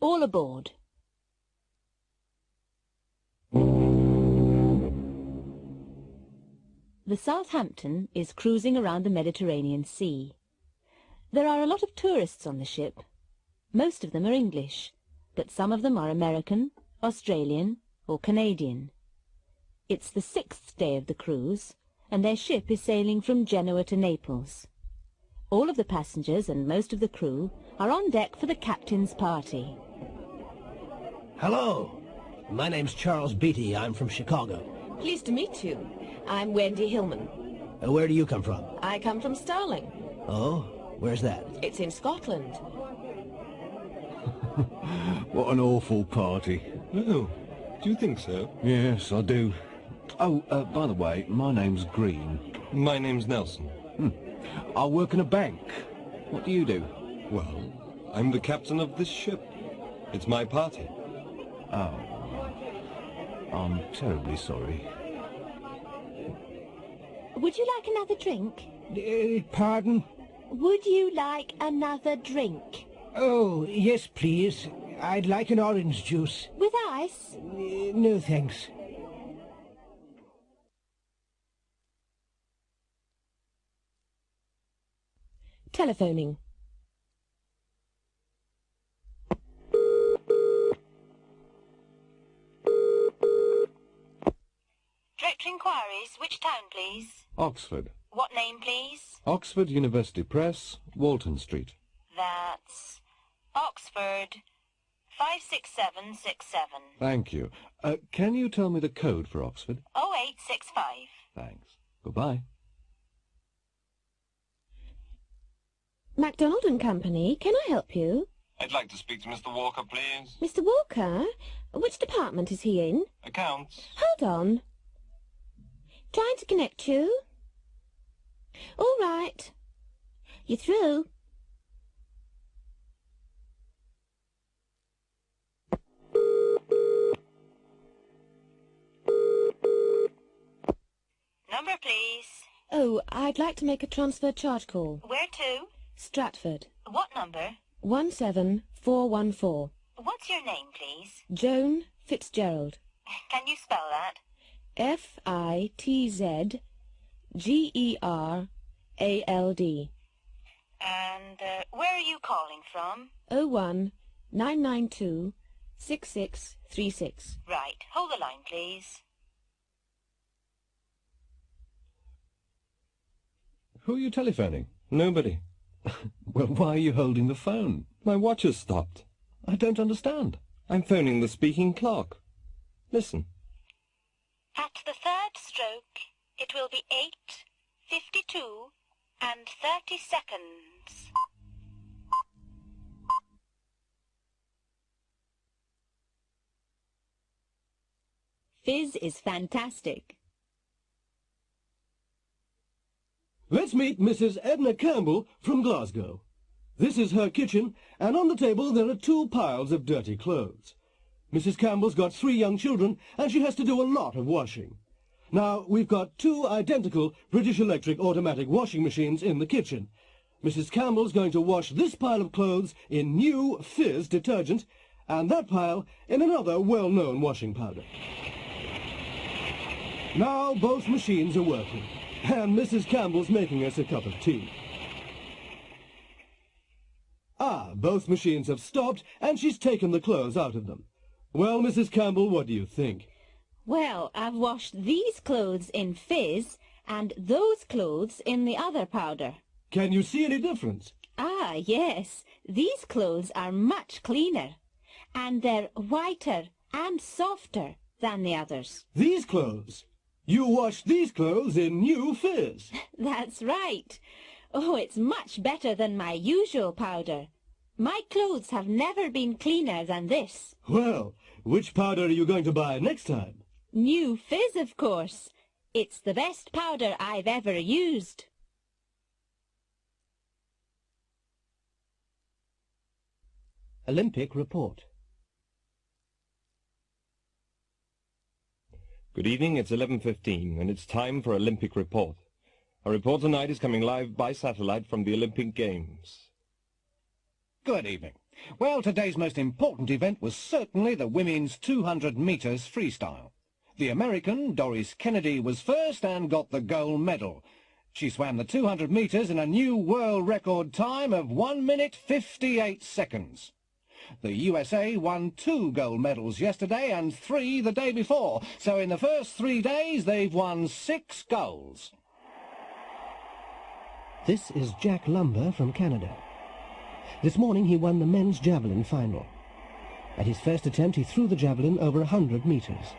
All aboard. The Southampton is cruising around the Mediterranean Sea. There are a lot of tourists on the ship. Most of them are English, but some of them are American, Australian or Canadian. It's the 6th day of the cruise, and their ship is sailing from Genoa to Naples. All of the passengers and most of the crew are on deck for the captain's party. Hello, my name's Charles Beatty. I'm from Chicago. Pleased to meet you. I'm Wendy Hillman. Where do you come from? I come from Stirling. Oh, where's that? It's in Scotland. What an awful party. Oh, do you think so? Yes, I do. Oh, by the way, my name's Green. My name's Nelson. I work in a bank. What do you do? Well, I'm the captain of this ship. It's my party. Oh, I'm terribly sorry. Would you like another drink? Pardon? Would you like another drink? Oh, yes, please. I'd like an orange juice. With ice? No, thanks. Telephoning. Director inquiries, which town, please? Oxford. What name, please? Oxford University Press, Walton Street. That's Oxford 56767. Thank you. Can you tell me the code for Oxford? 0865. Thanks. Goodbye. MacDonald and Company, can I help you? I'd like to speak to Mr. Walker, please. Mr. Walker? Which department is he in? Accounts. Hold on. Trying to connect you. All right. You're through. Number, please. Oh, I'd like to make a transfer charge call. Where to? Stratford. What number? 17414. What's your name, please? Joan Fitzgerald. Can you spell that? Fitzgerald. And where are you calling from? 01992 6636. Right. Hold the line, please. Who are you telephoning? Nobody. Well, why are you holding the phone? My watch has stopped. I don't understand. I'm phoning the speaking clock. Listen. At the third stroke, it will be 8:52 and 30 seconds. Fizz is fantastic. Let's meet Mrs. Edna Campbell from Glasgow. This is her kitchen, and on the table there are 2 piles of dirty clothes. Mrs. Campbell's got 3 young children, and she has to do a lot of washing. Now, we've got 2 identical British Electric automatic washing machines in the kitchen. Mrs. Campbell's going to wash this pile of clothes in new Fizz detergent, and that pile in another well-known washing powder. Now both machines are working. And Mrs. Campbell's making us a cup of tea. Ah, both machines have stopped, and she's taken the clothes out of them. Well, Mrs. Campbell, what do you think? Well, I've washed these clothes in Fizz and those clothes in the other powder. Can you see any difference? Ah, yes. These clothes are much cleaner, and they're whiter and softer than the others. These clothes? You washed these clothes in new Fizz. That's right. Oh, it's much better than my usual powder. My clothes have never been cleaner than this. Well, which powder are you going to buy next time? New Fizz, of course. It's the best powder I've ever used. Olympic report. Good evening, it's 11:15, and it's time for Olympic Report. Our report tonight is coming live by satellite from the Olympic Games. Good evening. Well, today's most important event was certainly the women's 200 metres freestyle. The American, Doris Kennedy, was first and got the gold medal. She swam the 200 metres in a new world record time of 1 minute 58 seconds. The USA won 2 gold medals yesterday and 3 the day before, so in the first 3 days they've won 6 golds. This is Jack Lumber from Canada. This morning he won the men's javelin final. At his first attempt he threw the javelin over 100 metres.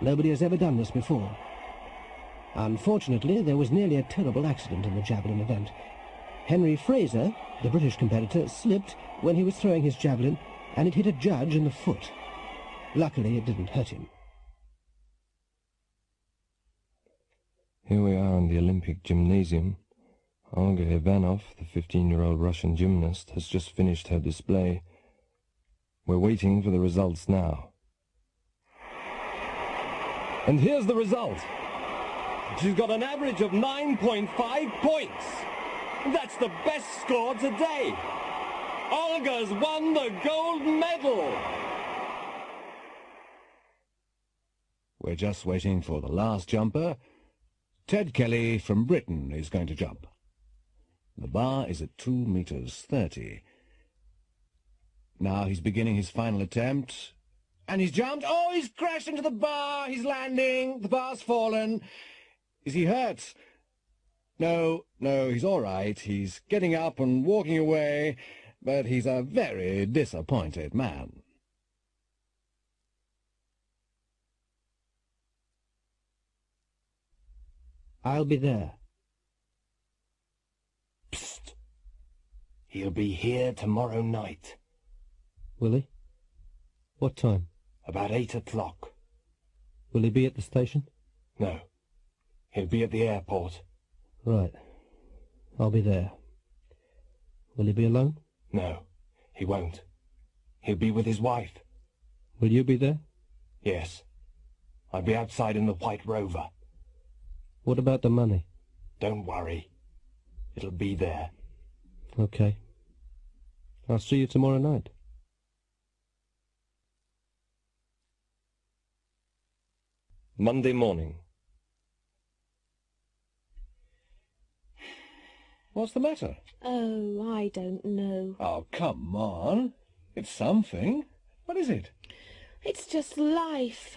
Nobody has ever done this before. Unfortunately, there was nearly a terrible accident in the javelin event. Henry Fraser, the British competitor, slipped when he was throwing his javelin, and it hit a judge in the foot. Luckily, it didn't hurt him. Here we are in the Olympic gymnasium. Olga Ivanov, the 15-year-old Russian gymnast, has just finished her display. We're waiting for the results now. And here's the result. She's got an average of 9.5 points. That's the best score today. Olga's won the gold medal. We're just waiting for the last jumper. Ted Kelly from Britain is going to jump. The bar is at 2 metres 30. Now he's beginning his final attempt. And he's jumped. Oh, he's crashed into the bar. He's landing. The bar's fallen. Is he hurt? No, he's all right. He's getting up and walking away, but he's a very disappointed man. I'll be there. Psst. He'll be here tomorrow night. Will he? What time? About 8 o'clock. Will he be at the station? No. He'll be at the airport. Right. I'll be there. Will he be alone? No, he won't. He'll be with his wife. Will you be there? Yes. I'll be outside in the White Rover. What about the money? Don't worry. It'll be there. Okay. I'll see you tomorrow night. Monday morning. What's the matter? Oh, I don't know. Oh, come on. It's something. What is it? It's just life.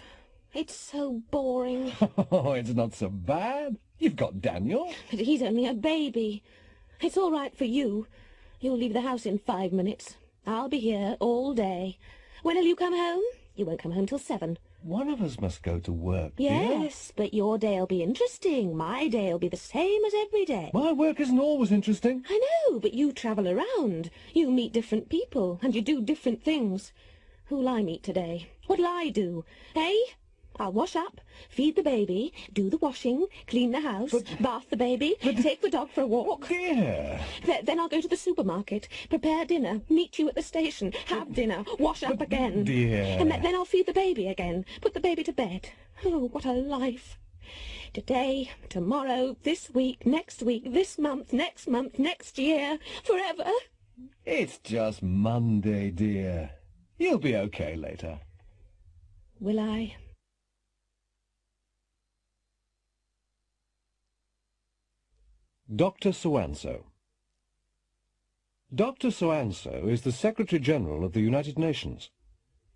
It's so boring. Oh, it's not so bad. You've got Daniel. But he's only a baby. It's all right for you. You'll leave the house in 5 minutes. I'll be here all day. When'll you come home? You won't come home till 7. One of us must go to work, dear. Yes, but your day'll be interesting. My day'll be the same as every day. My work isn't always interesting. I know, but you travel around. You meet different people, and you do different things. Who'll I meet today? What'll I do? Eh? I'll wash up, feed the baby, do the washing, clean the house, bath the baby, take the dog for a walk. Dear. Then I'll go to the supermarket, prepare dinner, meet you at the station, have dinner, wash up again. Dear. And then I'll feed the baby again, put the baby to bed. Oh, what a life. Today, tomorrow, this week, this month, next year, forever. It's just Monday, dear. You'll be okay later. Will I? Dr. So-and-so. Dr. So-and-so is the Secretary-General of the United Nations.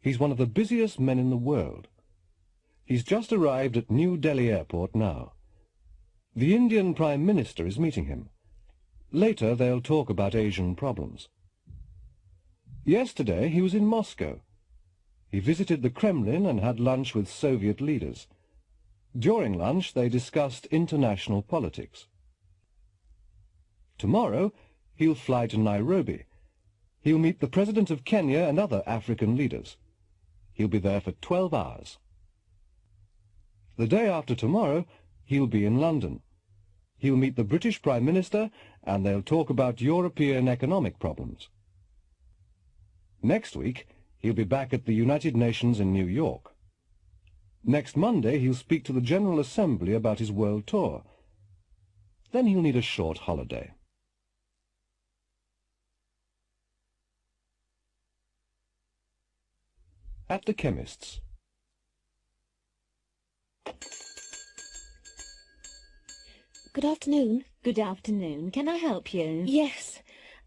He's one of the busiest men in the world. He's just arrived at New Delhi Airport now. The Indian Prime Minister is meeting him. Later they'll talk about Asian problems. Yesterday he was in Moscow. He visited the Kremlin and had lunch with Soviet leaders. During lunch they discussed international politics. Tomorrow he'll fly to Nairobi. He'll meet the President of Kenya and other African leaders. He'll be there for 12 hours. The day after tomorrow he'll be in London. He'll meet the British Prime Minister and they'll talk about European economic problems. Next week he'll be back at the United Nations in New York. Next Monday he'll speak to the General Assembly about his world tour. Then he'll need a short holiday. At the chemist's. Good afternoon. Good afternoon. Can I help you? Yes,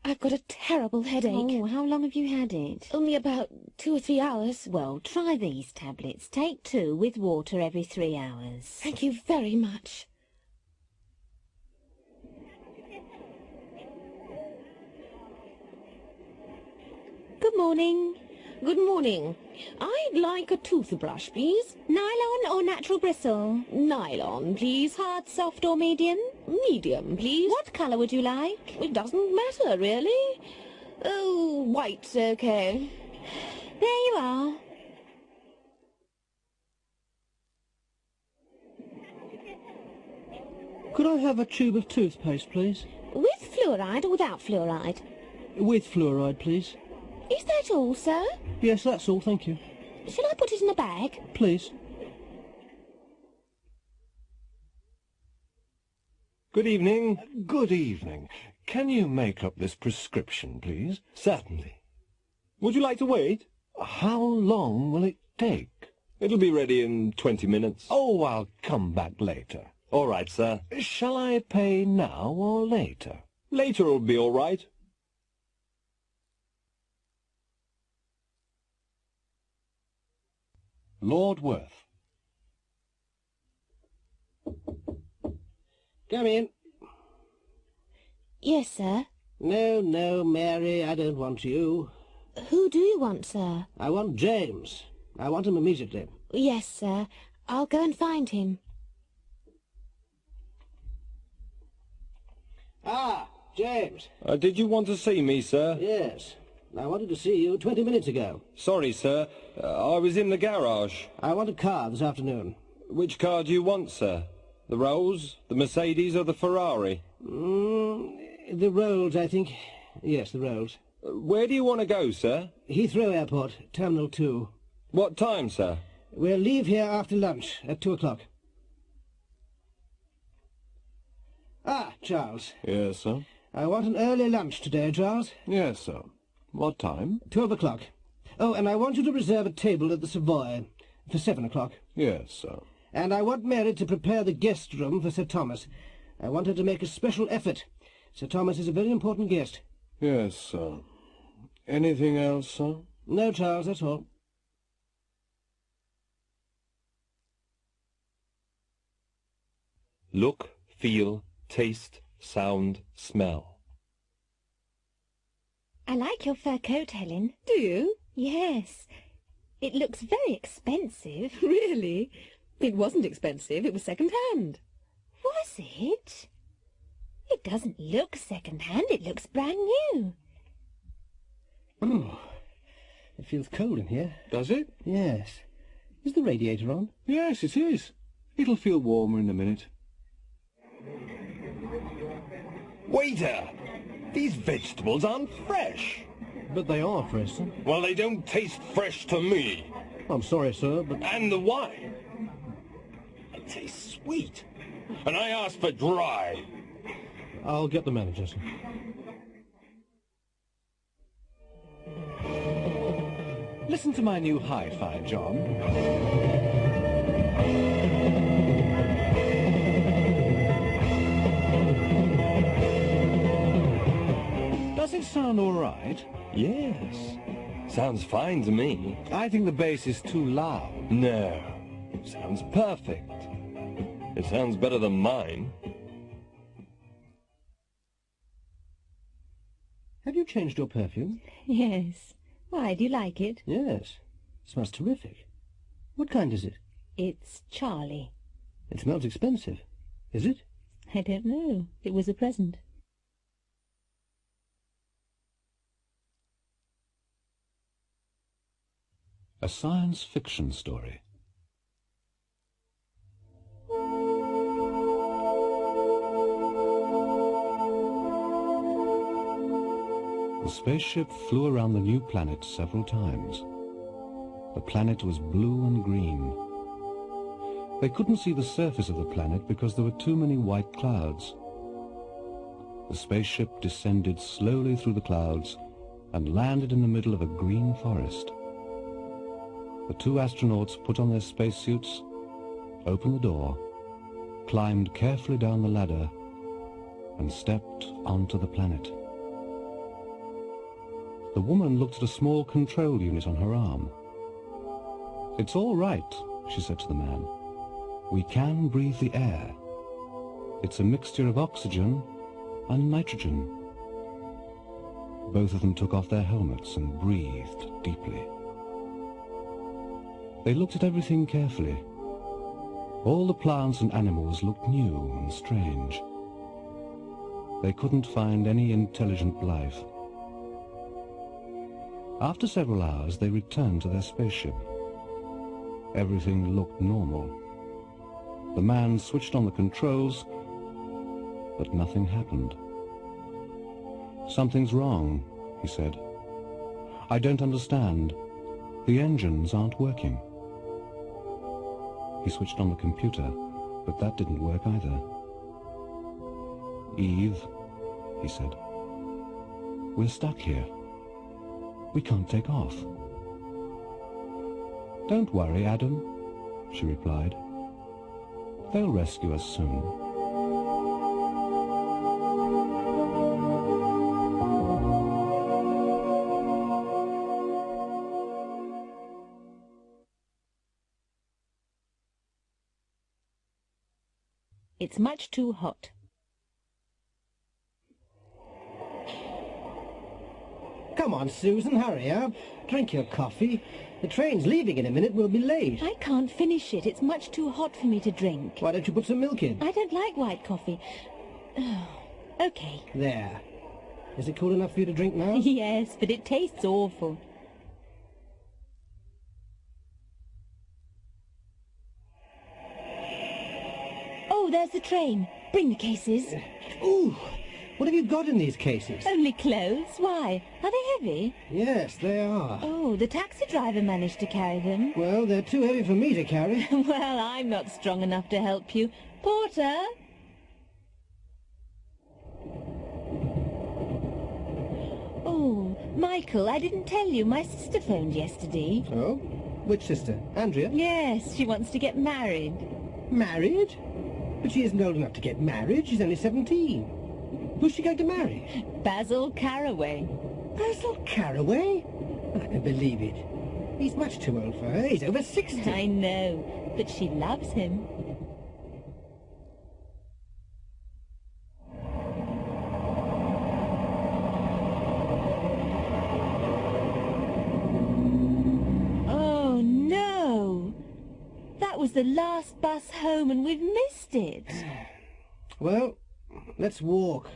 I've got a terrible headache. Oh, how long have you had it? Only about 2 or 3 hours. Well, try these tablets. Take 2 with water every 3 hours. Thank you very much. Good morning. Good morning. I'd like a toothbrush, please. Nylon or natural bristle? Nylon, please. Hard, soft or medium? Medium, please. What colour would you like? It doesn't matter, really. Oh, white's okay. There you are. Could I have a tube of toothpaste, please? With fluoride or without fluoride? With fluoride, please. Is that all, sir? Yes, that's all, thank you. Shall I put it in a bag? Please. Good evening. Good evening. Can you make up this prescription, please? Certainly. Would you like to wait? How long will it take? It'll be ready in 20 minutes. Oh, I'll come back later. All right, sir. Shall I pay now or later? Later will be all right. Lord Worth. Come in. Yes, sir. No, no, Mary, I don't want you. Who do you want, sir? I want James. I want him immediately. Yes, sir. I'll go and find him. Ah, James. Did you want to see me, sir? Yes. I wanted to see you 20 minutes ago. Sorry, sir. I was in the garage. I want a car this afternoon. Which car do you want, sir? The Rolls, the Mercedes, or the Ferrari? The Rolls, I think. Yes, the Rolls. Where do you want to go, sir? Heathrow Airport, Terminal 2. What time, sir? We'll leave here after lunch at 2 o'clock. Ah, Charles. Yes, sir. I want an early lunch today, Charles. Yes, sir. What time? 12 o'clock. Oh, and I want you to reserve a table at the Savoy for 7 o'clock. Yes, sir. And I want Mary to prepare the guest room for Sir Thomas. I want her to make a special effort. Sir Thomas is a very important guest. Yes, sir. Anything else, sir? No, Charles, that's all. Look, feel, taste, sound, smell. I like your fur coat, Helen. Do you? Yes. It looks very expensive. Really? It wasn't expensive. It was second-hand. Was it? It doesn't look second-hand. It looks brand new. Oh, it feels cold in here. Does it? Yes. Is the radiator on? Yes, it is. It'll feel warmer in a minute. Waiter! These vegetables aren't fresh. But they are fresh, sir. Well, they don't taste fresh to me. I'm sorry, sir, but... And the wine. It tastes sweet. And I asked for dry. I'll get the manager, sir. Listen to my new hi-fi, John. Does it sound all right? Yes. Sounds fine to me. I think the bass is too loud. No. Sounds perfect. It sounds better than mine. Have you changed your perfume? Yes. Why, do you like it? Yes. It smells terrific. What kind is it? It's Charlie. It smells expensive. Is it? I don't know. It was a present. A science fiction story. The spaceship flew around the new planet several times. The planet was blue and green. They couldn't see the surface of the planet because there were too many white clouds. The spaceship descended slowly through the clouds and landed in the middle of a green forest. The two astronauts put on their spacesuits, opened the door, climbed carefully down the ladder, and stepped onto the planet. The woman looked at a small control unit on her arm. "It's all right," she said to the man. "We can breathe the air. It's a mixture of oxygen and nitrogen." Both of them took off their helmets and breathed deeply. They looked at everything carefully. All the plants and animals looked new and strange. They couldn't find any intelligent life. After several hours, they returned to their spaceship. Everything looked normal. The man switched on the controls, but nothing happened. "Something's wrong," he said. "I don't understand. The engines aren't working." He switched on the computer, but that didn't work either. "Eve," he said, "we're stuck here. We can't take off." "Don't worry, Adam," she replied. "They'll rescue us soon." It's much too hot. Come on, Susan, hurry up. Drink your coffee. The train's leaving in a minute. We'll be late. I can't finish it. It's much too hot for me to drink. Why don't you put some milk in? I don't like white coffee. Okay. There. Is it cool enough for you to drink now? Yes, but it tastes awful. Oh, there's the train. Bring the cases. Ooh! What have you got in these cases? Only clothes. Why? Are they heavy? Yes, they are. Oh, the taxi driver managed to carry them. Well, they're too heavy for me to carry. Well, I'm not strong enough to help you. Porter! Oh, Michael, I didn't tell you. My sister phoned yesterday. Oh? Which sister? Andrea? Yes, she wants to get married. Married? But she isn't old enough to get married. She's only 17. Who's she going to marry? Basil Caraway. Basil Caraway? I don't believe it. He's much too old for her. He's over 60. I know, but she loves him. Oh, no! That was the last bus home and we've missed it. Well, let's walk.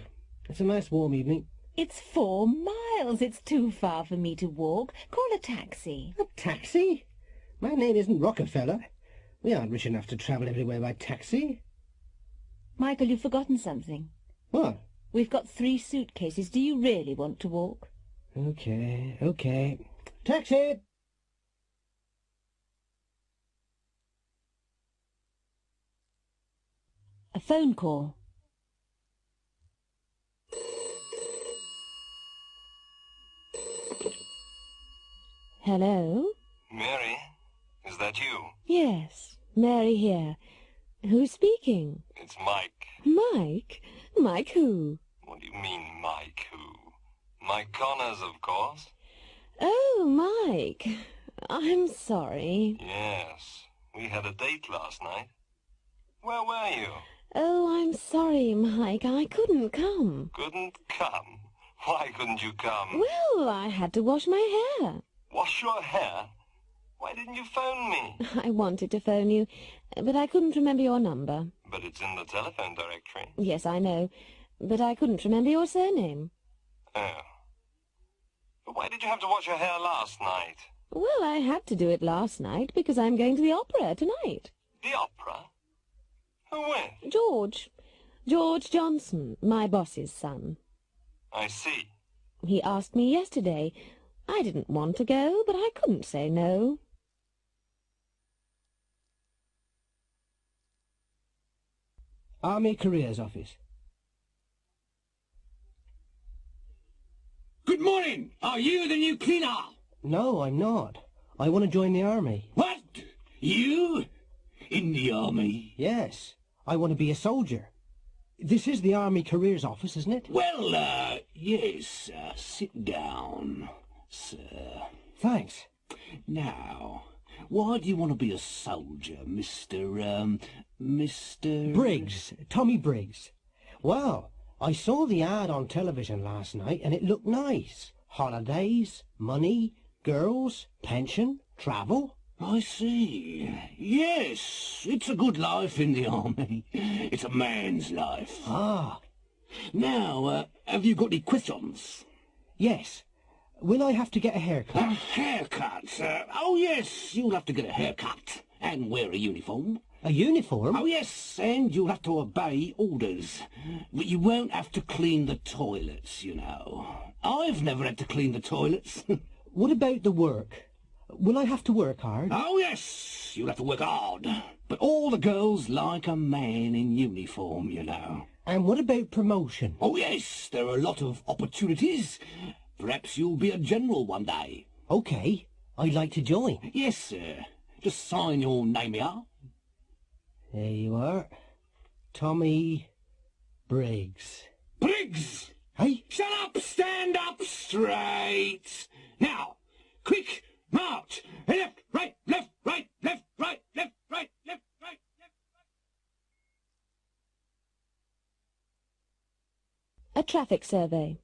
It's a nice warm evening. It's 4 miles. It's too far for me to walk. Call a taxi. A taxi? My name isn't Rockefeller. We aren't rich enough to travel everywhere by taxi. Michael, you've forgotten something. What? We've got 3 suitcases. Do you really want to walk? Okay. Taxi! A phone call. Hello? Mary, is that you? Yes, Mary here. Who's speaking? It's Mike. Mike? Mike who? What do you mean, Mike who? Mike Connors, of course. Oh, Mike. I'm sorry. Yes, we had a date last night. Where were you? Oh, I'm sorry, Mike. I couldn't come. Couldn't come? Why couldn't you come? Well, I had to wash my hair. Wash your hair? Why didn't you phone me? I wanted to phone you, but I couldn't remember your number. But it's in the telephone directory. Yes, I know, but I couldn't remember your surname. Oh. But why did you have to wash your hair last night? Well, I had to do it last night because I'm going to the opera tonight. The opera? Who with? George Johnson, my boss's son. I see. He asked me yesterday. I didn't want to go, but I couldn't say no. Army Careers Office. Good morning. Are you the new cleaner? No, I'm not. I want to join the army. What? You? In the army? Yes, I want to be a soldier. This is the Army Careers Office, isn't it? Well, yes. Sit down, sir. Thanks. Now, why do you want to be a soldier, Mr. Briggs. Tommy Briggs. Well, I saw the ad on television last night and it looked nice. Holidays, money, girls, pension, travel. I see. Yes, it's a good life in the army. It's a man's life. Ah. Now, have you got any questions? Yes. Will I have to get a haircut? A haircut? Oh, yes, you'll have to get a haircut and wear a uniform. A uniform? Oh, yes, and you'll have to obey orders. But you won't have to clean the toilets, you know. I've never had to clean the toilets. What about the work? Will I have to work hard? Oh, yes, you'll have to work hard. But all the girls like a man in uniform, you know. And what about promotion? Oh, yes, there are a lot of opportunities. Perhaps you'll be a general one day. OK, I'd like to join. Yes, sir. Just sign your name here. There you are. Tommy Briggs. Briggs! Hey? Shut up! Stand up straight! Now, quick, march! Left, right, left, right, left, right, left, right, left, right, left, right. A traffic survey.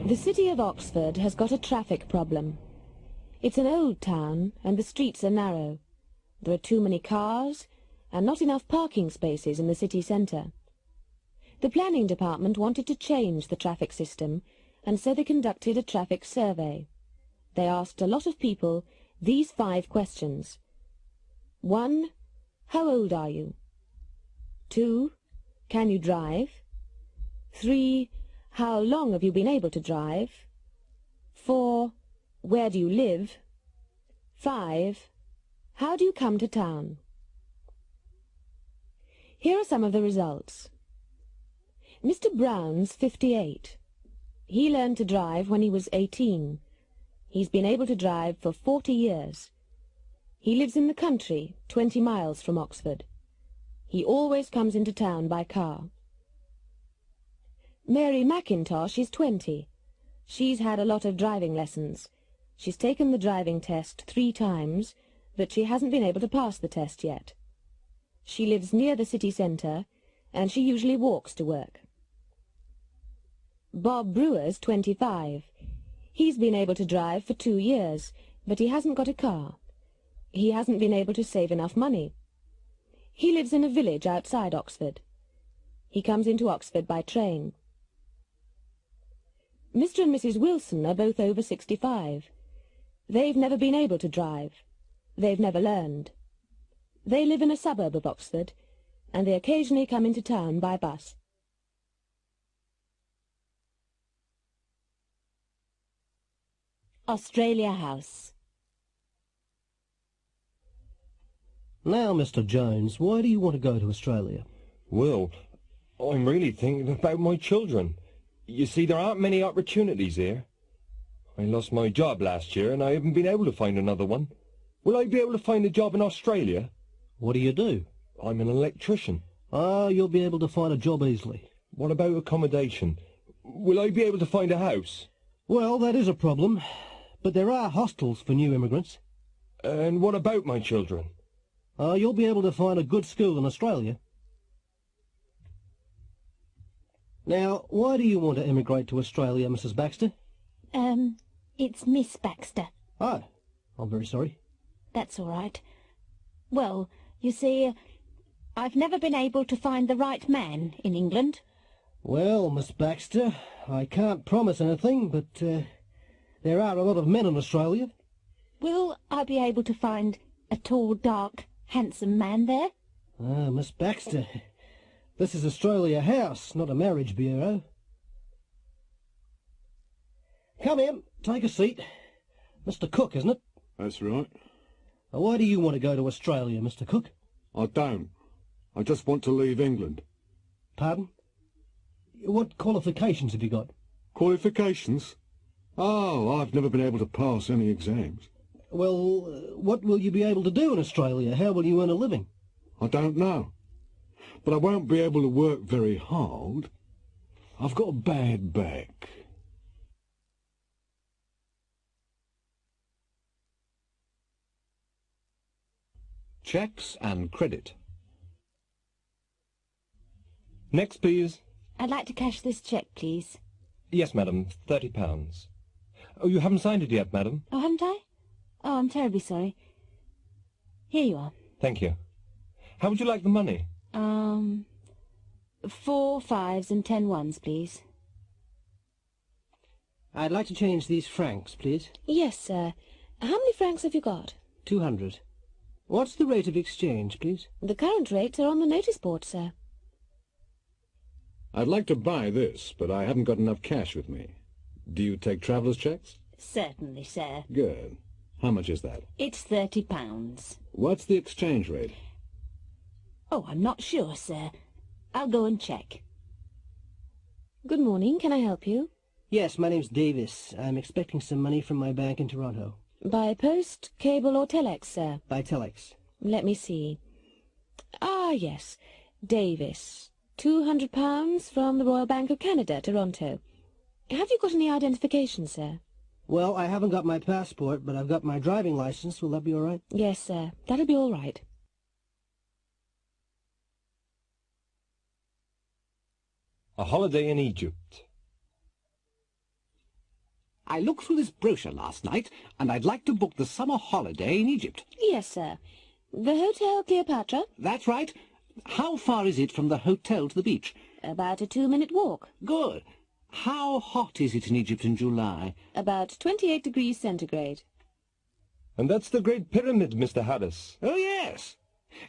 The city of Oxford has got a traffic problem. It's an old town and the streets are narrow. There are too many cars and not enough parking spaces in the city centre. The planning department wanted to change the traffic system, and so they conducted a traffic survey. They asked a lot of people these 5 questions. 1. How old are you? 2. Can you drive? 3. How long have you been able to drive? 4. Where do you live? 5. How do you come to town? Here are some of the results. Mr. Brown's 58. He learned to drive when he was 18. He's been able to drive for 40 years. He lives in the country, 20 miles from Oxford. He always comes into town by car. Mary McIntosh is 20. She's had a lot of driving lessons. She's taken the driving test 3 times, but she hasn't been able to pass the test yet. She lives near the city centre, and she usually walks to work. Bob Brewer's 25. He's been able to drive for 2 years, but he hasn't got a car. He hasn't been able to save enough money. He lives in a village outside Oxford. He comes into Oxford by train. Mr. and Mrs. Wilson are both over 65. They've never been able to drive. They've never learned. They live in a suburb of Oxford, and they occasionally come into town by bus. Australia House. Now, Mr. Jones, why do you want to go to Australia? Well, I'm really thinking about my children. You see, there aren't many opportunities here. I lost my job last year and I haven't been able to find another one. Will I be able to find a job in Australia? What do you do? I'm an electrician. Ah, you'll be able to find a job easily. What about accommodation? Will I be able to find a house? Well, that is a problem, but there are hostels for new immigrants. And what about my children? You'll be able to find a good school in Australia. Now, why do you want to emigrate to Australia, Mrs. Baxter? It's Miss Baxter. Oh, I'm very sorry. That's all right. Well, you see, I've never been able to find the right man in England. Well, Miss Baxter, I can't promise anything, but there are a lot of men in Australia. Will I be able to find a tall, dark, handsome man there? Ah, Miss Baxter, this is Australia House, not a marriage bureau. Come in, take a seat. Mr. Cook, isn't it? That's right. Now, why do you want to go to Australia, Mr. Cook? I don't. I just want to leave England. Pardon? What qualifications have you got? Qualifications? Oh, I've never been able to pass any exams. Well, what will you be able to do in Australia? How will you earn a living? I don't know. But I won't be able to work very hard. I've got a bad back. Checks and credit. Next, please. I'd like to cash this cheque, please. Yes, madam, £30. Oh, you haven't signed it yet, madam? Oh, haven't I? Oh, I'm terribly sorry. Here you are. Thank you. How would you like the money? 4 5s and 10 1s, please. I'd like to change these francs, please. Yes, sir. How many francs have you got? 200. What's the rate of exchange, please? The current rates are on the notice board, sir. I'd like to buy this, but I haven't got enough cash with me. Do you take traveller's checks? Certainly, sir. Good. How much is that? It's £30. What's the exchange rate? Oh, I'm not sure, sir. I'll go and check. Good morning. Can I help you? Yes, my name's Davis. I'm expecting some money from my bank in Toronto. By post, cable or telex, sir? By telex. Let me see. Ah, yes. Davis. £200 from the Royal Bank of Canada, Toronto. Have you got any identification, sir? Well, I haven't got my passport, but I've got my driving license. Will that be all right? Yes, sir. That'll be all right. A holiday in Egypt. I looked through this brochure last night, and I'd like to book the summer holiday in Egypt. Yes, sir. The Hotel Cleopatra? That's right. How far is it from the hotel to the beach? About a 2-minute walk. Good. How hot is it in Egypt in July? About 28 degrees centigrade. And that's the Great Pyramid, Mr. Harris. Oh, yes.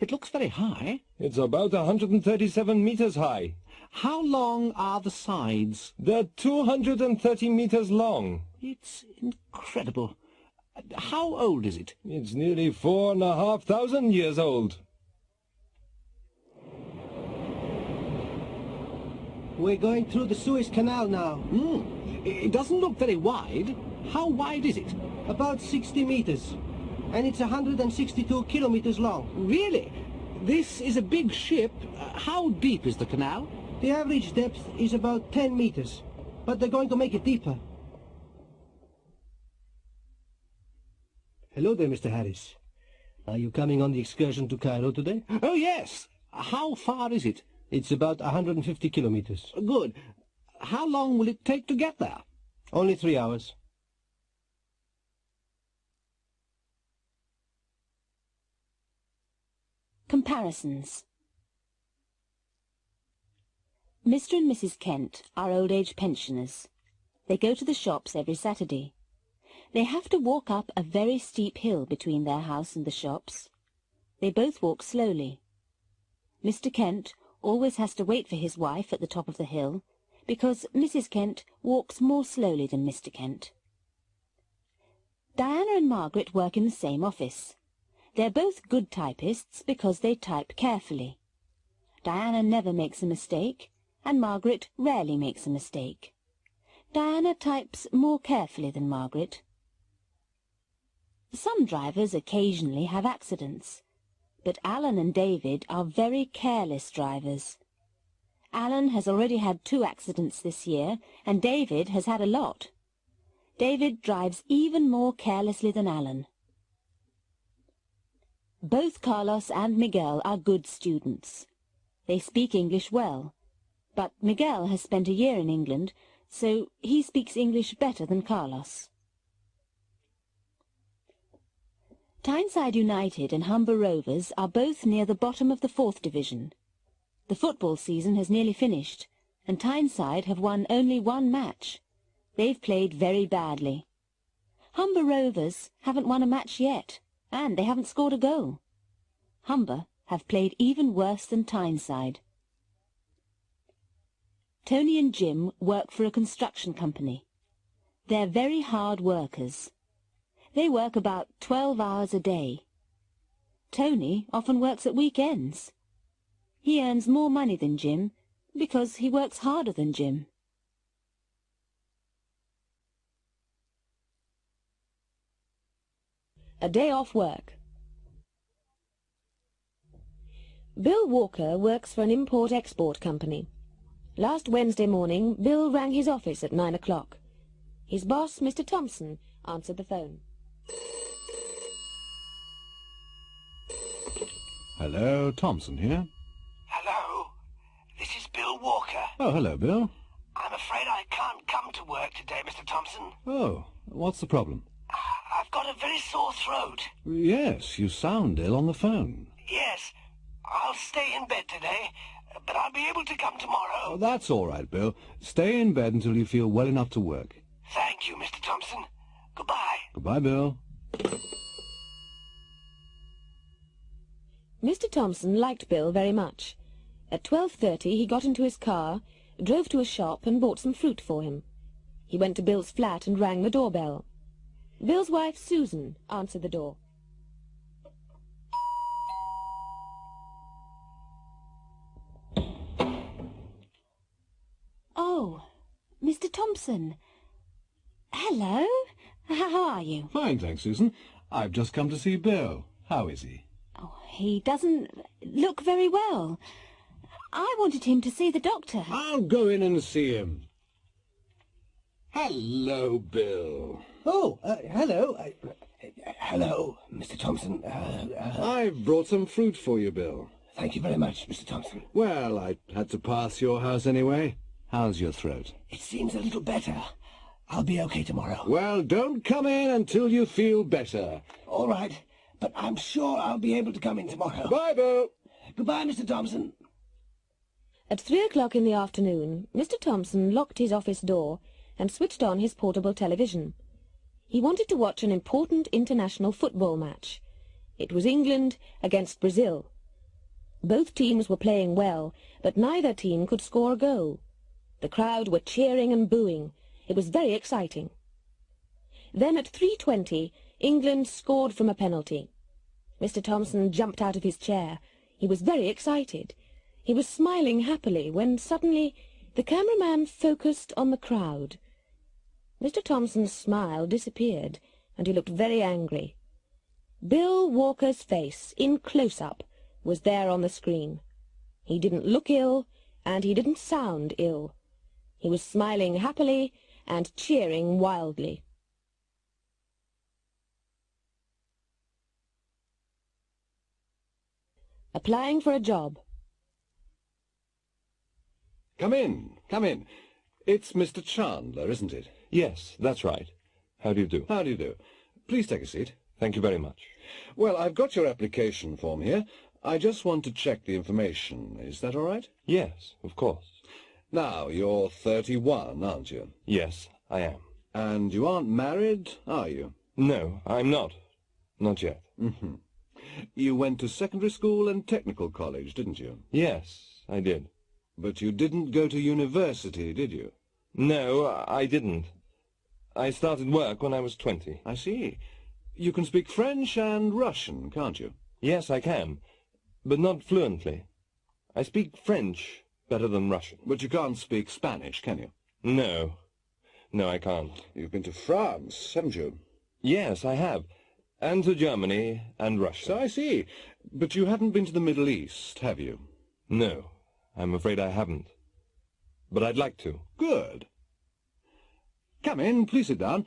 It looks very high. It's about 137 meters high. How long are the sides? They're 230 meters long. It's incredible. How old is it? It's nearly 4,500 years old. We're going through the Suez Canal now. It doesn't look very wide. How wide is it? About 60 meters. And it's 162 kilometers long. Really? This is a big ship. How deep is the canal? The average depth is about 10 meters, but they're going to make it deeper. Hello there, Mr. Harris. Are you coming on the excursion to Cairo today? Oh, yes. How far is it? It's about 150 kilometers. Good. How long will it take to get there? Only 3 hours. Comparisons. Mr. and Mrs. Kent are old-age pensioners. They go to the shops every Saturday. They have to walk up a very steep hill between their house and the shops. They both walk slowly. Mr. Kent always has to wait for his wife at the top of the hill, because Mrs. Kent walks more slowly than Mr. Kent. Diana and Margaret work in the same office. They're both good typists because they type carefully. Diana never makes a mistake, and Margaret rarely makes a mistake. Diana types more carefully than Margaret. Some drivers occasionally have accidents, but Alan and David are very careless drivers. Alan has already had 2 accidents this year, and David has had a lot. David drives even more carelessly than Alan. Both Carlos and Miguel are good students. They speak English well, but Miguel has spent a year in England, so he speaks English better than Carlos. Tyneside United and Humber Rovers are both near the bottom of the 4th Division. The football season has nearly finished, and Tyneside have won only 1 match. They've played very badly. Humber Rovers haven't won a match yet, and they haven't scored a goal. Humber have played even worse than Tyneside. Tony and Jim work for a construction company. They're very hard workers. They work about 12 hours a day. Tony often works at weekends. He earns more money than Jim because he works harder than Jim. A day off work. Bill Walker works for an import-export company. Last Wednesday morning, Bill rang his office at 9 o'clock. His boss, Mr. Thompson, answered the phone. Hello, Thompson here. Hello, this is Bill Walker. Oh, hello, Bill. I'm afraid I can't come to work today, Mr. Thompson. Oh, what's the problem? I've got a very sore throat. Yes, you sound ill on the phone. Yes, I'll stay in bed today, but I'll be able to come tomorrow. Oh, that's all right, Bill. Stay in bed until you feel well enough to work. Thank you, Mr. Thompson. Goodbye. Goodbye, Bill. Mr. Thompson liked Bill very much. At 12:30 he got into his car, drove to a shop and bought some fruit for him. He went to Bill's flat and rang the doorbell. Bill's wife, Susan, answered the door. Oh, Mr. Thompson. Hello. How are you? Fine, thanks, Susan. I've just come to see Bill. How is he? Oh, he doesn't look very well. I wanted him to see the doctor. I'll go in and see him. Hello, Bill. Oh, hello. Hello, Mr. Thompson. I've brought some fruit for you, Bill. Thank you very much, Mr. Thompson. Well, I had to pass your house anyway. How's your throat? It seems a little better. I'll be okay tomorrow. Well, don't come in until you feel better. All right, but I'm sure I'll be able to come in tomorrow. Bye, Bill. Goodbye, Mr. Thompson. At 3 o'clock in the afternoon, Mr. Thompson locked his office door and switched on his portable television. He wanted to watch an important international football match. It was England against Brazil. Both teams were playing well, but neither team could score a goal. The crowd were cheering and booing. It was very exciting. Then at 3:20, England scored from a penalty. Mr. Thompson jumped out of his chair. He was very excited. He was smiling happily when suddenly the cameraman focused on the crowd. Mr. Thompson's smile disappeared, and he looked very angry. Bill Walker's face, in close-up, was there on the screen. He didn't look ill, and he didn't sound ill. He was smiling happily and cheering wildly. Applying for a job. Come in, come in. It's Mr. Chandler, isn't it? Yes, that's right. How do you do? How do you do? Please take a seat. Thank you very much. Well, I've got your application form here. I just want to check the information. Is that all right? Yes, of course. Now, you're 31, aren't you? Yes, I am. And you aren't married, are you? No, I'm not. Not yet. Mm-hmm. You went to secondary school and technical college, didn't you? Yes, I did. But you didn't go to university, did you? No, I didn't. I started work when I was 20. I see. You can speak French and Russian, can't you? Yes, I can, but not fluently. I speak French better than Russian. But you can't speak Spanish, can you? No. No, I can't. You've been to France, haven't you? Yes, I have. And to Germany and Russia. So I see. But you haven't been to the Middle East, have you? No, I'm afraid I haven't. But I'd like to. Good. Come in, please sit down.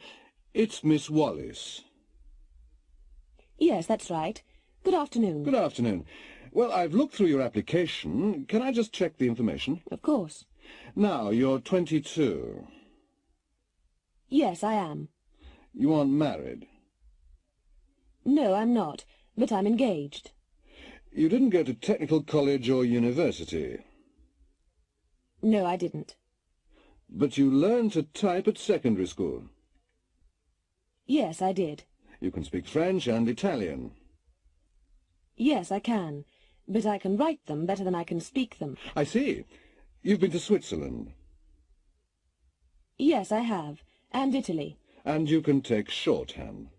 It's Miss Wallace. Yes, that's right. Good afternoon. Good afternoon. Well, I've looked through your application. Can I just check the information? Of course. Now, you're 22. Yes, I am. You aren't married? No, I'm not, but I'm engaged. You didn't go to technical college or university? No, I didn't. But you learned to type at secondary school? Yes, I did. You can speak French and Italian? Yes, I can, but I can write them better than I can speak them. I see. You've been to Switzerland? Yes, I have, and Italy. And you can take shorthand?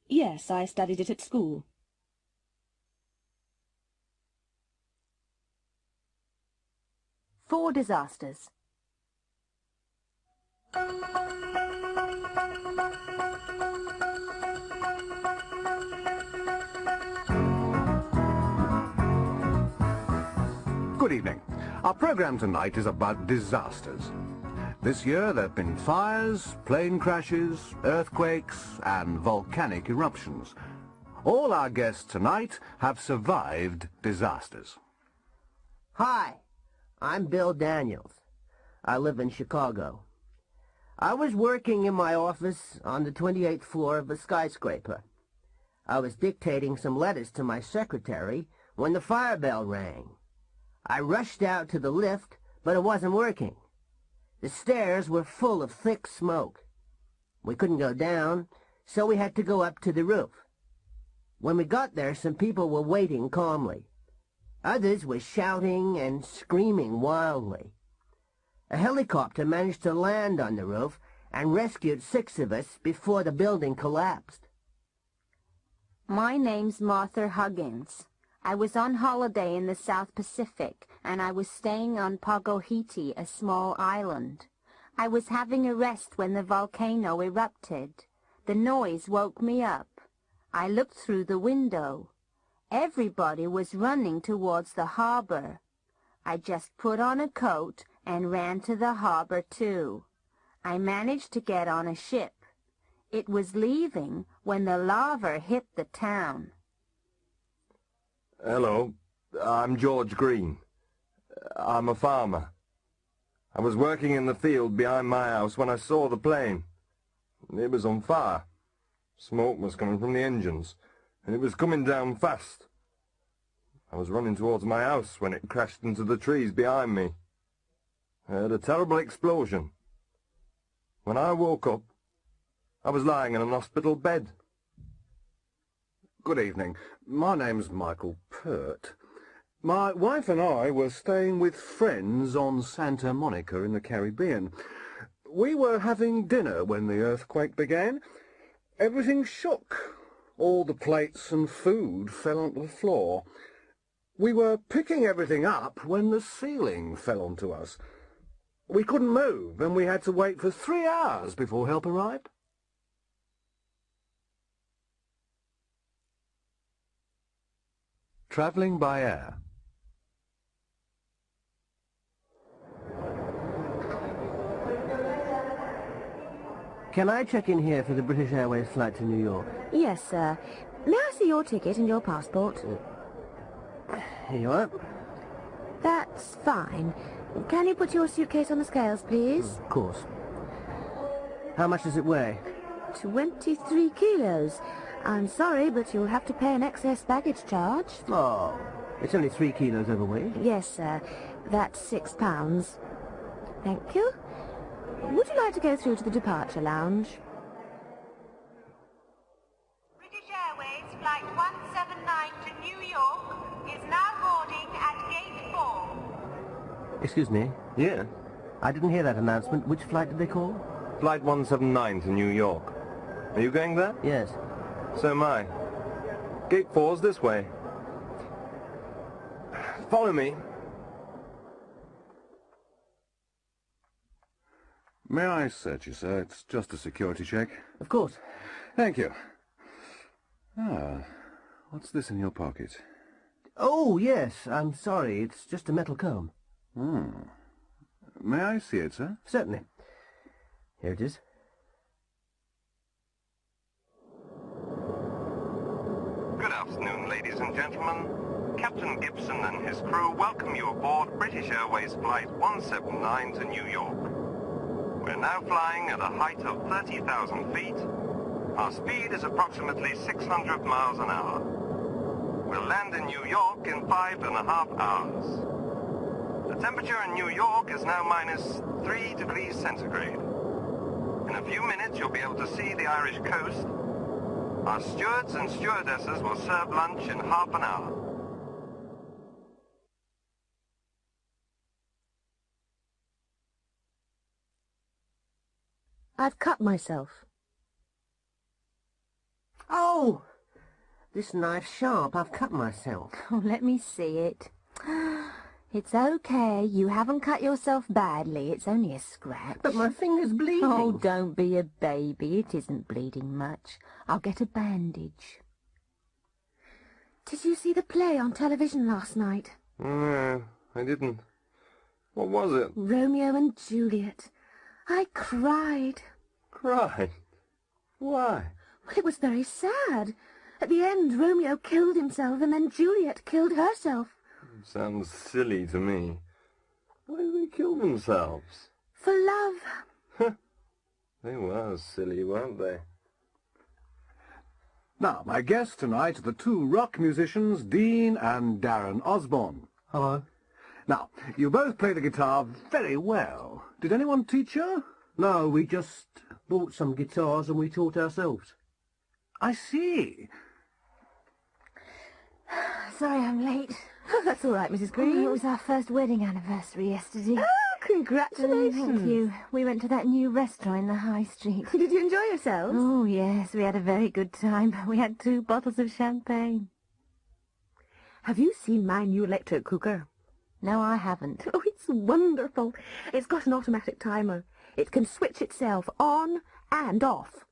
Yes, I studied it at school. 4 disasters. Good evening. Our programme tonight is about disasters. This year there have been fires, plane crashes, earthquakes and volcanic eruptions. All our guests tonight have survived disasters. Hi, I'm Bill Daniels. I live in Chicago. I was working in my office on the 28th floor of a skyscraper. I was dictating some letters to my secretary when the fire bell rang. I rushed out to the lift, but it wasn't working. The stairs were full of thick smoke. We couldn't go down, so we had to go up to the roof. When we got there, some people were waiting calmly. Others were shouting and screaming wildly. A helicopter managed to land on the roof and rescued 6 of us before the building collapsed. My name's Martha Huggins. I was on holiday in the South Pacific, and I was staying on Pagohiti, a small island. I was having a rest when the volcano erupted. The noise woke me up. I looked through the window. Everybody was running towards the harbor. I just put on a coat and ran to the harbor, too. I managed to get on a ship. It was leaving when the lava hit the town. Hello, I'm George Green. I'm a farmer. I was working in the field behind my house when I saw the plane. It was on fire. Smoke was coming from the engines, and it was coming down fast. I was running towards my house when it crashed into the trees behind me. I heard a terrible explosion. When I woke up, I was lying in an hospital bed. Good evening. My name's Michael Pert. My wife and I were staying with friends on Santa Monica in the Caribbean. We were having dinner when the earthquake began. Everything shook. All the plates and food fell onto the floor. We were picking everything up when the ceiling fell onto us. We couldn't move, and we had to wait for 3 hours before help arrived. Travelling by air. Can I check in here for the British Airways flight to New York? Yes, sir. May I see your ticket and your passport? Here you are. That's fine. Can you put your suitcase on the scales, please? Of course. How much does it weigh? 23 kilos. I'm sorry, but you'll have to pay an excess baggage charge. Oh, it's only 3 kilos overweight. Yes, sir. That's £6. Thank you. Would you like to go through to the departure lounge? British Airways Flight 179 to New York is now boarding at Gate 4. Excuse me? Yeah? I didn't hear that announcement. Which flight did they call? Flight 179 to New York. Are you going there? Yes. So am I. Gate 4's this way. Follow me. May I search you, sir? It's just a security check. Of course. Thank you. Ah, what's this in your pocket? Oh, yes. I'm sorry. It's just a metal comb. May I see it, sir? Certainly. Here it is. Good afternoon, ladies and gentlemen. Captain Gibson and his crew welcome you aboard British Airways Flight 179 to New York. We're now flying at a height of 30,000 feet. Our speed is approximately 600 miles an hour. We'll land in New York in 5.5 hours. The temperature in New York is now minus 3 degrees centigrade. In a few minutes, you'll be able to see the Irish coast. Our stewards and stewardesses will serve lunch in half an hour. I've cut myself. Oh! This knife's sharp. I've cut myself. Oh, let me see it. It's okay. You haven't cut yourself badly. It's only a scratch. But my finger's bleeding. Oh, don't be a baby. It isn't bleeding much. I'll get a bandage. Did you see the play on television last night? No, I didn't. What was it? Romeo and Juliet. I cried. Cried? Why? Well, it was very sad. At the end, Romeo killed himself, and then Juliet killed herself. Sounds silly to me. Why do they kill themselves? For love. They were silly, weren't they? Now, my guests tonight are the two rock musicians, Dean and Darren Osborne. Hello. Now, you both play the guitar very well. Did anyone teach you? No, we just bought some guitars and we taught ourselves. I see. Sorry I'm late. Oh, that's all right, Mrs. Green. It was our first wedding anniversary yesterday. Oh, congratulations. Thank you. We went to that new restaurant in the high street. Did you enjoy yourselves? Oh, yes, we had a very good time. We had 2 bottles of champagne. Have you seen my new electric cooker? No, I haven't. Oh, it's wonderful. It's got an automatic timer. It can switch itself on and off.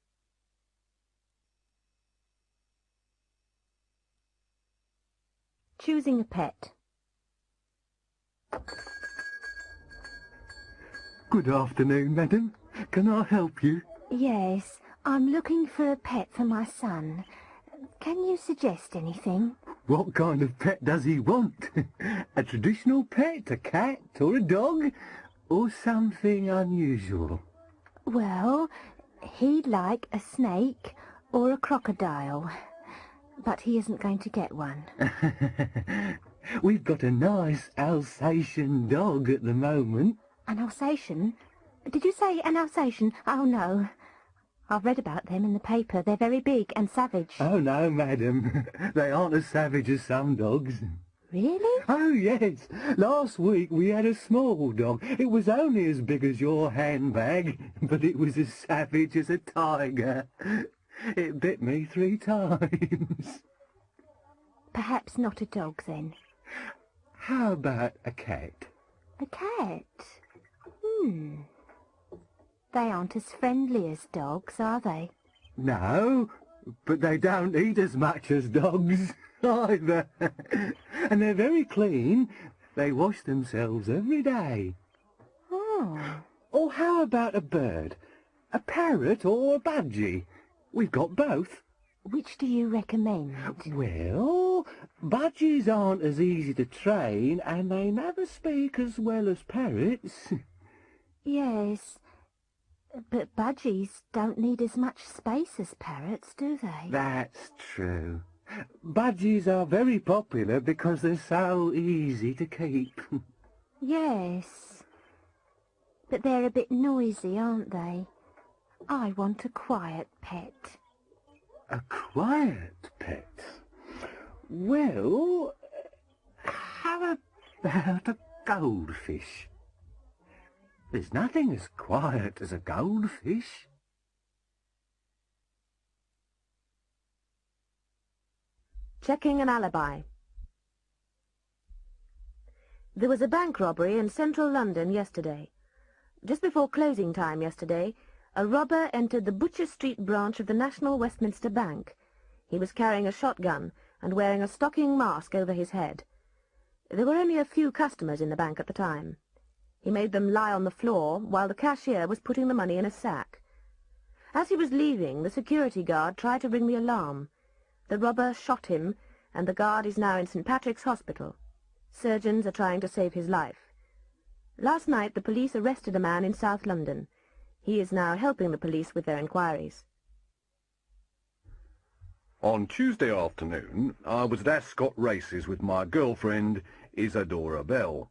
Choosing a pet. Good afternoon, madam. Can I help you? Yes, I'm looking for a pet for my son. Can you suggest anything? What kind of pet does he want? A traditional pet, a cat or a dog, or something unusual? Well, he'd like a snake or a crocodile, but he isn't going to get one. We've got a nice Alsatian dog at the moment. An Alsatian? Did you say an Alsatian? Oh, no. I've read about them in the paper. They're very big and savage. Oh, no, madam. They aren't as savage as some dogs. Really? Oh, yes. Last week we had a small dog. It was only as big as your handbag, but it was as savage as a tiger. It bit me 3 times. Perhaps not a dog, then. How about a cat? A cat? They aren't as friendly as dogs, are they? No, but they don't eat as much as dogs either. And they're very clean. They wash themselves every day. Oh. Or how about a bird? A parrot or a budgie? We've got both. Which do you recommend? Well, budgies aren't as easy to train, and they never speak as well as parrots. Yes, but budgies don't need as much space as parrots, do they? That's true. Budgies are very popular because they're so easy to keep. Yes, but they're a bit noisy, aren't they? I want a quiet pet. A quiet pet? Well, how about a goldfish? There's nothing as quiet as a goldfish. Checking an alibi. There was a bank robbery in central London yesterday. Just before closing time yesterday, a robber entered the Butcher Street branch of the National Westminster Bank. He was carrying a shotgun and wearing a stocking mask over his head. There were only a few customers in the bank at the time. He made them lie on the floor while the cashier was putting the money in a sack. As he was leaving, the security guard tried to ring the alarm. The robber shot him, and the guard is now in St. Patrick's Hospital. Surgeons are trying to save his life. Last night the police arrested a man in South London. He is now helping the police with their inquiries. On Tuesday afternoon, I was at Ascot Races with my girlfriend, Isadora Bell.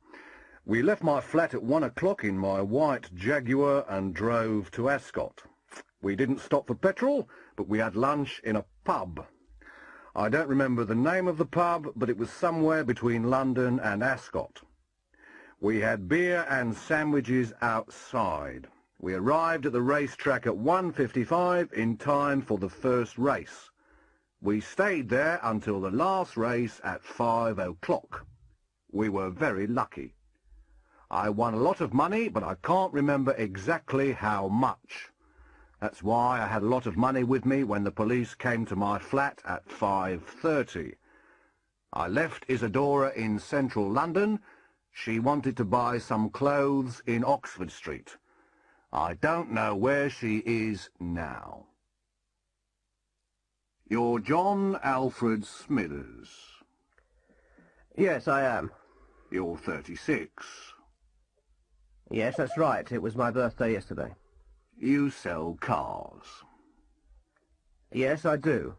We left my flat at 1 o'clock in my white Jaguar and drove to Ascot. We didn't stop for petrol, but we had lunch in a pub. I don't remember the name of the pub, but it was somewhere between London and Ascot. We had beer and sandwiches outside. We arrived at the racetrack at 1:55 in time for the first race. We stayed there until the last race at 5 o'clock. We were very lucky. I won a lot of money, but I can't remember exactly how much. That's why I had a lot of money with me when the police came to my flat at 5:30. I left Isadora in central London. She wanted to buy some clothes in Oxford Street. I don't know where she is now. You're John Alfred Smithers. Yes, I am. You're 36. Yes, that's right. It was my birthday yesterday. You sell cars. Yes, I do.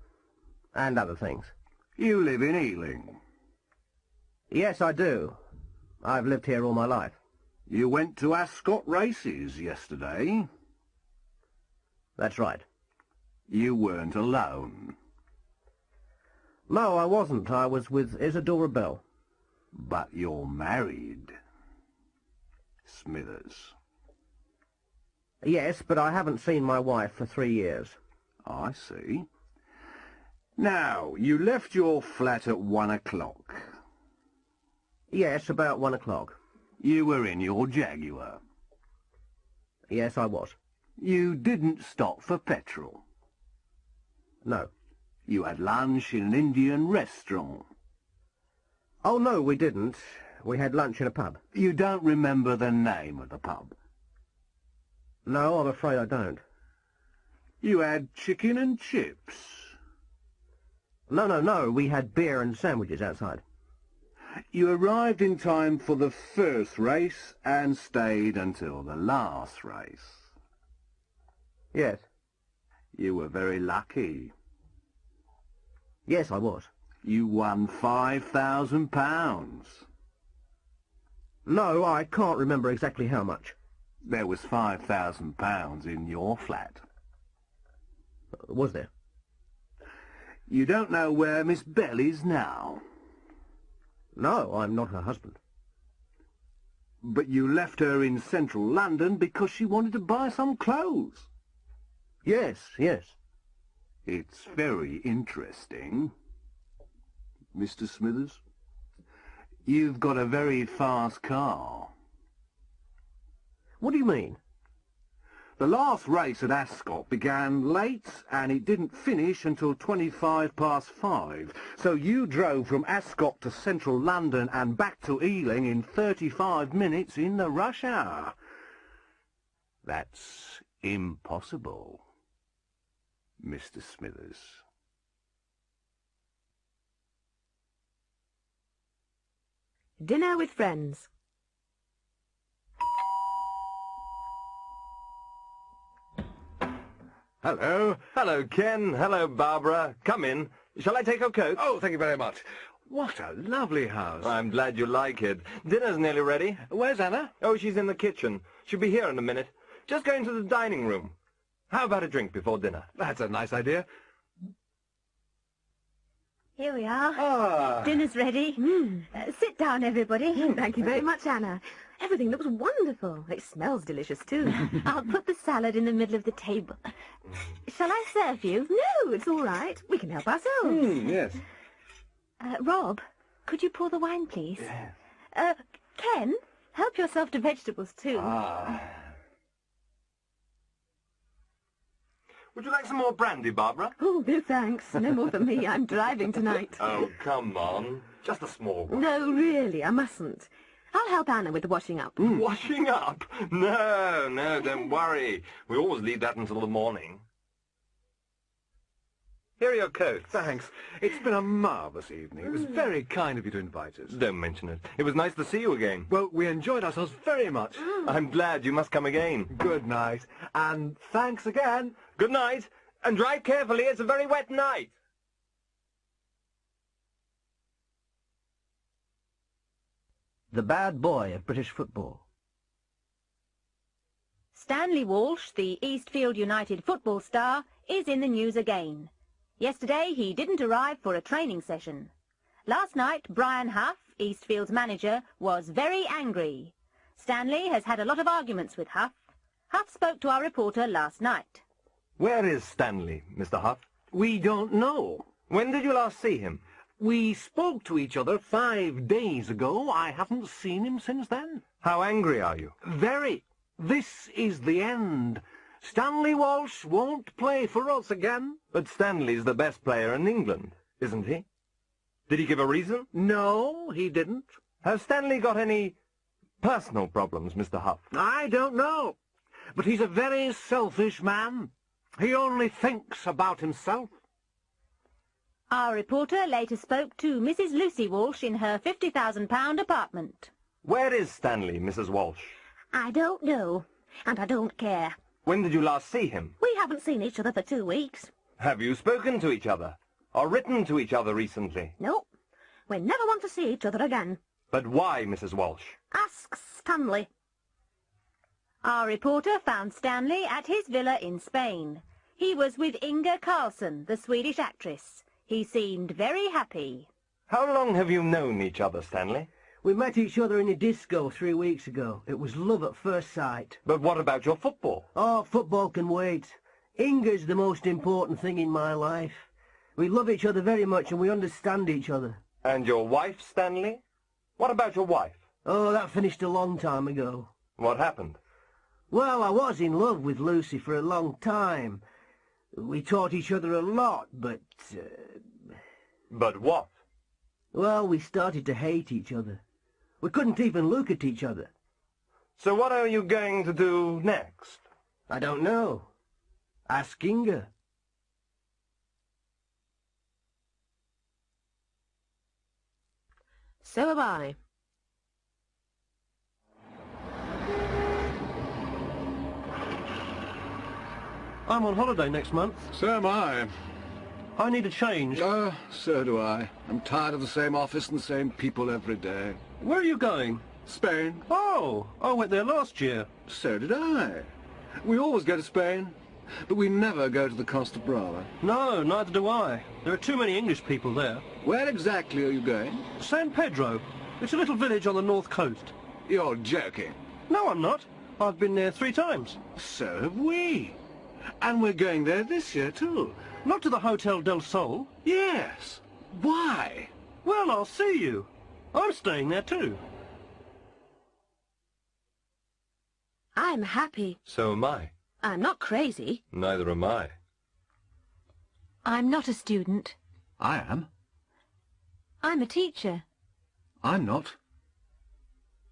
And other things. You live in Ealing. Yes, I do. I've lived here all my life. You went to Ascot races yesterday. That's right. You weren't alone. No, I wasn't. I was with Isadora Bell. But you're married, Smithers. Yes, but I haven't seen my wife for 3 years. I see. Now, you left your flat at 1 o'clock. Yes, about 1 o'clock. You were in your Jaguar. Yes, I was. You didn't stop for petrol. No. You had lunch in an Indian restaurant. Oh, no, we didn't. We had lunch in a pub. You don't remember the name of the pub? No, I'm afraid I don't. You had chicken and chips. No, we had beer and sandwiches outside. You arrived in time for the first race and stayed until the last race. Yes. You were very lucky. Yes, I was. You won £5,000. No, I can't remember exactly how much. There was £5,000 in your flat. Was there? You don't know where Miss Bell is now? No, I'm not her husband. But you left her in central London because she wanted to buy some clothes. Yes, yes. It's very interesting, Mr. Smithers. You've got a very fast car. What do you mean? The last race at Ascot began late and it didn't finish until 5:25. So you drove from Ascot to central London and back to Ealing in 35 minutes in the rush hour. That's impossible, Mr. Smithers. Dinner with friends. Hello. Hello, Ken. Hello, Barbara. Come in. Shall I take your coat? Oh, thank you very much. What a lovely house. I'm glad you like it. Dinner's nearly ready. Where's Anna? Oh, she's in the kitchen. She'll be here in a minute. Just go into the dining room. How about a drink before dinner? That's a nice idea. Here we are. Ah. Dinner's ready. Sit down, everybody. Thank you very much, Anna. Everything looks wonderful. It smells delicious, too. I'll put the salad in the middle of the table. Shall I serve you? No, it's all right. We can help ourselves. Yes. Rob, could you pour the wine, please? Yes. Ken, help yourself to vegetables, too. Would you like some more brandy, Barbara? Oh, no thanks. No more for me. I'm driving tonight. Oh, come on. Just a small one. No, really, I mustn't. I'll help Anna with the washing up. Washing up? No, don't worry. We always leave that until the morning. Here are your coats. Thanks. It's been a marvellous evening. It was very kind of you to invite us. Don't mention it. It was nice to see you again. Well, we enjoyed ourselves very much. I'm glad. You must come again. Good night. And thanks again. Good night. And drive carefully. It's a very wet night. The bad boy of British football. Stanley Walsh, the Eastfield United football star, is in the news again. Yesterday he didn't arrive for a training session. Last night Brian Huff, Eastfield's manager, was very angry. Stanley has had a lot of arguments with Huff. Huff spoke to our reporter last night. Where is Stanley, Mr. Huff? We don't know. When did you last see him? We spoke to each other 5 days ago. I haven't seen him since then. How angry are you? Very. This is the end. Stanley Walsh won't play for us again. But Stanley's the best player in England, isn't he? Did he give a reason? No, he didn't. Has Stanley got any personal problems, Mr. Huff? I don't know. But he's a very selfish man. He only thinks about himself. Our reporter later spoke to Mrs. Lucy Walsh in her £50,000 apartment. Where is Stanley, Mrs. Walsh? I don't know, and I don't care. When did you last see him? We haven't seen each other for 2 weeks. Have you spoken to each other? Or written to each other recently? No, we never want to see each other again. But why, Mrs. Walsh? Ask Stanley. Our reporter found Stanley at his villa in Spain. He was with Inga Carlson, the Swedish actress. He seemed very happy. How long have you known each other, Stanley? We met each other in a disco 3 weeks ago. It was love at first sight. But what about your football? Oh, football can wait. Inga's the most important thing in my life. We love each other very much and we understand each other. And your wife, Stanley? What about your wife? Oh, that finished a long time ago. What happened? Well, I was in love with Lucy for a long time. We taught each other a lot, but... But what? Well, we started to hate each other. We couldn't even look at each other. So what are you going to do next? I don't know. Ask Inga. So am I. I'm on holiday next month. So am I. I need a change. So do I. I'm tired of the same office and the same people every day. Where are you going? Spain. Oh, I went there last year. So did I. We always go to Spain, but we never go to the Costa Brava. No, neither do I. There are too many English people there. Where exactly are you going? San Pedro. It's a little village on the north coast. You're joking. No, I'm not. I've been there 3 times. So have we. And we're going there this year, too. Not to the Hotel del Sol. Yes. Why? Well, I'll see you. I'm staying there too. I'm happy. So am I. I'm not crazy. Neither am I. I'm not a student. I am. I'm a teacher. I'm not.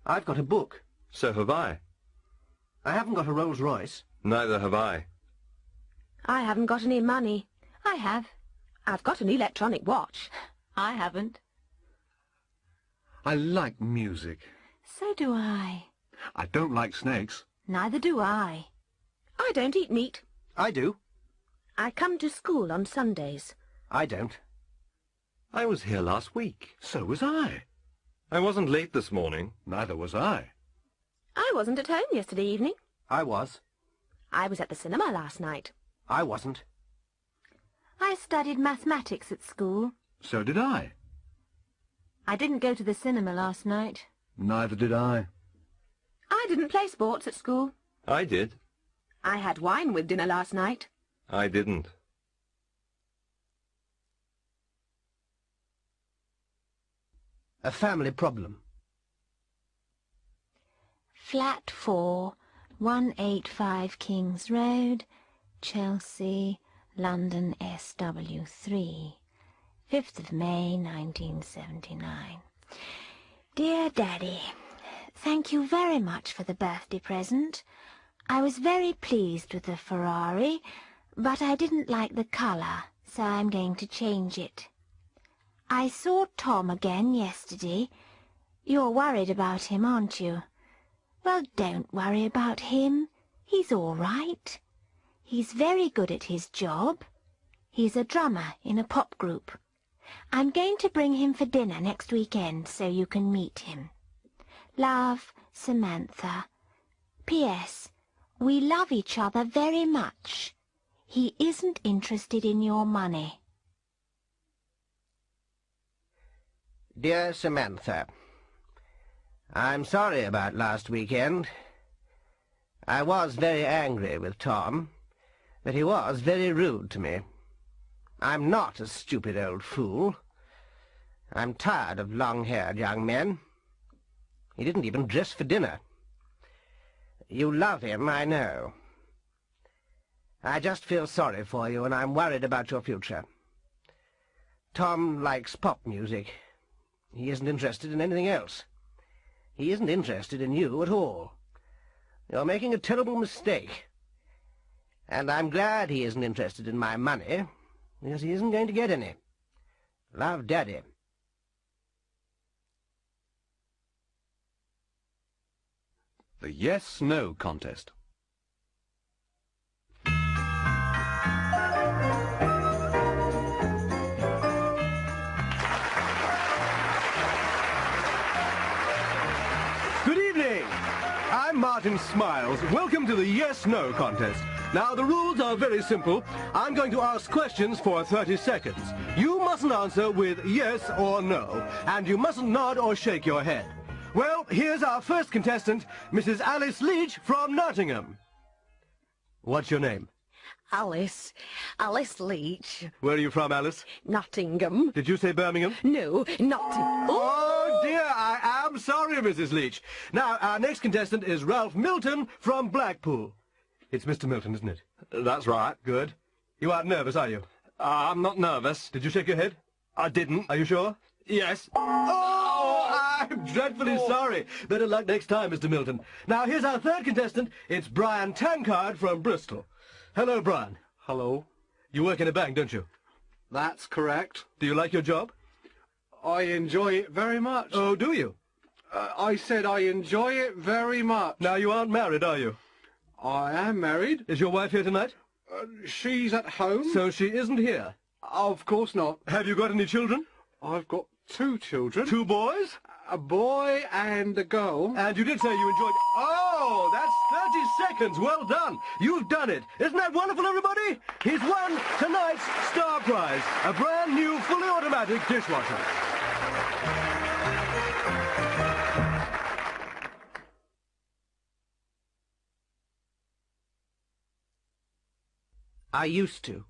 I've got a book. So have I. I haven't got a Rolls Royce. Neither have I. I haven't got any money. I have. I've got an electronic watch. I haven't. I like music. So do I. I don't like snakes. Neither do I. I don't eat meat. I do. I come to school on Sundays. I don't. I was here last week. So was I. I wasn't late this morning. Neither was I. I wasn't at home yesterday evening. I was. I was at the cinema last night. I wasn't. I studied mathematics at school. So did I. I didn't go to the cinema last night. Neither did I. I didn't play sports at school. I did. I had wine with dinner last night. I didn't. A family problem. Flat 4, 185 Kings Road, Chelsea, London SW3, 5th of May 1979. Dear Daddy, thank you very much for the birthday present. I was very pleased with the Ferrari, but I didn't like the colour, so I'm going to change it. I saw Tom again yesterday. You're worried about him, aren't you? Well, don't worry about him. He's all right. He's very good at his job. He's a drummer in a pop group. I'm going to bring him for dinner next weekend so you can meet him. Love, Samantha. P.S. We love each other very much. He isn't interested in your money. Dear Samantha, I'm sorry about last weekend. I was very angry with Tom, but he was very rude to me. I'm not a stupid old fool. I'm tired of long-haired young men. He didn't even dress for dinner. You love him, I know. I just feel sorry for you, and I'm worried about your future. Tom likes pop music. He isn't interested in anything else. He isn't interested in you at all. You're making a terrible mistake. And I'm glad he isn't interested in my money, because he isn't going to get any. Love, Daddy. The yes-no contest. Good evening. I'm Martin Smiles. Welcome to the yes-no contest. Now, the rules are very simple. I'm going to ask questions for 30 seconds. You mustn't answer with yes or no, and you mustn't nod or shake your head. Well, here's our first contestant, Mrs. Alice Leach from Nottingham. What's your name? Alice. Alice Leach. Where are you from, Alice? Nottingham. Did you say Birmingham? No, Nottingham. Oh, dear, I am sorry, Mrs. Leach. Now, our next contestant is Ralph Milton from Blackpool. It's Mr. Milton, isn't it? That's right. Good. You aren't nervous, are you? I'm not nervous. Did you shake your head? I didn't. Are you sure? Yes. Oh, I'm dreadfully sorry. Better luck next time, Mr. Milton. Now, here's our third contestant. It's Brian Tankard from Bristol. Hello, Brian. Hello. You work in a bank, don't you? That's correct. Do you like your job? I enjoy it very much. Oh, do you? I said I enjoy it very much. Now, you aren't married, are you? I am married. Is your wife here tonight? She's at home. So she isn't here? Of course not. Have you got any children? I've got 2 children. 2 boys? A boy and a girl. And you did say you enjoyed... Oh, that's 30 seconds. Well done. You've done it. Isn't that wonderful, everybody? He's won tonight's star prize, a brand new fully automatic dishwasher. I used to.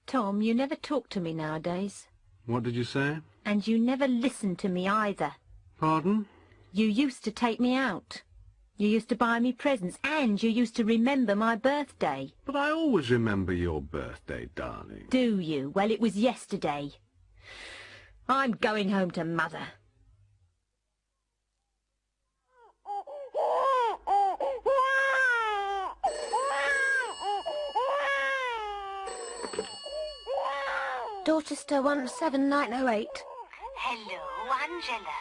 Tom, you never talk to me nowadays. What did you say? And you never listen to me either. Pardon? You used to take me out. You used to buy me presents, and you used to remember my birthday. But I always remember your birthday, darling. Do you? Well, it was yesterday. I'm going home to Mother. Dorchester 17908. Hello, Angela.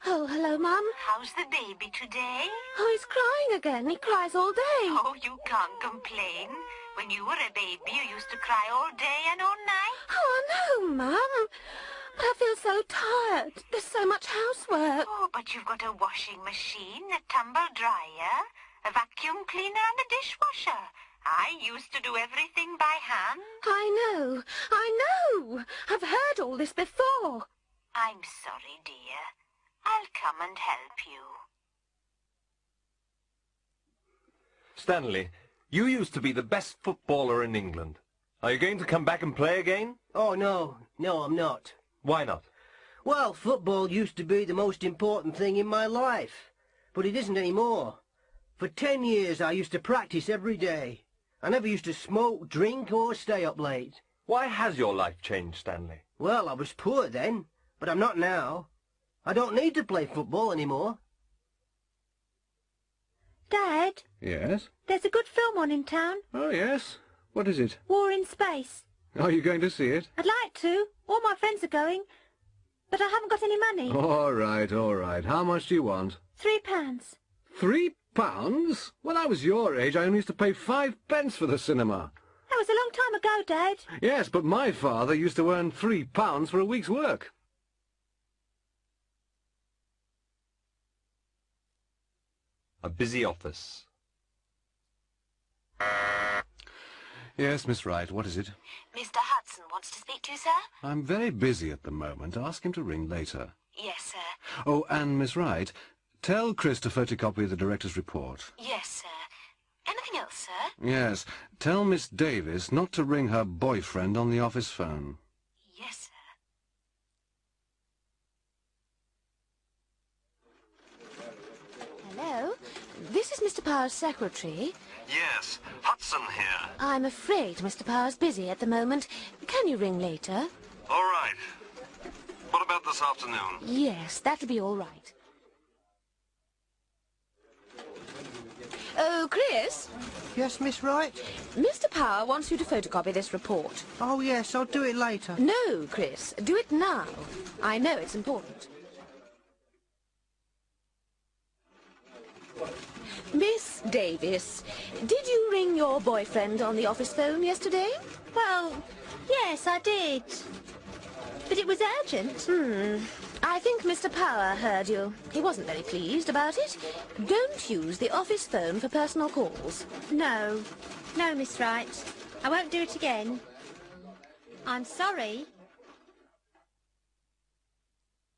Oh, hello, Mum. How's the baby today? Oh, he's crying again. He cries all day. Oh, you can't complain. When you were a baby, you used to cry all day and all night. Oh, no, Mum. But I feel so tired. There's so much housework. Oh, but you've got a washing machine, a tumble dryer, a vacuum cleaner and a dishwasher. I used to do everything by hand. I know. I've heard all this before. I'm sorry, dear. I'll come and help you. Stanley, you used to be the best footballer in England. Are you going to come back and play again? Oh, no, I'm not. Why not? Well, football used to be the most important thing in my life, but it isn't anymore. For 10 years I used to practice every day. I never used to smoke, drink, or stay up late. Why has your life changed, Stanley? Well, I was poor then, but I'm not now. I don't need to play football anymore. Dad? Yes? There's a good film on in town. Oh, yes. What is it? War in Space. Are you going to see it? I'd like to. All my friends are going. But I haven't got any money. All right, all right. How much do you want? £3. £3? When I was your age, I only used to pay 5 pence for the cinema. That was a long time ago, Dad. Yes, but my father used to earn £3 for a week's work. A busy office. Yes, Miss Wright, what is it? Mr. Hudson wants to speak to you, sir? I'm very busy at the moment. Ask him to ring later. Yes, sir. Oh, and Miss Wright, tell Chris to photocopy the director's report. Yes, sir. Anything else, sir? Yes, tell Miss Davis not to ring her boyfriend on the office phone. Yes, sir. Mr. Power's secretary? Yes, Hudson here. I'm afraid Mr. Power's busy at the moment. Can you ring later? All right. What about this afternoon? Yes, that'll be all right. Oh, Chris? Yes, Miss Wright? Mr. Power wants you to photocopy this report. Oh, yes, I'll do it later. No, Chris, do it now. I know it's important. Miss Davis, did you ring your boyfriend on the office phone yesterday? Well, yes, I did. But it was urgent. I think Mr. Power heard you. He wasn't very pleased about it. Don't use the office phone for personal calls. No. No, Miss Wright. I won't do it again. I'm sorry.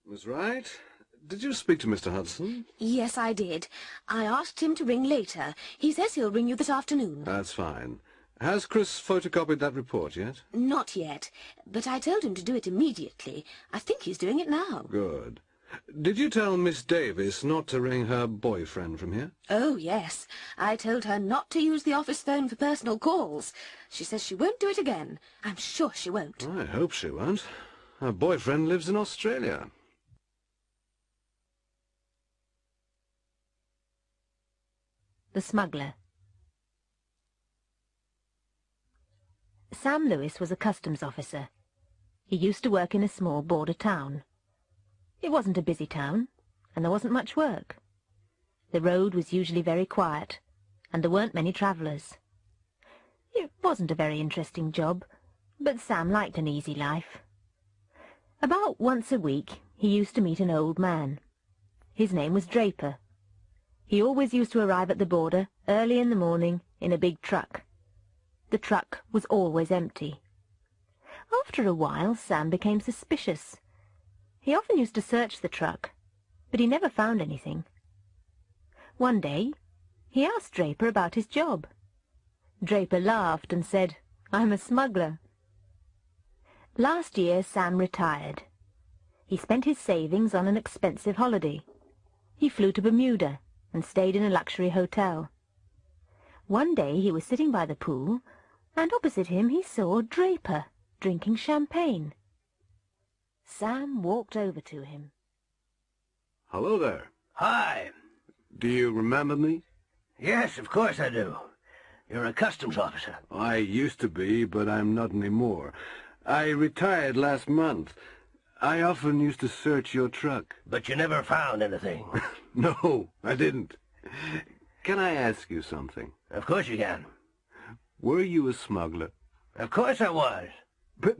Miss Wright, did you speak to Mr. Hudson? Yes, I did. I asked him to ring later. He says he'll ring you this afternoon. That's fine. Has Chris photocopied that report yet? Not yet, but I told him to do it immediately. I think he's doing it now. Good. Did you tell Miss Davis not to ring her boyfriend from here? Oh, yes. I told her not to use the office phone for personal calls. She says she won't do it again. I'm sure she won't. I hope she won't. Her boyfriend lives in Australia. The Smuggler. Sam Lewis was a customs officer. He used to work in a small border town. It wasn't a busy town, and there wasn't much work. The road was usually very quiet, and there weren't many travellers. It wasn't a very interesting job, but Sam liked an easy life. About once a week he used to meet an old man. His name was Draper. He always used to arrive at the border early in the morning in a big truck. The truck was always empty. After a while, Sam became suspicious. He often used to search the truck, but he never found anything. One day, he asked Draper about his job. Draper laughed and said, "I'm a smuggler." Last year, Sam retired. He spent his savings on an expensive holiday. He flew to Bermuda and stayed in a luxury hotel. One day he was sitting by the pool, and opposite him he saw Draper drinking champagne. Sam walked over to him. Hello there. Hi. Do you remember me? Yes, of course I do. You're a customs officer. I used to be, but I'm not anymore. I retired last month. I often used to search your truck. But you never found anything. No, I didn't. Can I ask you something? Of course you can. Were you a smuggler? Of course I was. But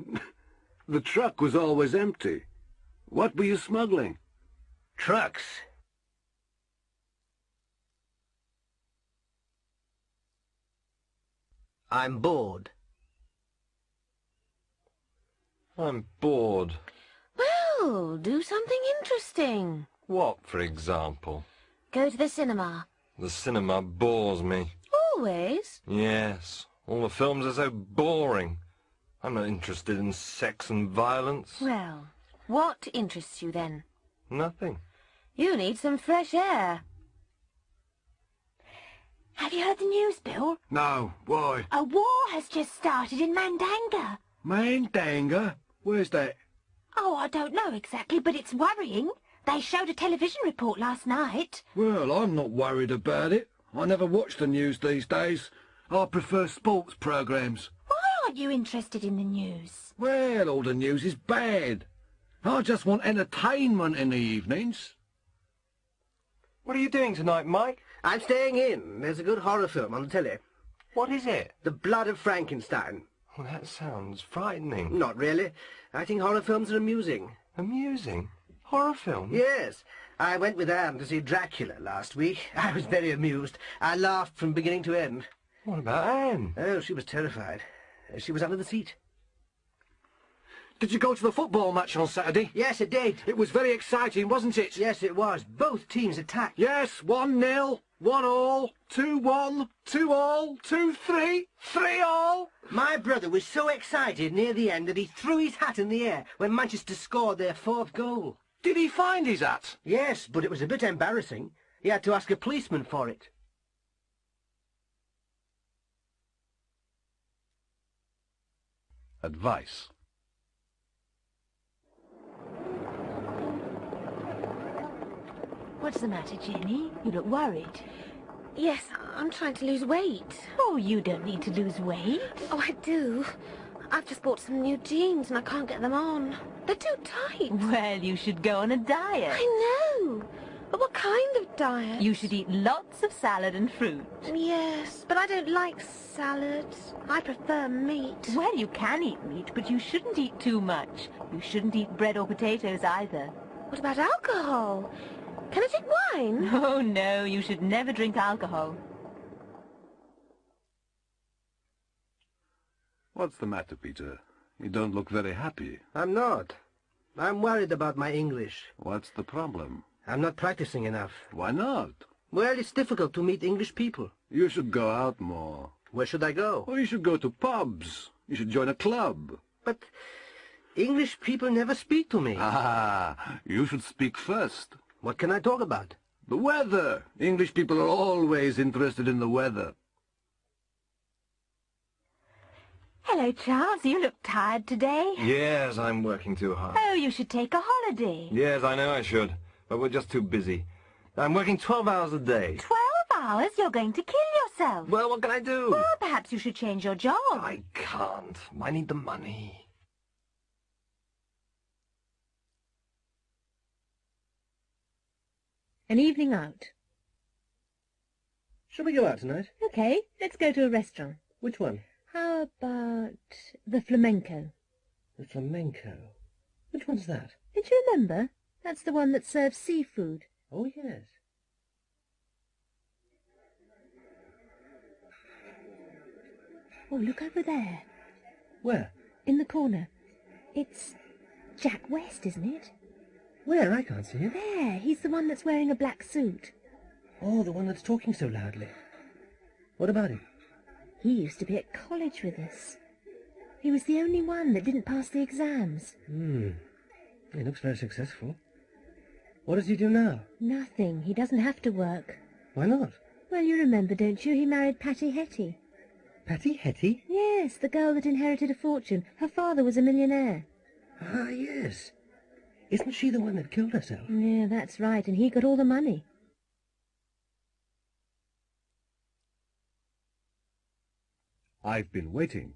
the truck was always empty. What were you smuggling? Trucks. I'm bored. I'm bored. Well, do something interesting. What, for example? Go to the cinema. The cinema bores me. Always? Yes. All the films are so boring. I'm not interested in sex and violence. Well, what interests you then? Nothing. You need some fresh air. Have you heard the news, Bill? No, why? A war has just started in Mandanga. Mandanga? Where's that? Oh, I don't know exactly, but it's worrying. They showed a television report last night. Well, I'm not worried about it. I never watch the news these days. I prefer sports programmes. Why aren't you interested in the news? Well, all the news is bad. I just want entertainment in the evenings. What are you doing tonight, Mike? I'm staying in. There's a good horror film on the telly. What is it? The Blood of Frankenstein. Well, that sounds frightening. Not really. I think horror films are amusing. Amusing? Horror film? Yes. I went with Anne to see Dracula last week. I was very amused. I laughed from beginning to end. What about Anne? Oh, she was terrified. She was under the seat. Did you go to the football match on Saturday? Yes, I did. It was very exciting, wasn't it? Yes, it was. Both teams attacked. Yes, 1-0, 1-all, 2-1, 2-all, 2-3, 3-all. My brother was so excited near the end that he threw his hat in the air when Manchester scored their fourth goal. Did he find his hat? Yes, but it was a bit embarrassing. He had to ask a policeman for it. advice. What's the matter, Jenny? You look worried. Yes, I'm trying to lose weight. Oh, you don't need to lose weight. Oh, I do. I've just bought some new jeans and I can't get them on. They're too tight. Well, you should go on a diet. I know. But what kind of diet? You should eat lots of salad and fruit. Yes, but I don't like salad. I prefer meat. Well, you can eat meat, but you shouldn't eat too much. You shouldn't eat bread or potatoes either. What about alcohol? Can I drink wine? Oh, no, you should never drink alcohol. What's the matter, Peter? You don't look very happy. I'm not. I'm worried about my English. What's the problem? I'm not practicing enough. Why not? Well, it's difficult to meet English people. You should go out more. Where should I go? Oh, you should go to pubs. You should join a club. But English people never speak to me. Ah, you should speak first. What can I talk about? The weather. English people are always interested in the weather. Hello, Charles. You look tired today. Yes, I'm working too hard. Oh, you should take a holiday. Yes, I know I should, but we're just too busy. I'm working 12 hours a day. 12 hours? You're going to kill yourself. Well, what can I do? Well, perhaps you should change your job. I can't. I need the money. An evening out. Shall we go out tonight? Okay, let's go to a restaurant. Which one? How about the Flamenco? The Flamenco. Which one's that? Don't you remember? That's the one that serves seafood. Oh, yes. Oh, look over there. Where? In the corner. It's Jack West, isn't it? Where? I can't see him. There, he's the one that's wearing a black suit. Oh, the one that's talking so loudly. What about him? He used to be at college with us. He was the only one that didn't pass the exams. He looks very successful. What does he do now? Nothing. He doesn't have to work. Why not? Well, you remember, don't you? He married Patty Hetty. Patty Hetty? Yes, the girl that inherited a fortune. Her father was a millionaire. Ah, yes. Isn't she the one that killed herself? Yeah, that's right, and he got all the money. I've been waiting.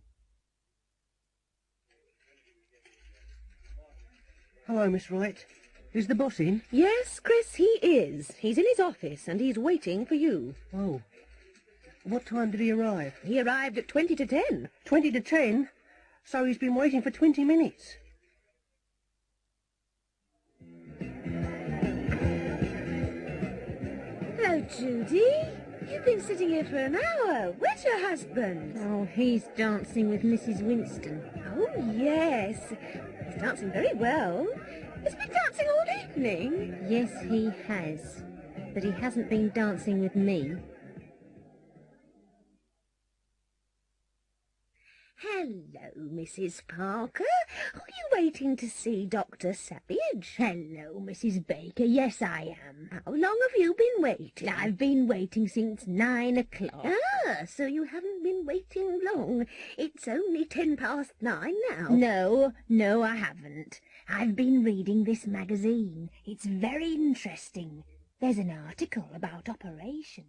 Hello, Miss Wright. Is the boss in? Yes, Chris, he is. He's in his office and he's waiting for you. Oh. What time did he arrive? He arrived at 20 to 10. 20 to 10? So he's been waiting for 20 minutes. Hello, Judy. You've been sitting here for an hour. Where's your husband? Oh, he's dancing with Mrs. Winston. Oh, yes. He's dancing very well. He's been dancing all evening. Yes, he has. But he hasn't been dancing with me. Hello, Mrs. Parker. Are you waiting to see Dr. Savage? Hello, Mrs. Baker. Yes, I am. How long have you been waiting? I've been waiting since 9 o'clock. Ah, so you haven't been waiting long. It's only 9:10 now. No, I haven't. I've been reading this magazine. It's very interesting. There's an article about operations.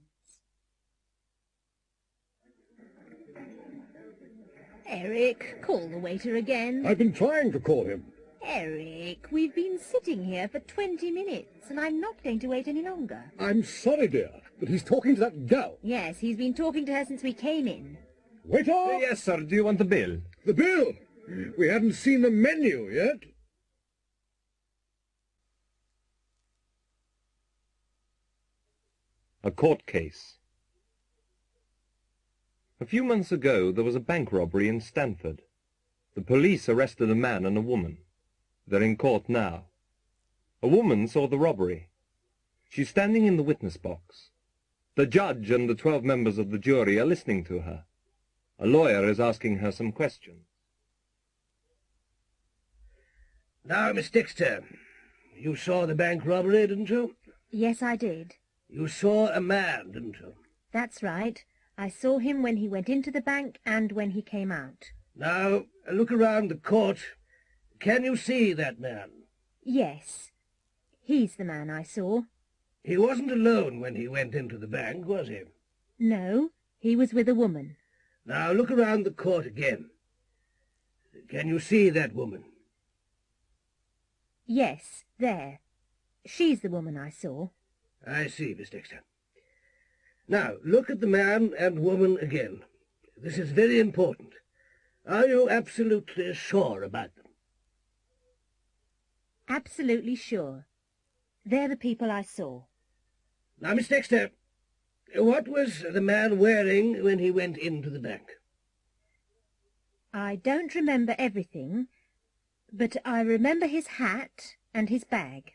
Eric, call the waiter again. I've been trying to call him. Eric, we've been sitting here for 20 minutes, and I'm not going to wait any longer. I'm sorry, dear, but he's talking to that girl. Yes, he's been talking to her since we came in. Waiter! Yes, sir. Do you want the bill? The bill? We haven't seen the menu yet. A court case. A few months ago there was a bank robbery in Stanford. The police arrested a man and a woman. They're in court now. A woman saw the robbery. She's standing in the witness box. The judge and the 12 members of the jury are listening to her. A lawyer is asking her some questions. Now, Miss Dexter, you saw the bank robbery, didn't you? Yes, I did. You saw a man, didn't you? That's right. I saw him when he went into the bank and when he came out. Now, look around the court. Can you see that man? Yes. He's the man I saw. He wasn't alone when he went into the bank, was he? No, he was with a woman. Now, look around the court again. Can you see that woman? Yes, there. She's the woman I saw. I see, Miss Dexter. Now, look at the man and woman again. This is very important. Are you absolutely sure about them? Absolutely sure. They're the people I saw. Now, Miss Dexter, what was the man wearing when he went into the bank? I don't remember everything, but I remember his hat and his bag.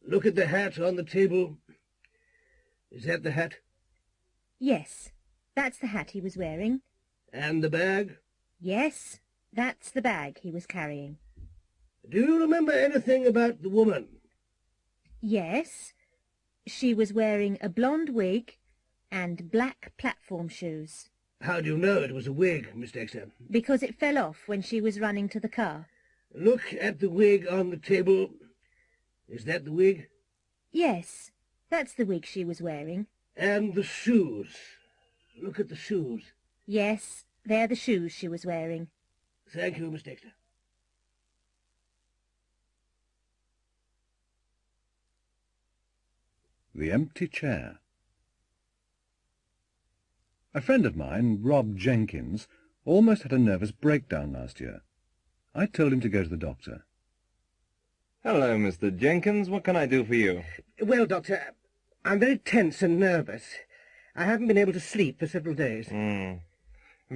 Look at the hat on the table. Is that the hat? Yes, that's the hat he was wearing. And the bag? Yes, that's the bag he was carrying. Do you remember anything about the woman? Yes, she was wearing a blonde wig and black platform shoes. How do you know it was a wig, Miss Dexter? Because it fell off when she was running to the car. Look at the wig on the table. Is that the wig? Yes, that's the wig she was wearing. And the shoes. Look at the shoes. Yes, they're the shoes she was wearing. Thank you, Miss Dexter. The empty chair. A friend of mine, Rob Jenkins, almost had a nervous breakdown last year. I told him to go to the doctor. Hello, Mr. Jenkins. What can I do for you? Well, Doctor, I'm very tense and nervous. I haven't been able to sleep for several days. Have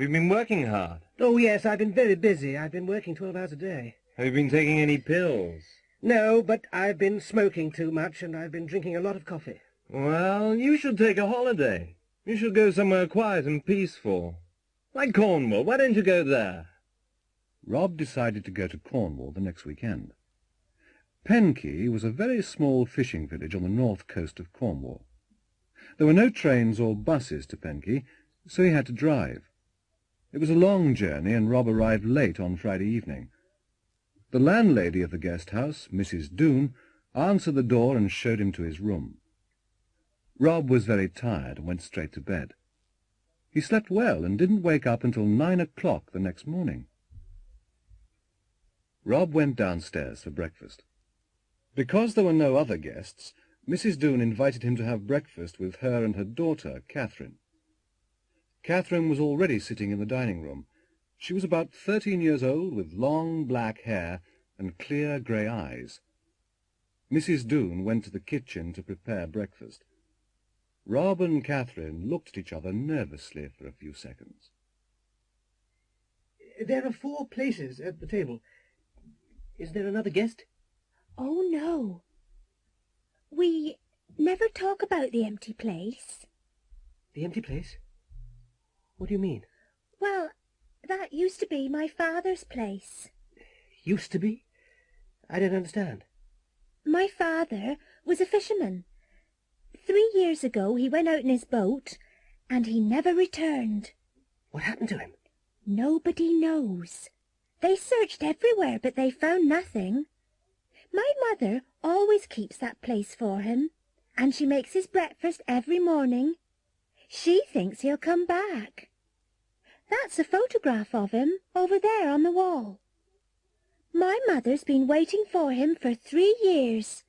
you been working hard? Oh, yes, I've been very busy. I've been working 12 hours a day. Have you been taking any pills? No, but I've been smoking too much and I've been drinking a lot of coffee. Well, you should take a holiday. You should go somewhere quiet and peaceful. Like Cornwall. Why don't you go there? Rob decided to go to Cornwall the next weekend. Penkey was a very small fishing village on the north coast of Cornwall. There were no trains or buses to Penkey, so he had to drive. It was a long journey, and Rob arrived late on Friday evening. The landlady of the guest house, Mrs. Doone, answered the door and showed him to his room. Rob was very tired and went straight to bed. He slept well and didn't wake up until 9 o'clock the next morning. Rob went downstairs for breakfast. Because there were no other guests, Mrs. Doone invited him to have breakfast with her and her daughter, Catherine. Catherine was already sitting in the dining room. She was about 13 years old, with long black hair and clear grey eyes. Mrs. Doone went to the kitchen to prepare breakfast. Rob and Catherine looked at each other nervously for a few seconds. There are 4 places at the table. Is there another guest? Oh, no. We never talk about the empty place. The empty place? What do you mean? Well, that used to be my father's place. Used to be? I don't understand. My father was a fisherman. 3 years ago he went out in his boat, and he never returned. What happened to him? Nobody knows. They searched everywhere, but they found nothing. My mother always keeps that place for him, and she makes his breakfast every morning. She thinks he'll come back. That's a photograph of him over there on the wall. My mother's been waiting for him for 3 years.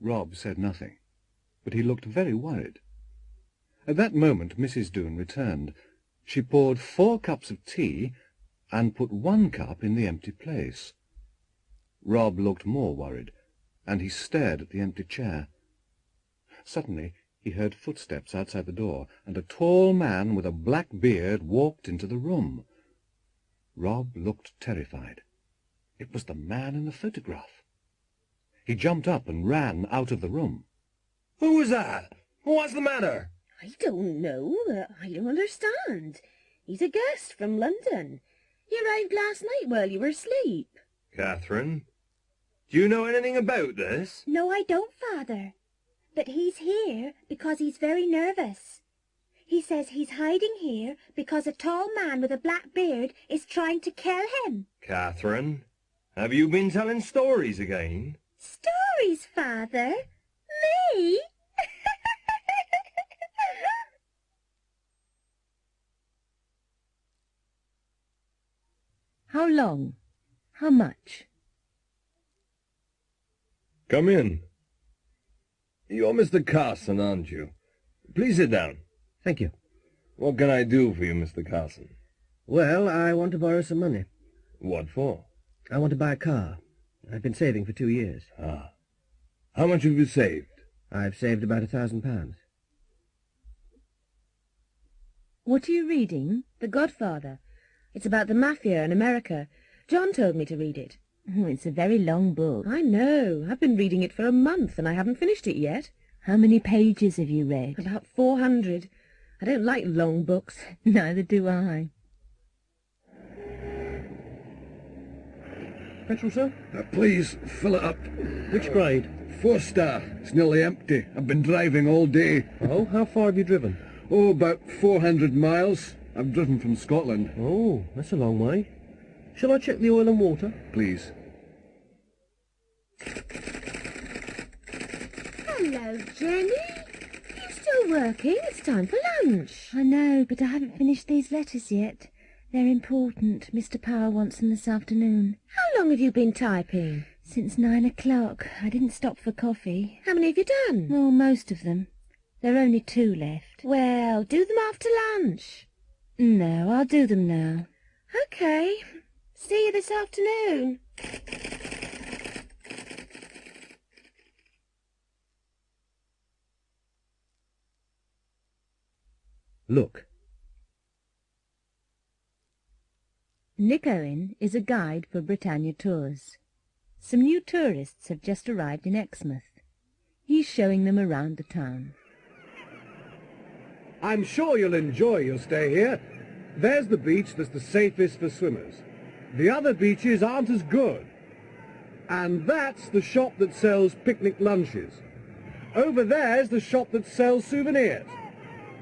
Rob said nothing, but he looked very worried. At that moment Mrs. Doone returned. She poured 4 cups of tea and put 1 cup in the empty place. Rob looked more worried, and he stared at the empty chair. Suddenly he heard footsteps outside the door, and a tall man with a black beard walked into the room. Rob looked terrified. It was the man in the photograph. He jumped up and ran out of the room. Who was that? What's the matter? I don't know. I don't understand. He's a guest from London. He arrived last night while you were asleep. Catherine, do you know anything about this? No, I don't, Father. But he's here because he's very nervous. He says he's hiding here because a tall man with a black beard is trying to kill him. Catherine, have you been telling stories again? Stories, Father? Me? How long? How much? Come in. You're Mr. Carson, aren't you? Please sit down. Thank you. What can I do for you, Mr. Carson? Well, I want to borrow some money. What for? I want to buy a car. I've been saving for 2 years. Ah. How much have you saved? I've saved about £1,000. What are you reading? The Godfather. It's about the mafia in America. John told me to read it. Oh, it's a very long book. I know. I've been reading it for a month and I haven't finished it yet. How many pages have you read? About 400. I don't like long books. Neither do I. Petrol, sir? Please, fill it up. Which grade? 4-star. It's nearly empty. I've been driving all day. Oh, how far have you driven? Oh, about 400 miles. I've driven from Scotland. Oh, that's a long way. Shall I check the oil and water? Please. Hello, Jenny. You're still working? It's time for lunch. I know, but I haven't finished these letters yet. They're important. Mr. Power wants them this afternoon. How long have you been typing? Since 9 o'clock. I didn't stop for coffee. How many have you done? Oh, most of them. There are only 2 left. Well, do them after lunch. No, I'll do them now. Okay. See you this afternoon. Look. Nick Owen is a guide for Britannia Tours. Some new tourists have just arrived in Exmouth. He's showing them around the town. I'm sure you'll enjoy your stay here. There's the beach that's the safest for swimmers. The other beaches aren't as good. And that's the shop that sells picnic lunches. Over there's the shop that sells souvenirs.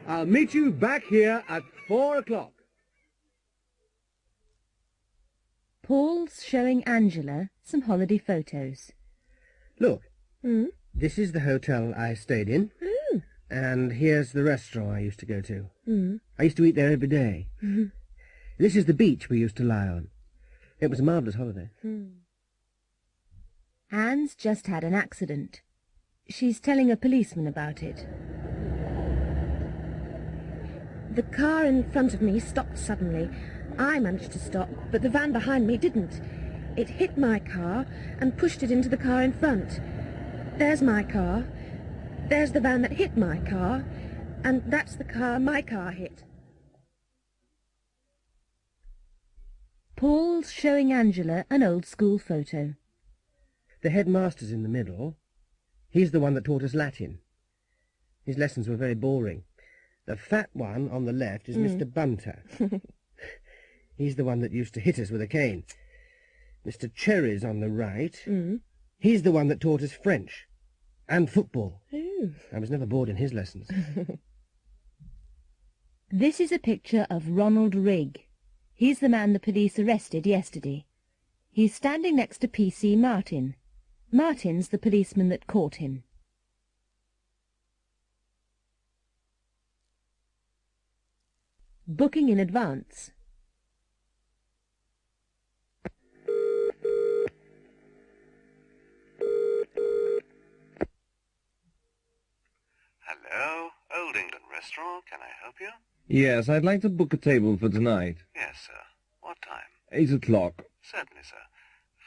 I'll meet you back here at 4 o'clock. Paul's showing Angela some holiday photos. Look. This is the hotel I stayed in. And here's the restaurant I used to go to. I used to eat there every day. This is the beach we used to lie on. It was a marvellous holiday. Anne's just had an accident. She's telling a policeman about it. The car in front of me stopped suddenly. I managed to stop, but the van behind me didn't. It hit my car and pushed it into the car in front. There's my car. There's the van that hit my car. And that's the car my car hit. Paul's showing Angela an old school photo. The headmaster's in the middle. He's the one that taught us Latin. His lessons were very boring. The fat one on the left is Mr. Bunter. He's the one that used to hit us with a cane. Mr. Cherry's on the right. He's the one that taught us French and football. I was never bored in his lessons. This is a picture of Ronald Rigg. He's the man the police arrested yesterday. He's standing next to P.C. Martin. Martin's the policeman that caught him. Booking in advance. Hello, Old England Restaurant. Can I help you? Yes, I'd like to book a table for tonight. Yes, sir. What time? 8 o'clock. Certainly, sir.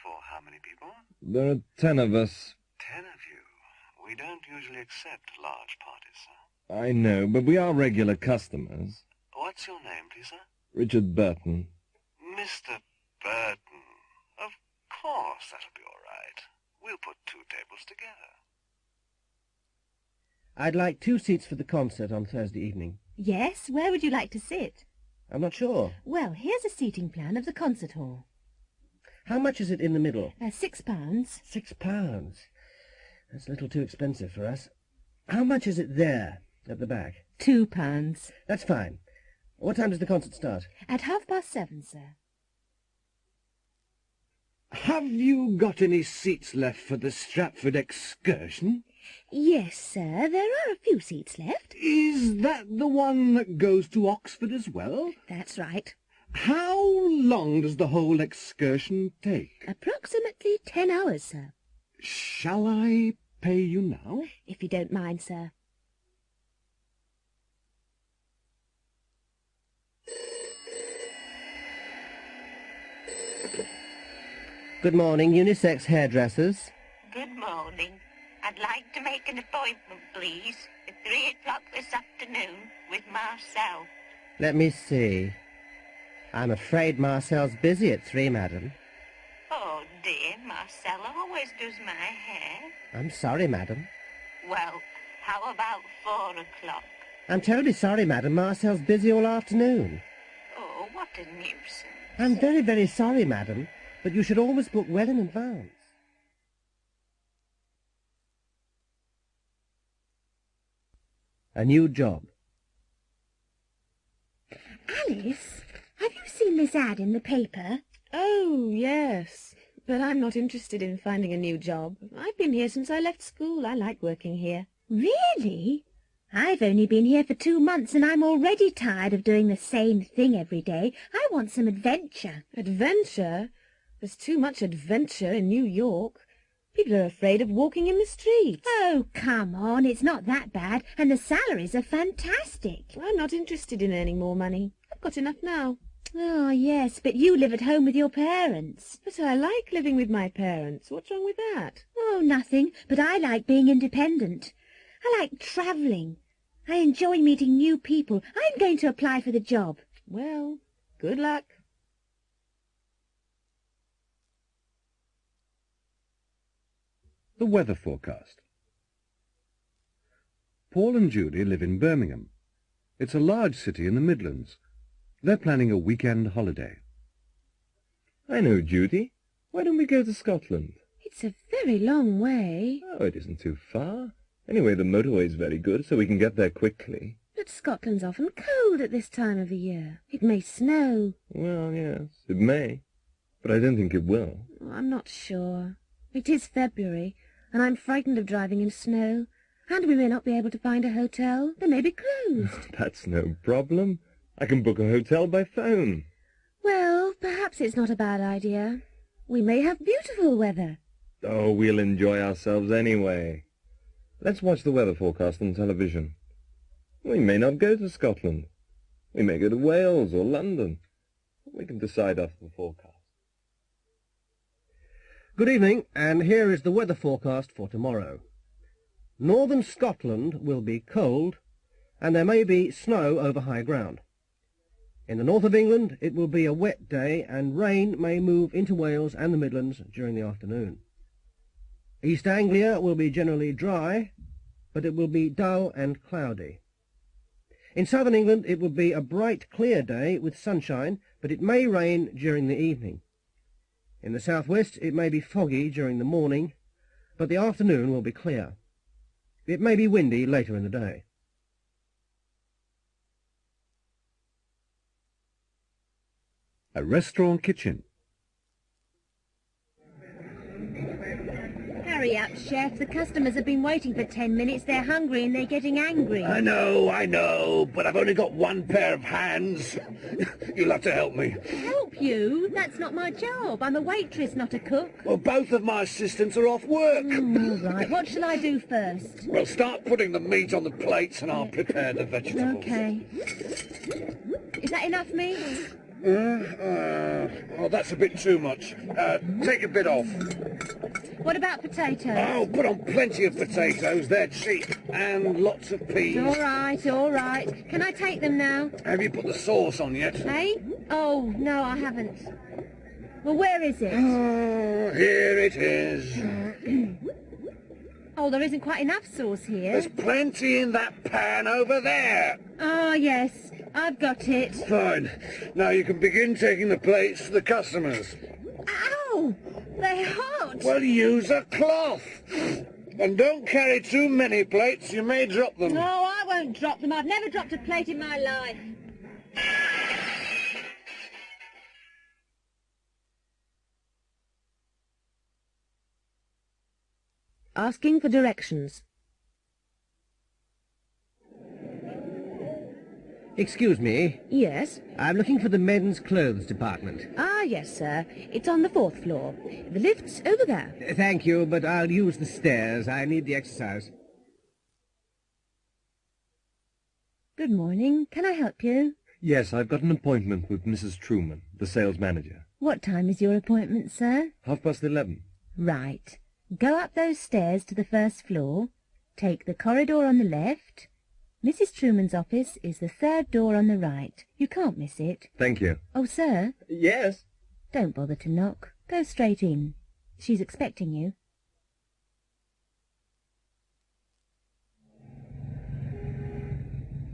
For how many people? There are 10 of us. 10 of you. We don't usually accept large parties, sir. I know, but we are regular customers. What's your name, please, sir? Richard Burton. Mr. Burton. Of course, that'll be all right. We'll put 2 tables together. I'd like 2 seats for the concert on Thursday evening. Yes, where would you like to sit? I'm not sure. Well, here's a seating plan of the concert hall. How much is it in the middle? £6. £6? That's a little too expensive for us. How much is it there, At the back. £2. That's fine. What time does the concert start? At 7:30, sir. Have you got any seats left for the Stratford excursion? Yes, sir, there are a few seats left. Is that the one that goes to Oxford as well? That's right. How long does the whole excursion take? Approximately 10 hours, sir. Shall I pay you now? If you don't mind, sir. Good morning, unisex hairdressers. Good morning. I'd like to make an appointment, please, at 3 o'clock this afternoon with Marcel. Let me see. I'm afraid Marcel's busy at 3, madam. Oh, dear, Marcel always does my hair. I'm sorry, madam. Well, how about 4 o'clock? I'm terribly sorry, madam. Marcel's busy all afternoon. Oh, what a nuisance. I'm very, very sorry, madam, but you should always book well in advance. A new job. Alice, have you seen this ad in the paper? Oh, yes. But I'm not interested in finding a new job. I've been here since I left school. I like working here. Really? I've only been here for 2 months and I'm already tired of doing the same thing every day. I want some adventure. Adventure? There's too much adventure in New York. People are afraid of walking in the streets. Oh, come on, it's not that bad, and the salaries are fantastic. I'm not interested in earning more money. I've got enough now. Oh, yes, but you live at home with your parents. But I like living with my parents. What's wrong with that? Oh, nothing, but I like being independent. I like travelling. I enjoy meeting new people. I'm going to apply for the job. Well, good luck. The weather forecast. Paul and Judy live in Birmingham. It's a large city in the Midlands. They're planning a weekend holiday. I know, Judy. Why don't we go to Scotland? It's a very long way. Oh, it isn't too far. Anyway, the motorway's very good, so we can get there quickly. But Scotland's often cold at this time of the year. It may snow. Well, yes, it may. But I don't think it will. Oh, I'm not sure. It is February, and I'm frightened of driving in snow. And we may not be able to find a hotel. They may be closed. That's no problem. I can book a hotel by phone. Well, perhaps it's not a bad idea. We may have beautiful weather. Oh, we'll enjoy ourselves anyway. Let's watch the weather forecast on television. We may not go to Scotland. We may go to Wales or London. We can decide after the forecast. Good evening, and here is the weather forecast for tomorrow. Northern Scotland will be cold, and there may be snow over high ground. In the north of England, it will be a wet day, and rain may move into Wales and the Midlands during the afternoon. East Anglia will be generally dry, but it will be dull and cloudy. In southern England, it will be a bright, clear day with sunshine, but it may rain during the evening. In the southwest, it may be foggy during the morning, but the afternoon will be clear. It may be windy later in the day. A restaurant kitchen. Hurry up, Chef. The customers have been waiting for 10 minutes. They're hungry and they're getting angry. I know, but I've only got one pair of hands. You'll have to help me. Help you? That's not my job. I'm a waitress, not a cook. Well, both of my assistants are off work. All right. What shall I do first? Well, start putting the meat on the plates and I'll prepare the vegetables. Okay. Is that enough meat? Oh, that's a bit too much. Take a bit off. What about potatoes? Oh, put on plenty of potatoes. They're cheap. And lots of peas. All right, all right. Can I take them now? Have you put the sauce on yet? Hey? Oh, no, I haven't. Well, where is it? Oh, here it is. Oh, there isn't quite enough sauce here. There's plenty in that pan over there. Oh, yes. I've got it. Fine. Now you can begin taking the plates to the customers. Ow! They're hot. Well, use a cloth. And don't carry too many plates. You may drop them. No, I won't drop them. I've never dropped a plate in my life. Asking for directions. Excuse me. Yes? I'm looking for the men's clothes department. Ah, yes, sir. It's on the 4th floor. The lift's over there. Thank you, but I'll use the stairs. I need the exercise. Good morning. Can I help you? Yes, I've got an appointment with Mrs. Truman, the sales manager. What time is your appointment, sir? 11:30. Right. Go up those stairs to the 1st floor. Take the corridor on the left. Mrs. Truman's office is the 3rd door on the right. You can't miss it. Thank you. Oh, sir. Yes? Don't bother to knock. Go straight in. She's expecting you.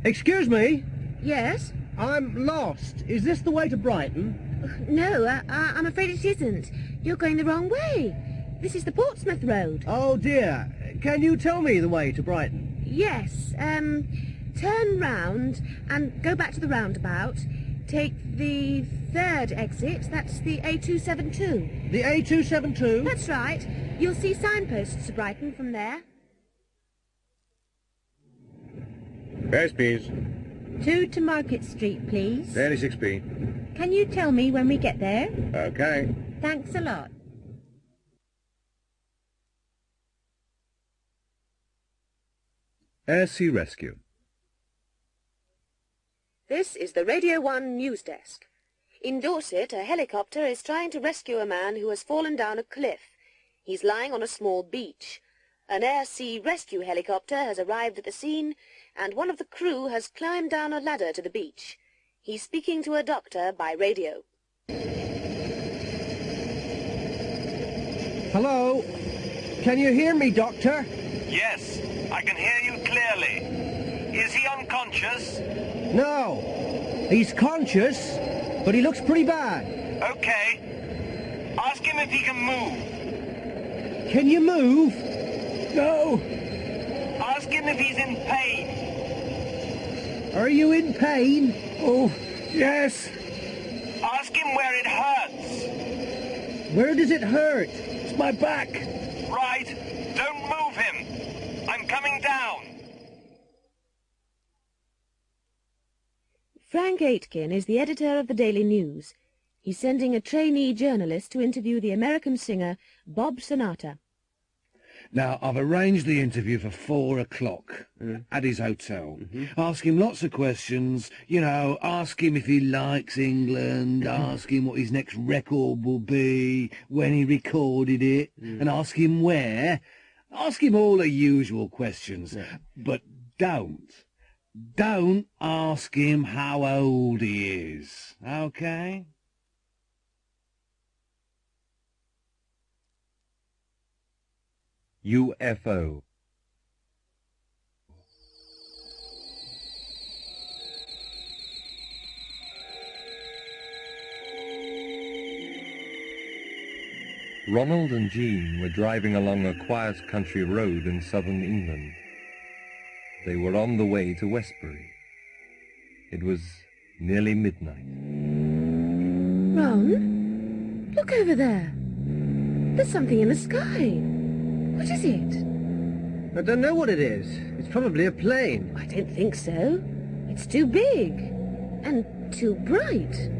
Excuse me? Yes? I'm lost. Is this the way to Brighton? No, I'm afraid it isn't. You're going the wrong way. This is the Portsmouth Road. Oh, dear. Can you tell me the way to Brighton? Yes, turn round and go back to the roundabout. Take the 3rd exit, that's the A272. The A272? That's right. You'll see signposts to Brighton from there. Yes, please. 2 to Market Street, please. 36p. Can you tell me when we get there? Okay. Thanks a lot. Air Sea Rescue. This is the Radio 1 news desk. In Dorset, a helicopter is trying to rescue a man who has fallen down a cliff. He's lying on a small beach. An Air Sea Rescue helicopter has arrived at the scene, and one of the crew has climbed down a ladder to the beach. He's speaking to a doctor by radio. Hello? Can you hear me, Doctor? Yes, I can hear you clearly. Is he unconscious? No. He's conscious, but he looks pretty bad. Okay. Ask him if he can move. Can you move? No. Ask him if he's in pain. Are you in pain? Oh, yes. Ask him where it hurts. Where does it hurt? It's my back. Right. Don't move him. I'm coming down. Frank Aitken is the editor of the Daily News. He's sending a trainee journalist to interview the American singer Bob Sonata. Now, I've arranged the interview for 4 o'clock at his hotel. Ask him lots of questions, you know, ask him if he likes England, ask him what his next record will be, when he recorded it, and ask him where. Ask him all the usual questions, but don't ask him how old he is, okay? UFO. Ronald and Jean were driving along a quiet country road in southern England. They were on the way to Westbury. It was nearly midnight. Ron, look over there. There's something in the sky. What is it? I don't know what it is. It's probably a plane. I don't think so. It's too big. And too bright.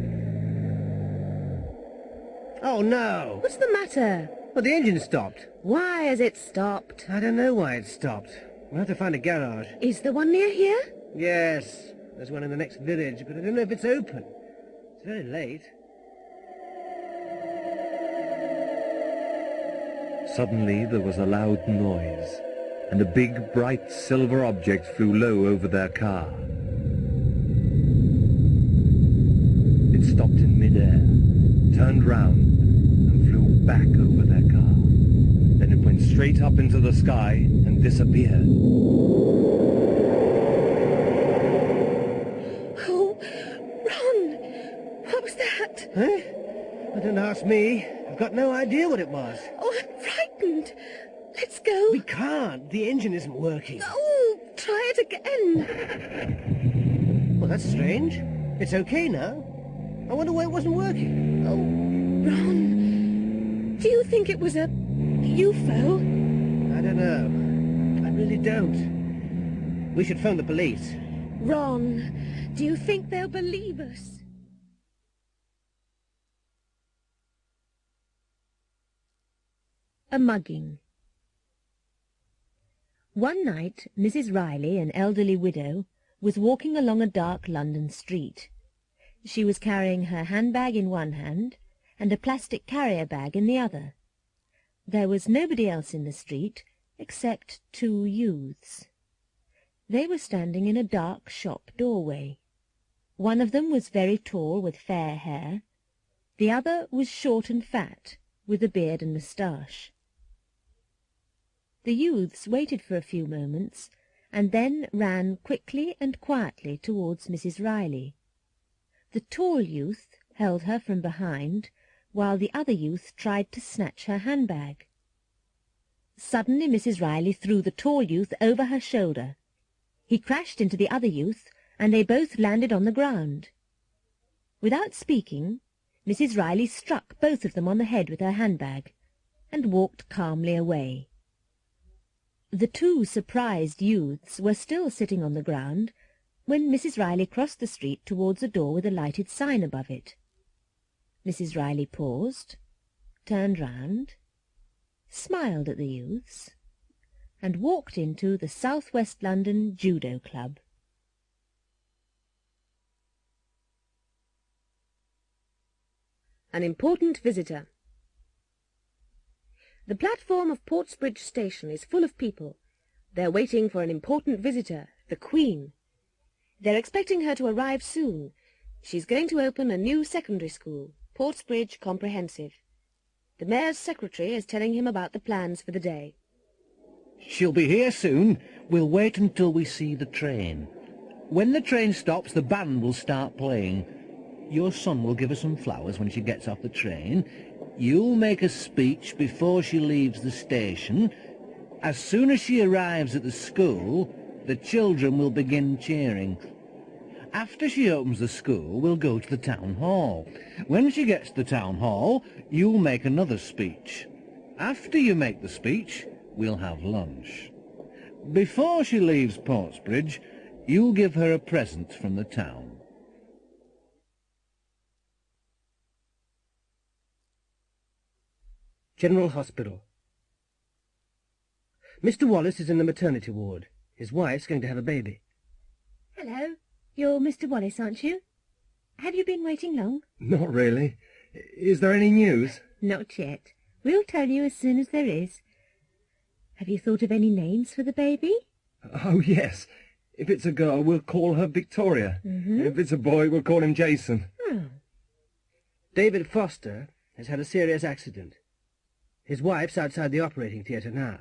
Oh, no. What's the matter? Well, the engine stopped. Why has it stopped? I don't know why it stopped. We'll have to find a garage. Is there one near here? Yes. There's one in the next village, but I don't know if it's open. It's very late. Suddenly there was a loud noise, and a big, bright silver object flew low over their car. It stopped in midair, turned round, and flew back over their car. Then it went straight up into the sky and disappeared. Oh, Ron! What was that? Huh? Don't ask me. I've got no idea what it was. Oh, I'm frightened. Let's go. We can't. The engine isn't working. Oh, Try it again. Well, that's strange. It's okay now. I wonder why it wasn't working. Oh, Ron, do you think it was a UFO? I don't know. I really don't. We should phone the police. Ron, do you think they'll believe us? A mugging. One night, Mrs. Riley, an elderly widow, was walking along a dark London street. She was carrying her handbag in one hand and a plastic carrier bag in the other. There was nobody else in the street except two youths. They were standing in a dark shop doorway. One of them was very tall with fair hair. The other was short and fat, with a beard and moustache. The youths waited for a few moments, and then ran quickly and quietly towards Mrs. Riley. The tall youth held her from behind, while the other youth tried to snatch her handbag. Suddenly Mrs. Riley threw the tall youth over her shoulder. He crashed into the other youth, and they both landed on the ground. Without speaking, Mrs. Riley struck both of them on the head with her handbag, and walked calmly away. The two surprised youths were still sitting on the ground when Mrs. Riley crossed the street towards a door with a lighted sign above it. Mrs. Riley paused, turned round, smiled at the youths, and walked into the South West London Judo Club. An important visitor. The platform of Portsbridge Station is full of people. They're waiting for an important visitor, the Queen. They're expecting her to arrive soon. She's going to open a new secondary school, Portsbridge Comprehensive. The Mayor's secretary is telling him about the plans for the day. She'll be here soon. We'll wait until we see the train. When the train stops, the band will start playing. Your son will give her some flowers when she gets off the train. You'll make a speech before she leaves the station. As soon as she arrives at the school, the children will begin cheering. After she opens the school, we'll go to the town hall. When she gets to the town hall, you'll make another speech. After you make the speech, we'll have lunch. Before she leaves Portsbridge, you'll give her a present from the town. General Hospital. Mr. Wallace is in the maternity ward. His wife's going to have a baby. Hello. You're Mr. Wallace, aren't you? Have you been waiting long? Not really. Is there any news? Not yet. We'll tell you as soon as there is. Have you thought of any names for the baby? Oh, yes. If it's a girl, we'll call her Victoria. If it's a boy, we'll call him Jason. Oh. David Foster has had a serious accident. His wife's outside the operating theatre now.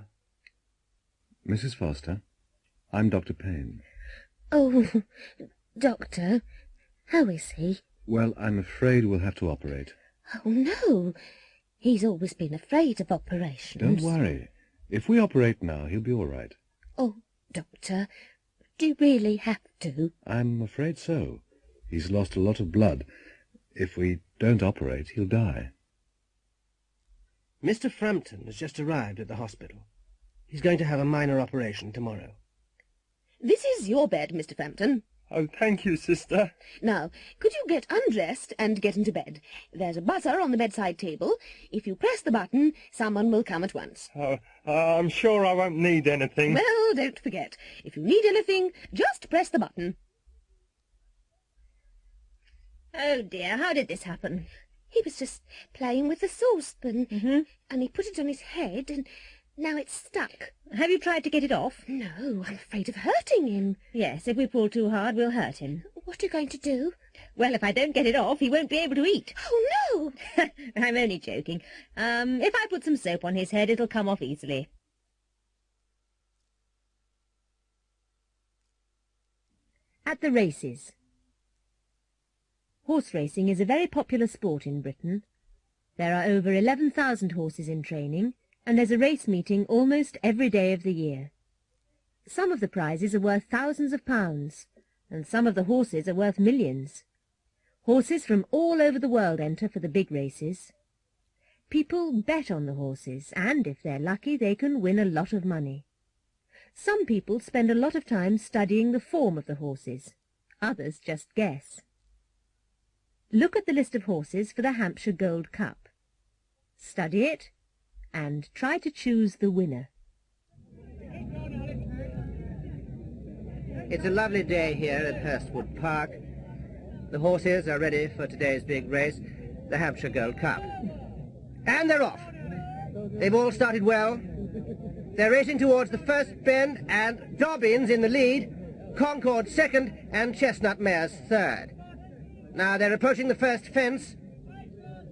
Mrs. Foster, I'm Dr. Payne. Oh, Doctor, how is he? Well, I'm afraid we'll have to operate. Oh, no. He's always been afraid of operations. Don't worry. If we operate now, he'll be all right. Oh, Doctor, do you really have to? I'm afraid so. He's lost a lot of blood. If we don't operate, he'll die. Mr. Frampton has just arrived at the hospital. He's going to have a minor operation tomorrow. This is your bed, Mr. Frampton. Oh, thank you, sister. Now, could you get undressed and get into bed? There's a buzzer on the bedside table. If you press the button, someone will come at once. Oh, I'm sure I won't need anything. Well, don't forget. If you need anything, just press the button. Oh, dear, how did this happen? He was just playing with the saucepan, and he put it on his head, and now it's stuck. Have you tried to get it off? No, I'm afraid of hurting him. Yes, if we pull too hard, we'll hurt him. What are you going to do? Well, if I don't get it off, he won't be able to eat. Oh, no! I'm only joking. If I put some soap on his head, it'll come off easily. At the races. Horse racing is a very popular sport in Britain. There are over 11,000 horses in training, and there's a race meeting almost every day of the year. Some of the prizes are worth thousands of pounds, and some of the horses are worth millions. Horses from all over the world enter for the big races. People bet on the horses, and if they're lucky, they can win a lot of money. Some people spend a lot of time studying the form of the horses. Others just guess. Look at the list of horses for the Hampshire Gold Cup. Study it, and try to choose the winner. It's a lovely day here at Hurstwood Park. The horses are ready for today's big race, the Hampshire Gold Cup. And they're off. They've all started well. They're racing towards the first bend, and Dobbins in the lead, Concord second, and Chestnut Mare's third. Now they're approaching the first fence,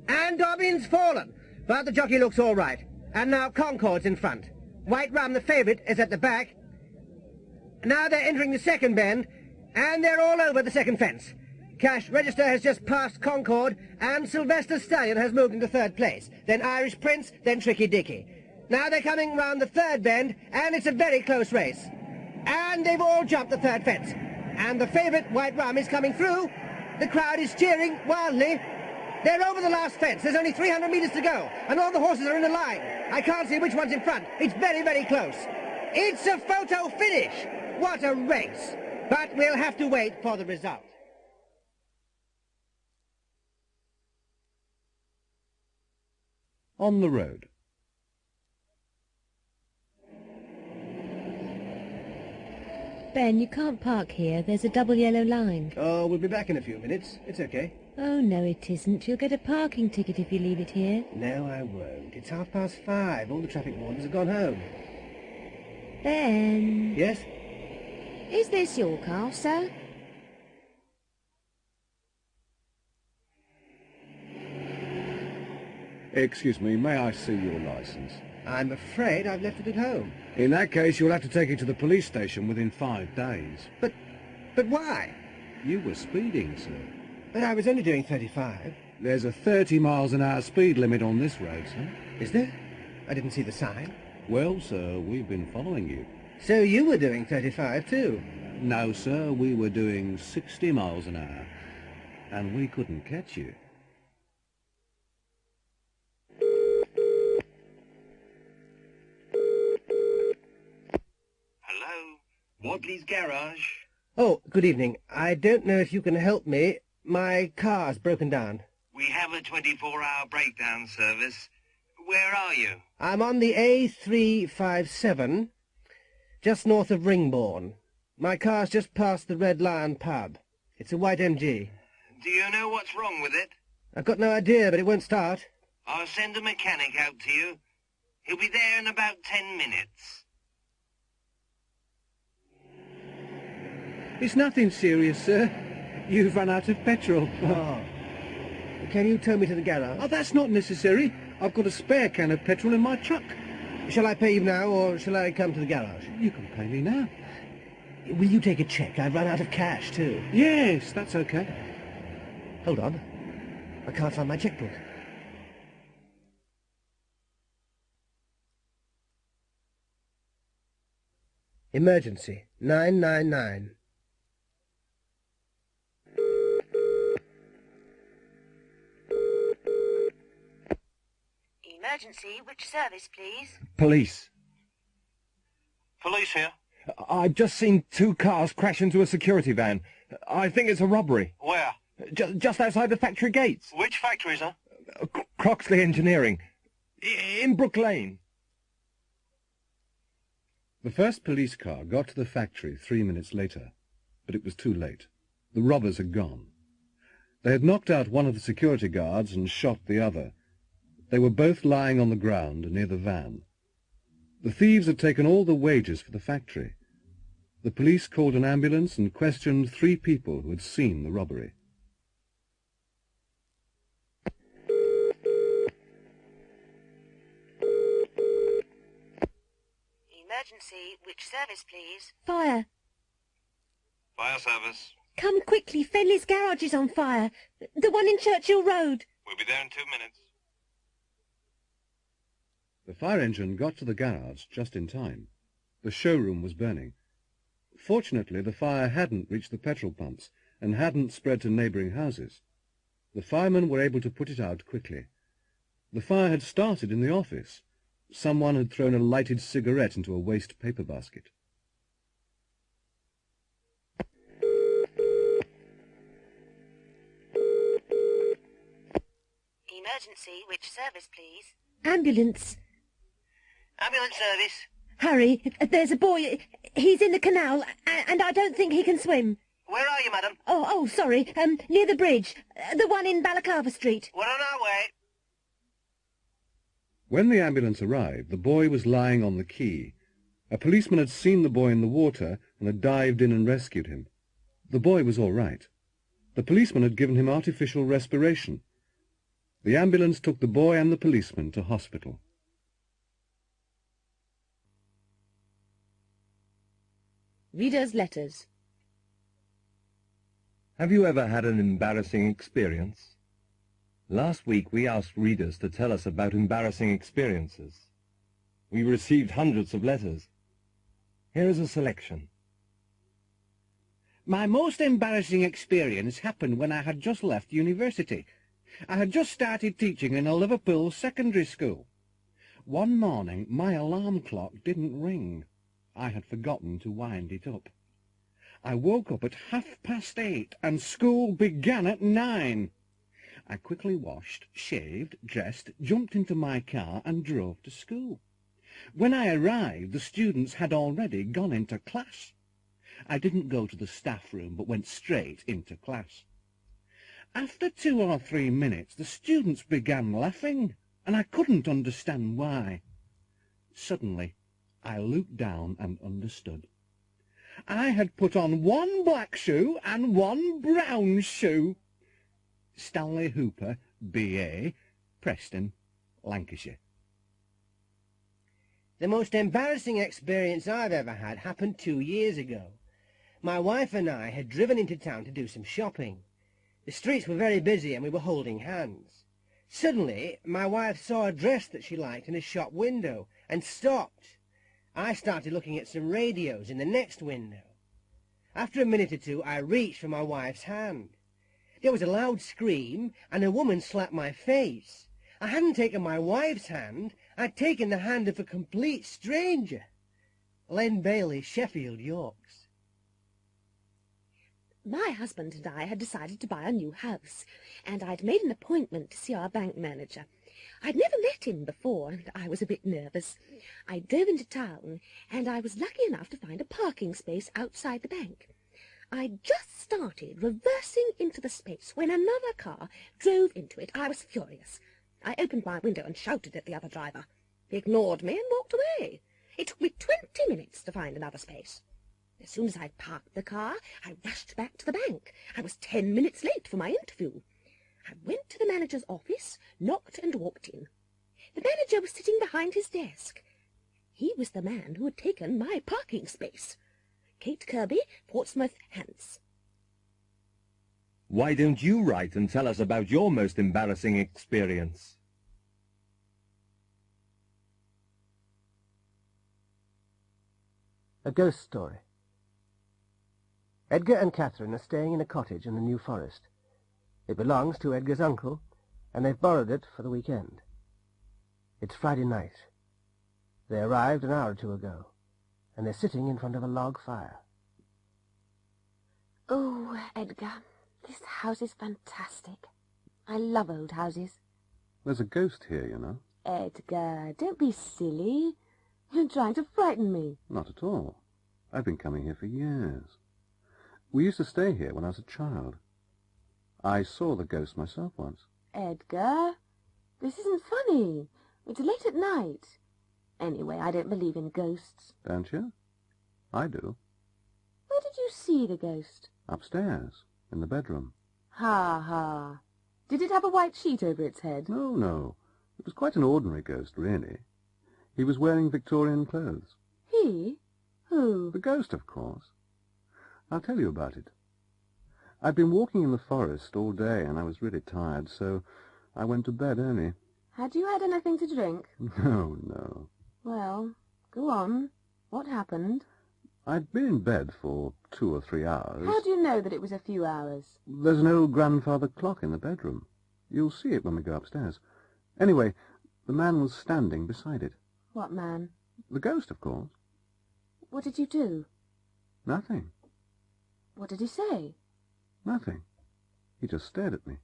and Dobbins fallen, but the jockey looks all right. And now Concord's in front. White Rum, the favourite, is at the back. Now they're entering the second bend, and they're all over the second fence. Cash Register has just passed Concord, and Sylvester Stallion has moved into third place. Then Irish Prince, then Tricky Dicky. Now they're coming round the third bend, and it's a very close race. And they've all jumped the third fence. And the favourite, White Rum, is coming through. The crowd is cheering wildly. They're over the last fence. There's only 300 metres to go, and all the horses are in a line. I can't see which one's in front. It's very, very close. It's a photo finish. What a race. But we'll have to wait for the result. On the road. Ben, you can't park here. There's a double yellow line. Oh, we'll be back in a few minutes. It's okay. Oh, no, it isn't. You'll get a parking ticket if you leave it here. No, I won't. It's 5:30. All the traffic wardens have gone home. Ben. Yes? Is this your car, sir? Excuse me, may I see your licence? I'm afraid I've left it at home. In that case, you'll have to take it to the police station within 5 days. But why? You were speeding, sir. But I was only doing 35. There's a 30 miles an hour speed limit on this road, sir. Is there? I didn't see the sign. Well, sir, we've been following you. So you were doing 35 too? No, sir, we were doing 60 miles an hour. And we couldn't catch you. Hello? Wadley's Garage? Oh, good evening. I don't know if you can help me. My car's broken down. We have a 24-hour breakdown service. Where are you? I'm on the A357, just north of Ringbourne. My car's just past the Red Lion pub. It's a white MG. Do you know what's wrong with it? I've got no idea, but it won't start. I'll send a mechanic out to you. He'll be there in about 10 minutes. It's nothing serious, sir. You've run out of petrol. Oh. Can you tow me to the garage? Oh, that's not necessary. I've got a spare can of petrol in my truck. Shall I pay you now, or shall I come to the garage? You can pay me now. Will you take a cheque? I've run out of cash, too. Yes, that's okay. Hold on. I can't find my chequebook. Emergency 999. Emergency, which service, please? Police. Police here. I've just seen 2 cars crash into a security van. I think it's a robbery. Where? Just outside the factory gates. Which factory, sir? Croxley Engineering. In Brook Lane. The first police car got to the factory 3 minutes later, but it was too late. The robbers had gone. They had knocked out one of the security guards and shot the other. They were both lying on the ground near the van. The thieves had taken all the wages for the factory. The police called an ambulance and questioned 3 people who had seen the robbery. Emergency, which service, please? Fire. Fire service. Come quickly, Fenley's garage is on fire. The one in Churchill Road. We'll be there in 2 minutes. The fire engine got to the garage just in time. The showroom was burning. Fortunately, the fire hadn't reached the petrol pumps and hadn't spread to neighbouring houses. The firemen were able to put it out quickly. The fire had started in the office. Someone had thrown a lighted cigarette into a waste paper basket. Emergency, which service, please? Ambulance. Ambulance service. Hurry, there's a boy. He's in the canal, and I don't think he can swim. Where are you, madam? Oh, sorry. Near the bridge. The one in Balaclava Street. We're on our way. When the ambulance arrived, the boy was lying on the quay. A policeman had seen the boy in the water and had dived in and rescued him. The boy was all right. The policeman had given him artificial respiration. The ambulance took the boy and the policeman to hospital. Reader's letters. Have you ever had an embarrassing experience? Last week we asked readers to tell us about embarrassing experiences. We received hundreds of letters. Here is a selection. My most embarrassing experience happened when I had just left university. I had just started teaching in a Liverpool secondary school. One morning my alarm clock didn't ring. I had forgotten to wind it up. I woke up at 8:30 and school began at 9. I quickly washed, shaved, dressed, jumped into my car and drove to school. When I arrived, the students had already gone into class. I didn't go to the staff room, but went straight into class. After 2 or 3 minutes, the students began laughing, and I couldn't understand why. Suddenly, I looked down and understood. I had put on one black shoe and one brown shoe. Stanley Hooper, B.A., Preston, Lancashire. The most embarrassing experience I've ever had happened 2 years ago. My wife and I had driven into town to do some shopping. The streets were very busy and we were holding hands. Suddenly, my wife saw a dress that she liked in a shop window and stopped. I started looking at some radios in the next window. After a minute or two, I reached for my wife's hand. There was a loud scream, and a woman slapped my face. I hadn't taken my wife's hand. I'd taken the hand of a complete stranger. Len Bailey, Sheffield, Yorks. My husband and I had decided to buy a new house, and I'd made an appointment to see our bank manager. I'd never met him before, and I was a bit nervous. I dove into town, and I was lucky enough to find a parking space outside the bank. I'd just started reversing into the space when another car drove into it. I was furious. I opened my window and shouted at the other driver. He ignored me and walked away. It took me 20 minutes to find another space. As soon as I'd parked the car, I rushed back to the bank. I was 10 minutes late for my interview. I went to the manager's office, knocked and walked in. The manager was sitting behind his desk. He was the man who had taken my parking space. Kate Kirby, Portsmouth, Hants. Why don't you write and tell us about your most embarrassing experience? A ghost story. Edgar and Catherine are staying in a cottage in the New Forest. It belongs to Edgar's uncle, and they've borrowed it for the weekend. It's Friday night. They arrived an hour or two ago, and they're sitting in front of a log fire. Oh, Edgar, this house is fantastic. I love old houses. There's a ghost here, you know. Edgar, don't be silly. You're trying to frighten me. Not at all. I've been coming here for years. We used to stay here when I was a child. I saw the ghost myself once. Edgar, this isn't funny. It's late at night. Anyway, I don't believe in ghosts. Don't you? I do. Where did you see the ghost? Upstairs, in the bedroom. Ha ha. Did it have a white sheet over its head? No, no. It was quite an ordinary ghost, really. He was wearing Victorian clothes. He? Who? The ghost, of course. I'll tell you about it. I'd been walking in the forest all day, and I was really tired, so I went to bed early. Had you had anything to drink? No, no. Well, go on. What happened? I'd been in bed for 2 or 3 hours. How do you know that it was a few hours? There's an old grandfather clock in the bedroom. You'll see it when we go upstairs. Anyway, the man was standing beside it. What man? The ghost, of course. What did you do? Nothing. What did he say? Nothing. He just stared at me.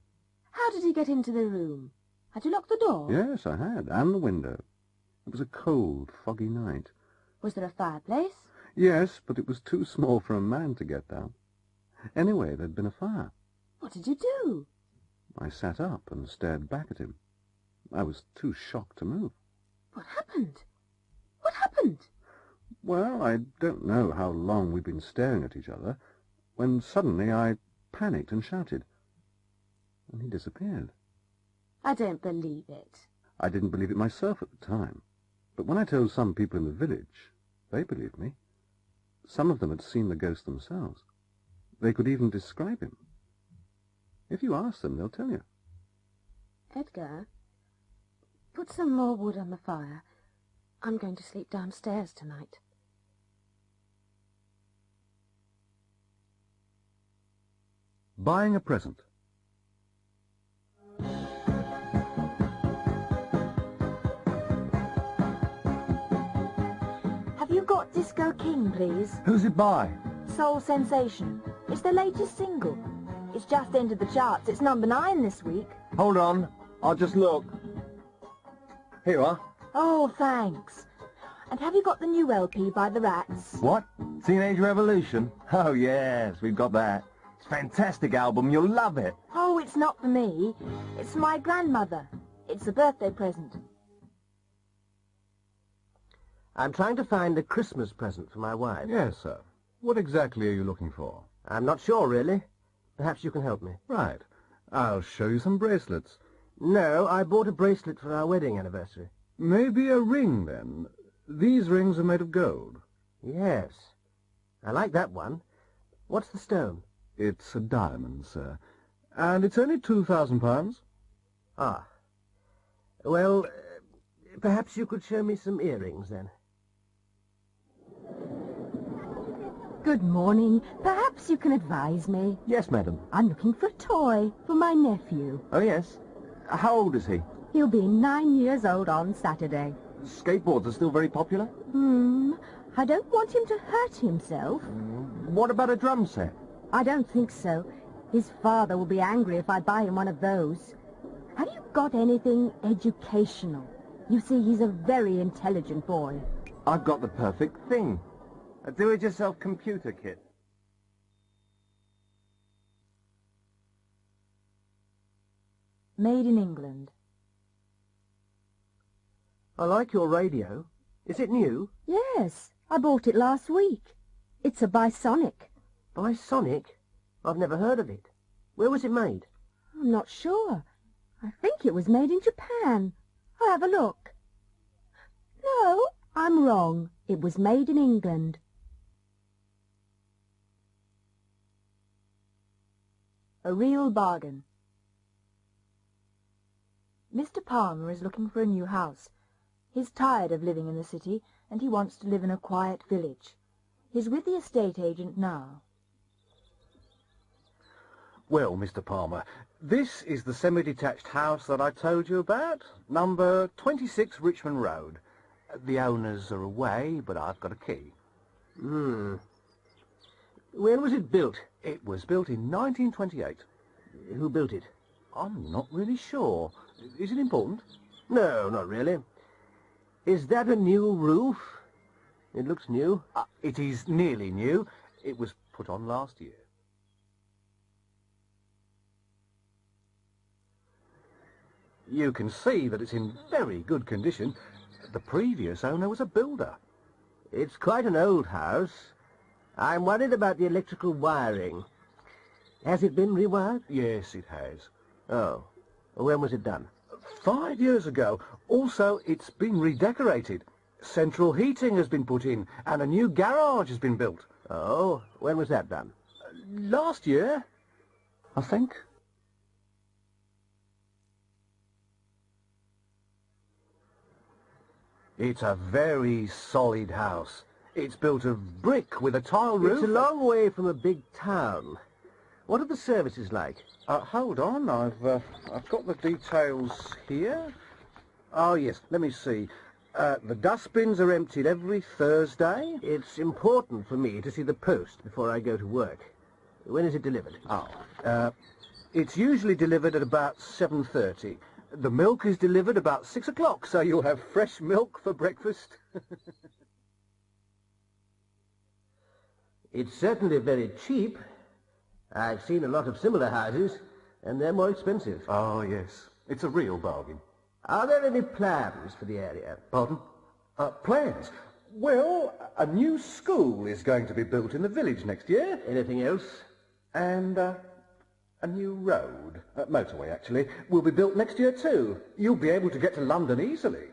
How did he get into the room? Had you locked the door? Yes, I had, and the window. It was a cold, foggy night. Was there a fireplace? Yes, but it was too small for a man to get down. Anyway, there'd been a fire. What did you do? I sat up and stared back at him. I was too shocked to move. What happened? What happened? Well, I don't know how long we'd been staring at each other, when suddenly I panicked and shouted. And he disappeared. I don't believe it. I didn't believe it myself at the time, but when I told some people in the village, they believed me. Some of them had seen the ghost themselves. They could even describe him. If you ask them, they'll tell you. Edgar, put some more wood on the fire. I'm going to sleep downstairs tonight. Buying a present. Have you got Disco King, please? Who's it by? Soul Sensation. It's their latest single. It's just entered the charts. It's number 9 this week. Hold on, I'll just look. Here you are. Oh, thanks. And have you got the new LP by the Rats? What? Teenage Revolution? Oh, yes, we've got that. It's a fantastic album, you'll love it. Oh, it's not for me. It's for my grandmother. It's a birthday present. I'm trying to find a Christmas present for my wife. Yes, sir. What exactly are you looking for? I'm not sure, really. Perhaps you can help me. Right. I'll show you some bracelets. No, I bought a bracelet for our wedding anniversary. Maybe a ring, then. These rings are made of gold. Yes. I like that one. What's the stone? It's a diamond, sir. And it's only £2,000. Ah. Well, perhaps you could show me some earrings, then. Good morning. Perhaps you can advise me. Yes, madam. I'm looking for a toy for my nephew. Oh, yes. How old is he? He'll be 9 years old on Saturday. Skateboards are still very popular? I don't want him to hurt himself. What about a drum set? I don't think so. His father will be angry if I buy him one of those. Have you got anything educational? You see, he's a very intelligent boy. I've got the perfect thing. A do-it-yourself computer kit. Made in England. I like your radio. Is it new? Yes, I bought it last week. It's a Bisonic. Bisonic? I've never heard of it. Where was it made? I'm not sure. I think it was made in Japan. I'll have a look. No, I'm wrong. It was made in England. A real bargain. Mr. Palmer is looking for a new house. He's tired of living in the city, and he wants to live in a quiet village. He's with the estate agent now. Well, Mr. Palmer, this is the semi-detached house that I told you about, number 26 Richmond Road. The owners are away, but I've got a key. When was it built? It was built in 1928. Who built it? I'm not really sure. Is it important? No, not really. Is that a new roof? It looks new. It is nearly new. It was put on last year. You can see that it's in very good condition. The previous owner was a builder. It's quite an old house. I'm worried about the electrical wiring. Has it been rewired? Yes, it has. Oh. When was it done? 5 years ago. Also, it's been redecorated. Central heating has been put in, and a new garage has been built. Oh, when was that done? Last year, I think. It's a very solid house. It's built of brick with a tile roof. It's a long way from a big town. What are the services like? Hold on, I've got the details here. Oh, yes, let me see. The dustbins are emptied every Thursday. It's important for me to see the post before I go to work. When is it delivered? It's usually delivered at about 7:30. The milk is delivered about 6 o'clock, so you'll have fresh milk for breakfast. It's certainly very cheap. I've seen a lot of similar houses, and they're more expensive. Oh, yes. It's a real bargain. Are there any plans for the area? Pardon? Plans? Well, a new school is going to be built in the village next year. Anything else? And a new road, motorway actually, will be built next year too. You'll be able to get to London easily.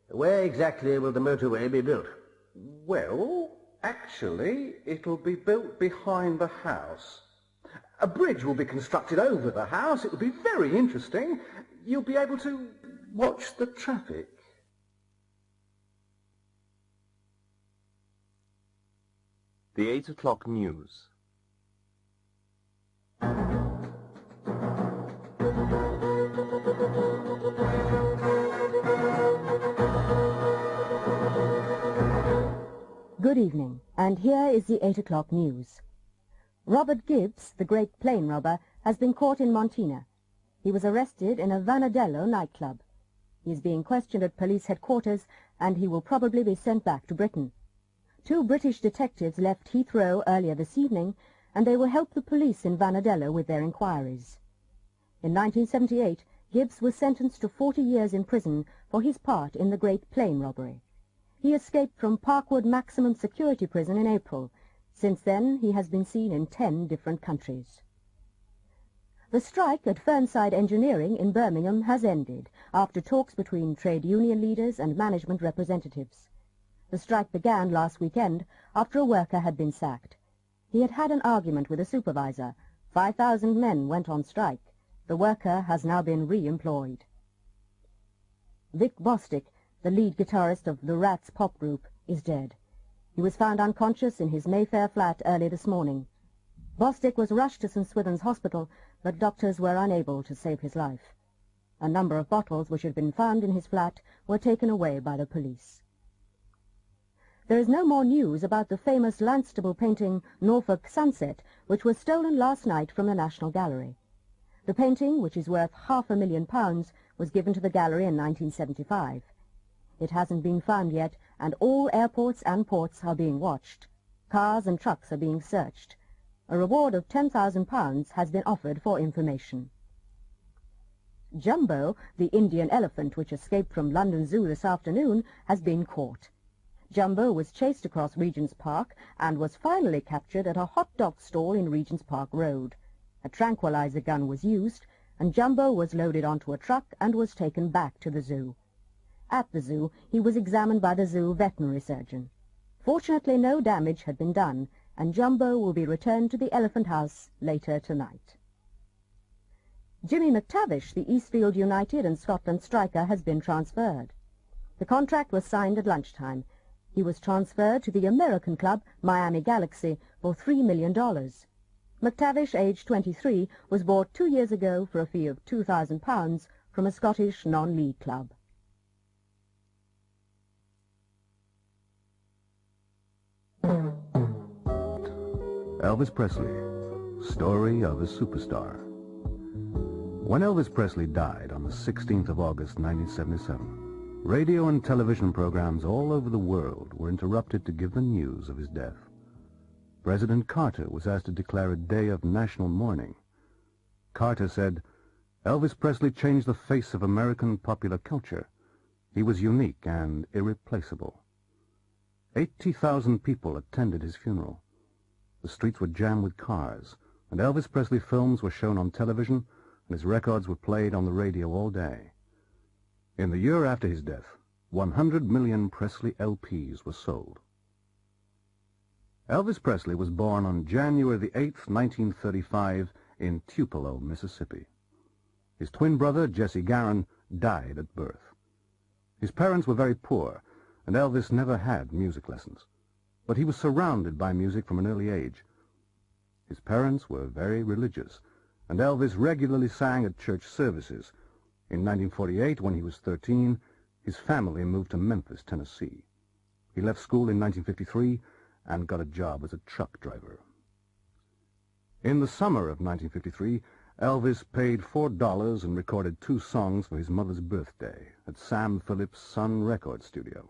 Where exactly will the motorway be built? Well, actually, it'll be built behind the house. A bridge will be constructed over the house. It will be very interesting. You'll be able to watch the traffic. The 8 o'clock news. Good evening, and here is the 8 o'clock news. Robert Gibbs, the great plane robber, has been caught in Montina. He was arrested in a Vanadello nightclub. He is being questioned at police headquarters, and he will probably be sent back to Britain. 2 British detectives left Heathrow earlier this evening, and they will help the police in Vanadello with their inquiries. In 1978, Gibbs was sentenced to 40 years in prison for his part in the great plane robbery. He escaped from Parkwood Maximum Security Prison in April. Since then, he has been seen in 10 different countries. The strike at Fernside Engineering in Birmingham has ended after talks between trade union leaders and management representatives. The strike began last weekend after a worker had been sacked. He had had an argument with a supervisor. 5,000 men went on strike. The worker has now been re-employed. Vic Bostic, the lead guitarist of the Rats pop group, is dead. He was found unconscious in his Mayfair flat early this morning. Bostic was rushed to St Swithin's Hospital, but doctors were unable to save his life. A number of bottles which had been found in his flat were taken away by the police. There is no more news about the famous Lanstable painting Norfolk Sunset, which was stolen last night from the National Gallery. The painting, which is worth £500,000, was given to the gallery in 1975. It hasn't been found yet, and all airports and ports are being watched. Cars and trucks are being searched. A reward of £10,000 has been offered for information. Jumbo, the Indian elephant which escaped from London Zoo this afternoon, has been caught. Jumbo was chased across Regent's Park and was finally captured at a hot dog stall in Regent's Park Road. A tranquilizer gun was used, and Jumbo was loaded onto a truck and was taken back to the zoo. At the zoo, he was examined by the zoo veterinary surgeon. Fortunately, no damage had been done, and Jumbo will be returned to the Elephant House later tonight. Jimmy McTavish, the Eastfield United and Scotland striker, has been transferred. The contract was signed at lunchtime. He was transferred to the American club, Miami Galaxy, for $3 million. McTavish, aged 23, was bought 2 years ago for a fee of £2,000 from a Scottish non-league club. Elvis Presley, story of a superstar. When Elvis Presley died on the 16th of August 1977, radio and television programs all over the world were interrupted to give the news of his death. President Carter was asked to declare a day of national mourning. Carter said, "Elvis Presley changed the face of American popular culture. He was unique and irreplaceable." 80,000 people attended his funeral. The streets were jammed with cars, and Elvis Presley films were shown on television, and his records were played on the radio all day. In the year after his death, 100 million Presley LPs were sold. Elvis Presley was born on January the 8th, 1935, in Tupelo, Mississippi. His twin brother, Jesse Garon, died at birth. His parents were very poor, and Elvis never had music lessons. but he was surrounded by music from an early age. His parents were very religious, and Elvis regularly sang at church services. In 1948, when he was 13, his family moved to Memphis, Tennessee. He left school in 1953 and got a job as a truck driver. In the summer of 1953, Elvis paid $4 and recorded 2 songs for his mother's birthday at Sam Phillips' Sun Record Studio.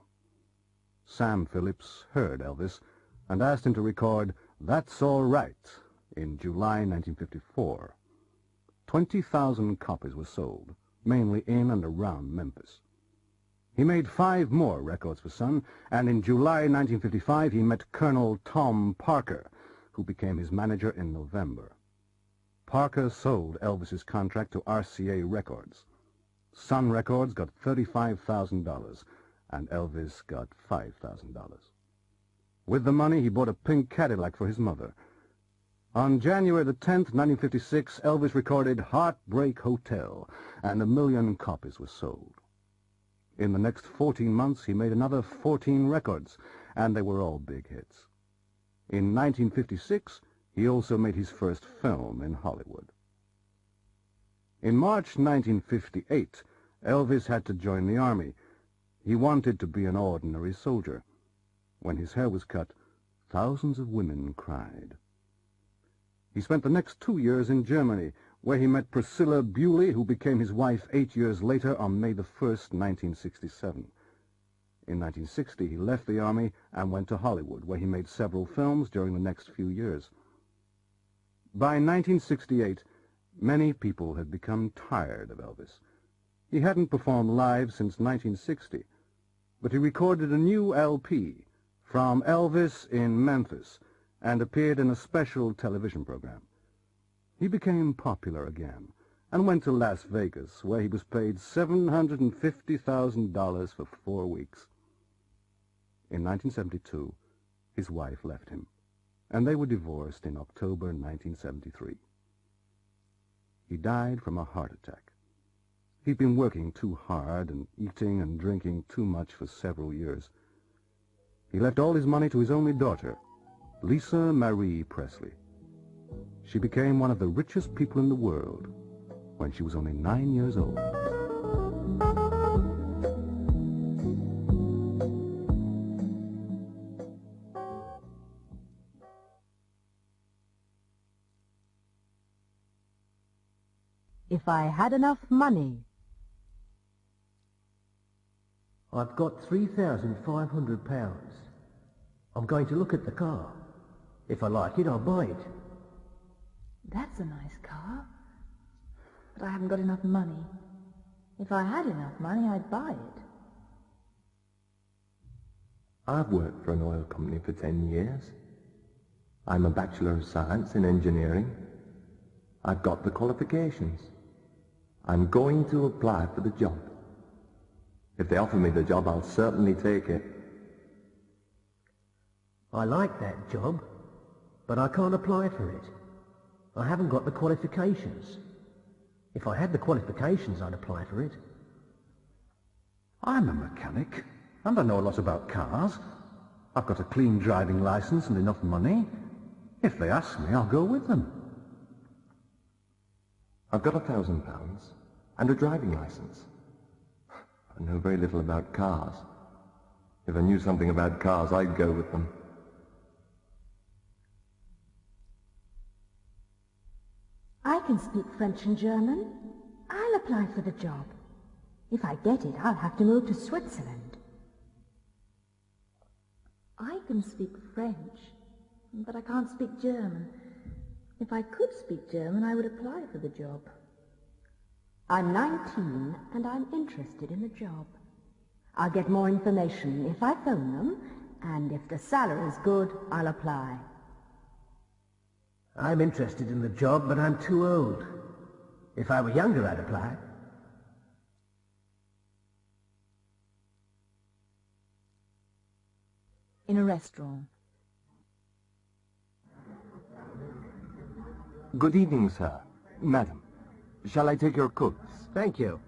Sam Phillips heard Elvis and asked him to record That's All Right in July 1954. 20,000 copies were sold, mainly in and around Memphis. He made 5 more records for Sun, and in July 1955 he met Colonel Tom Parker, who became his manager in November. Parker sold Elvis's contract to RCA Records. Sun Records got $35,000, and Elvis got $5,000. With the money, he bought a pink Cadillac for his mother. On January the 10th, 1956, Elvis recorded Heartbreak Hotel, and 1 million copies were sold. In the next 14 months, he made another 14 records, and they were all big hits. In 1956, he also made his first film in Hollywood. In March 1958, Elvis had to join the army. He wanted to be an ordinary soldier. When his hair was cut, thousands of women cried. He spent the next 2 years in Germany, where he met Priscilla Bewley, who became his wife 8 years later on May the 1st, 1967. In 1960, he left the army and went to Hollywood, where he made several films during the next few years. By 1968, many people had become tired of Elvis. He hadn't performed live since 1960, but he recorded a new LP, From Elvis in Memphis, and appeared in a special television program. He became popular again and went to Las Vegas, where he was paid $750,000 for 4 weeks. In 1972, his wife left him, and they were divorced in October 1973. He died from a heart attack. He'd been working too hard and eating and drinking too much for several years. He left all his money to his only daughter, Lisa Marie Presley. She became one of the richest people in the world when she was only 9 years old. If I had enough money. I've got £3,500. I'm going to look at the car. If I like it, I'll buy it. That's a nice car. But I haven't got enough money. If I had enough money, I'd buy it. I've worked for an oil company for 10 years. I'm a Bachelor of Science in Engineering. I've got the qualifications. I'm going to apply for the job. If they offer me the job, I'll certainly take it. I like that job, but I can't apply for it. I haven't got the qualifications. If I had the qualifications, I'd apply for it. I'm a mechanic, and I know a lot about cars. I've got a clean driving license and enough money. If they ask me, I'll go with them. I've got £1,000 and a driving license. I know very little about cars. If I knew something about cars, I'd go with them. I can speak French and German. I'll apply for the job. If I get it, I'll have to move to Switzerland. I can speak French, but I can't speak German. If I could speak German, I would apply for the job. I'm 19 and I'm interested in the job. I'll get more information if I phone them, and if the salary's good, I'll apply. I'm interested in the job, but I'm too old. If I were younger, I'd apply. In a restaurant. Good evening, sir. Madam, shall I take your coats? Thank you.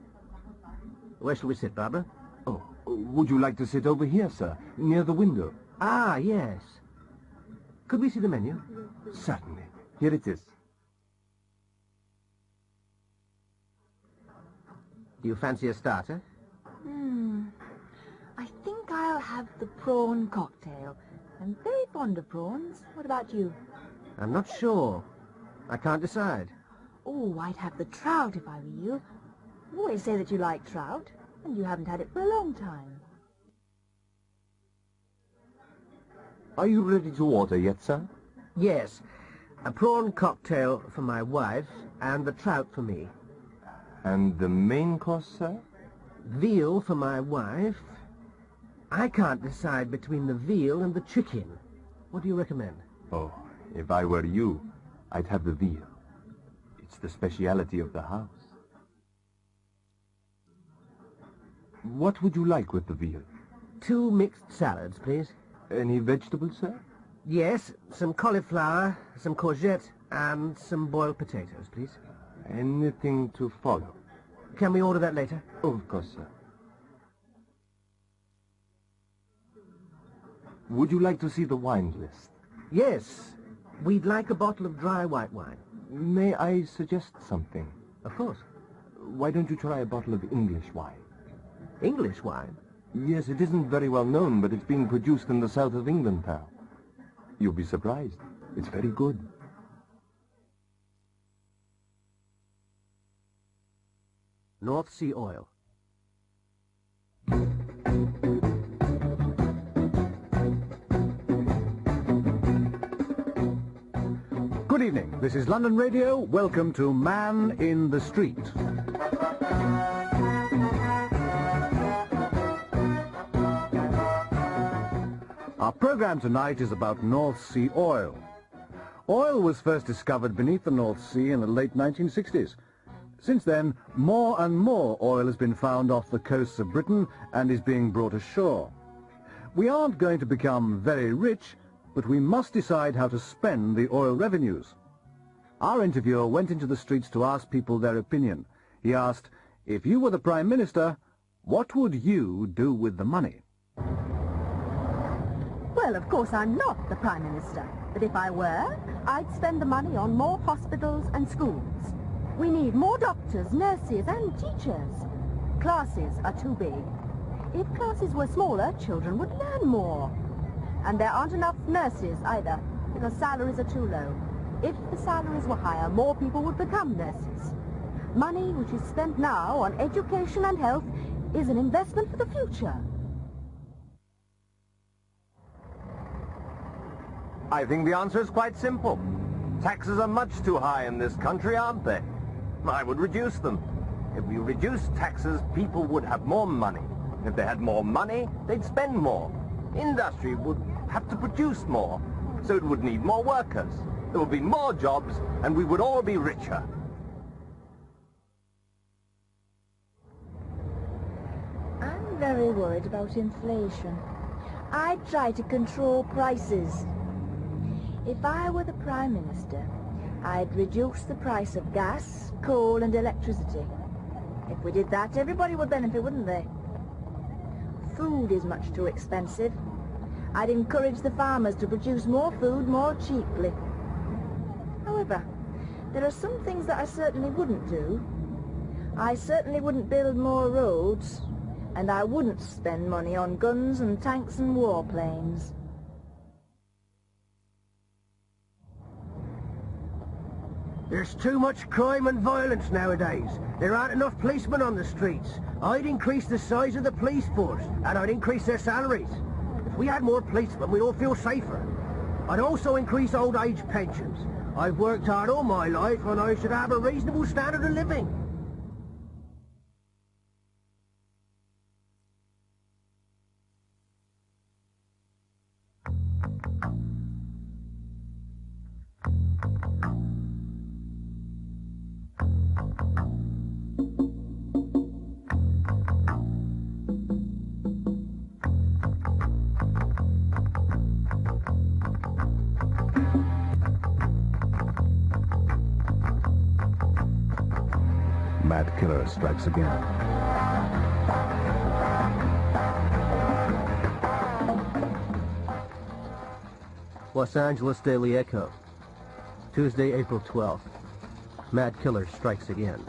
Where shall we sit, Barbara? Oh, would you like to sit over here, sir, near the window? Ah, yes. Could we see the menu? Certainly. Here it is. Do you fancy a starter? I think I'll have the prawn cocktail. I'm very fond of prawns. What about you? I'm not sure. I can't decide. Oh, I'd have the trout if I were you. You always say that you like trout, and you haven't had it for a long time. Are you ready to order yet, sir? Yes. A prawn cocktail for my wife and the trout for me. And the main course, sir? Veal for my wife. I can't decide between the veal and the chicken. What do you recommend? Oh, if I were you, I'd have the veal. It's the speciality of the house. What would you like with the veal? 2 mixed salads, please. Any vegetables, sir? Yes, some cauliflower, some courgette, and some boiled potatoes, please. Anything to follow? Can we order that later? Oh, of course, sir. Would you like to see the wine list? Yes. We'd like a bottle of dry white wine. May I suggest something? Of course. Why don't you try a bottle of English wine? English wine? Yes, it isn't very well known, but it's being produced in the south of England, pal. You'll be surprised. It's very good. North Sea oil. Good evening. This is London Radio. Welcome to Man in the Street. Our program tonight is about North Sea oil. Oil was first discovered beneath the North Sea in the late 1960s. Since then, more and more oil has been found off the coasts of Britain and is being brought ashore. We aren't going to become very rich, but we must decide how to spend the oil revenues. Our interviewer went into the streets to ask people their opinion. He asked, if you were the Prime Minister, what would you do with the money? Well, of course I'm not the Prime Minister, but if I were, I'd spend the money on more hospitals and schools. We need more doctors, nurses and teachers. Classes are too big. If classes were smaller, children would learn more. And there aren't enough nurses either, because salaries are too low. If the salaries were higher, more people would become nurses. Money which is spent now on education and health is an investment for the future. I think the answer is quite simple. Taxes are much too high in this country, aren't they? I would reduce them. If we reduced taxes, people would have more money. If they had more money, they'd spend more. Industry would have to produce more, so it would need more workers. There would be more jobs, and we would all be richer. I'm very worried about inflation. I'd try to control prices. If I were the Prime Minister, I'd reduce the price of gas, coal and electricity. If we did that, everybody would benefit, wouldn't they? Food is much too expensive. I'd encourage the farmers to produce more food more cheaply. However, there are some things that I certainly wouldn't do. I certainly wouldn't build more roads, and I wouldn't spend money on guns and tanks and warplanes. There's too much crime and violence nowadays. There aren't enough policemen on the streets. I'd increase the size of the police force, and I'd increase their salaries. If we had more policemen, we'd all feel safer. I'd also increase old age pensions. I've worked hard all my life, and I should have a reasonable standard of living. Mad killer strikes again. Los Angeles Daily Echo. Tuesday, April 12th. Mad killer strikes again.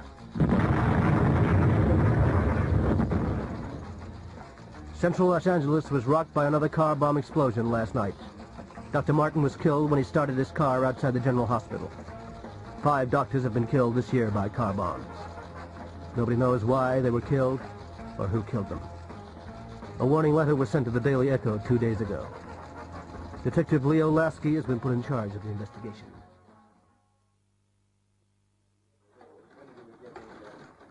Central Los Angeles was rocked by another car bomb explosion last night. Dr. Martin was killed when he started his car outside the General Hospital. 5 doctors have been killed this year by car bombs. Nobody knows why they were killed or who killed them. A warning letter was sent to the Daily Echo 2 days ago. Detective Leo Lasky has been put in charge of the investigation.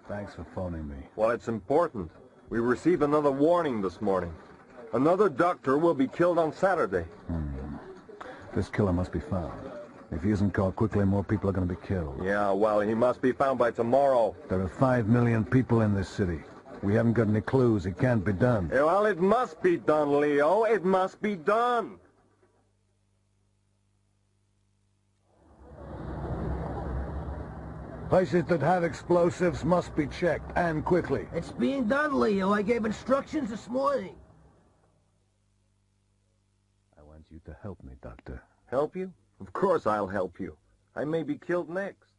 Thanks for phoning me. Well, it's important. We received another warning this morning. Another doctor will be killed on Saturday. This killer must be found. If he isn't caught quickly, more people are going to be killed. Yeah, well, he must be found by tomorrow. There are 5 million people in this city. We haven't got any clues. It can't be done. Yeah, well, it must be done, Leo. It must be done. Places that have explosives must be checked, and quickly. It's being done, Leo. I gave instructions this morning. I want you to help me, Doctor. Help you? Of course I'll help you. I may be killed next.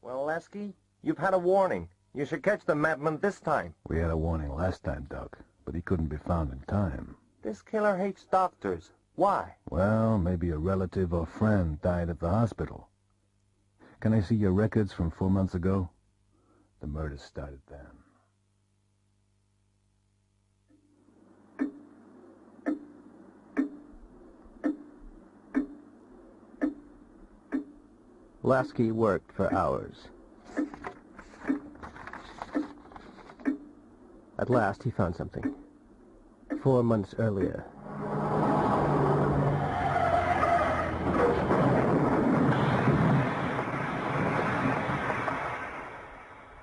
Well, Lasky, you've had a warning. You should catch the madman this time. We had a warning last time, Doc, but he couldn't be found in time. This killer hates doctors. Why? Well, maybe a relative or friend died at the hospital. Can I see your records from 4 months ago? The murder started then. Lasky worked for hours. At last, he found something. 4 months earlier.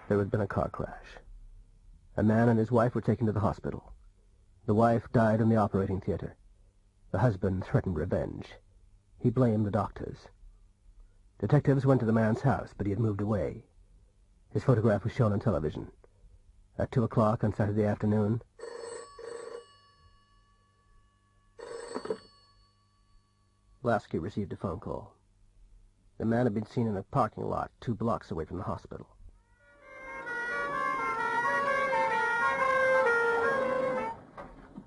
There had been a car crash. A man and his wife were taken to the hospital. The wife died in the operating theater. The husband threatened revenge. He blamed the doctors. Detectives went to the man's house, but he had moved away. His photograph was shown on television. At 2 o'clock on Saturday afternoon, Lasky received a phone call. The man had been seen in a parking lot 2 blocks away from the hospital.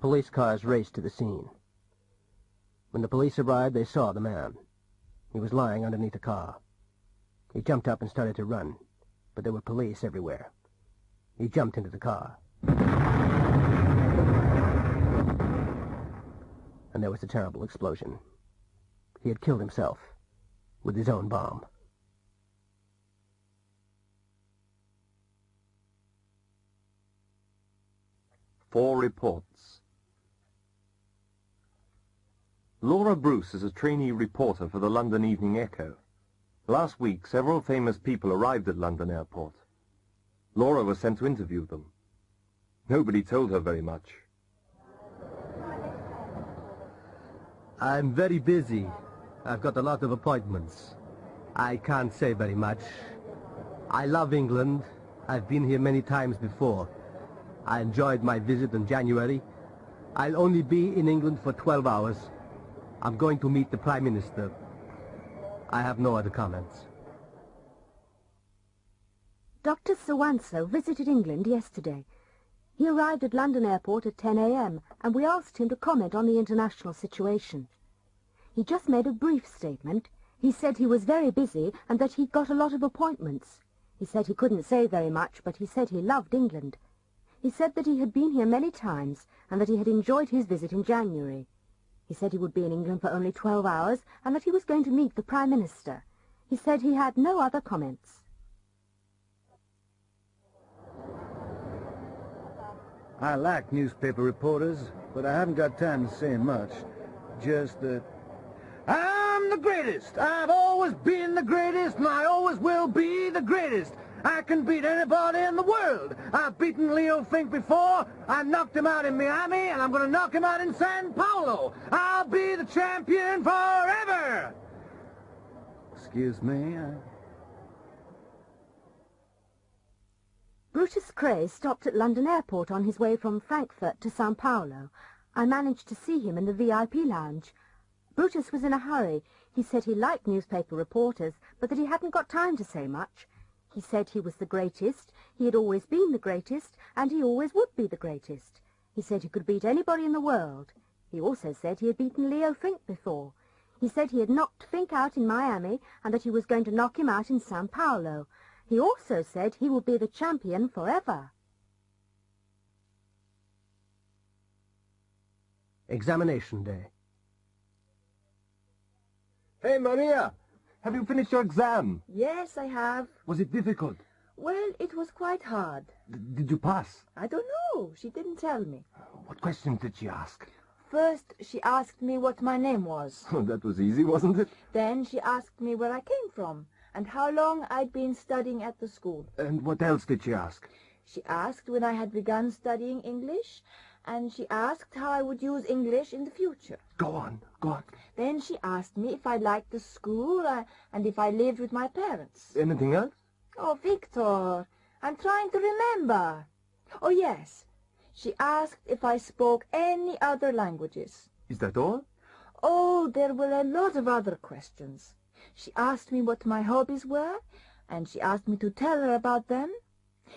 Police cars raced to the scene. When the police arrived, they saw the man. He was lying underneath a car. He jumped up and started to run, but there were police everywhere. He jumped into the car. And there was a terrible explosion. He had killed himself with his own bomb. Four reports. Laura Bruce is a trainee reporter for the London Evening Echo. Last week, several famous people arrived at London Airport. Laura was sent to interview them. Nobody told her very much. I'm very busy. I've got a lot of appointments. I can't say very much. I love England. I've been here many times before. I enjoyed my visit in January. I'll only be in England for 12 hours. I'm going to meet the Prime Minister. I have no other comments. Dr. Sawanso visited England yesterday. He arrived at London Airport at 10 a.m. and we asked him to comment on the international situation. He just made a brief statement. He said he was very busy and that he'd got a lot of appointments. He said he couldn't say very much, but he said he loved England. He said that he had been here many times and that he had enjoyed his visit in January. He said he would be in England for only 12 hours and that he was going to meet the Prime Minister. He said he had no other comments. I like newspaper reporters, but I haven't got time to say much. Just that I'm the greatest. I've always been the greatest, and I always will be the greatest. I can beat anybody in the world. I've beaten Leo Fink before. I knocked him out in Miami, and I'm going to knock him out in San Paulo. I'll be the champion forever. Excuse me. Brutus Cray stopped at London Airport on his way from Frankfurt to Sao Paulo. I managed to see him in the VIP lounge. Brutus was in a hurry. He said he liked newspaper reporters, but that he hadn't got time to say much. He said he was the greatest, he had always been the greatest, and he always would be the greatest. He said he could beat anybody in the world. He also said he had beaten Leo Fink before. He said he had knocked Fink out in Miami and that he was going to knock him out in Sao Paulo. He also said he would be the champion forever. Examination day. Hey, Maria! Have you finished your exam? Yes, I have. Was it difficult? Well, it was quite hard. Did you pass? I don't know. She didn't tell me. What questions did she ask? First, she asked me what my name was. Oh, that was easy, wasn't it? Then she asked me where I came from and how long I'd been studying at the school. And what else did she ask? She asked when I had begun studying English, and she asked how I would use English in the future. Go on, go on. Then she asked me if I liked the school and if I lived with my parents. Anything else? Oh, Victor, I'm trying to remember. Oh, yes. She asked if I spoke any other languages. Is that all? Oh, there were a lot of other questions. She asked me what my hobbies were, and she asked me to tell her about them.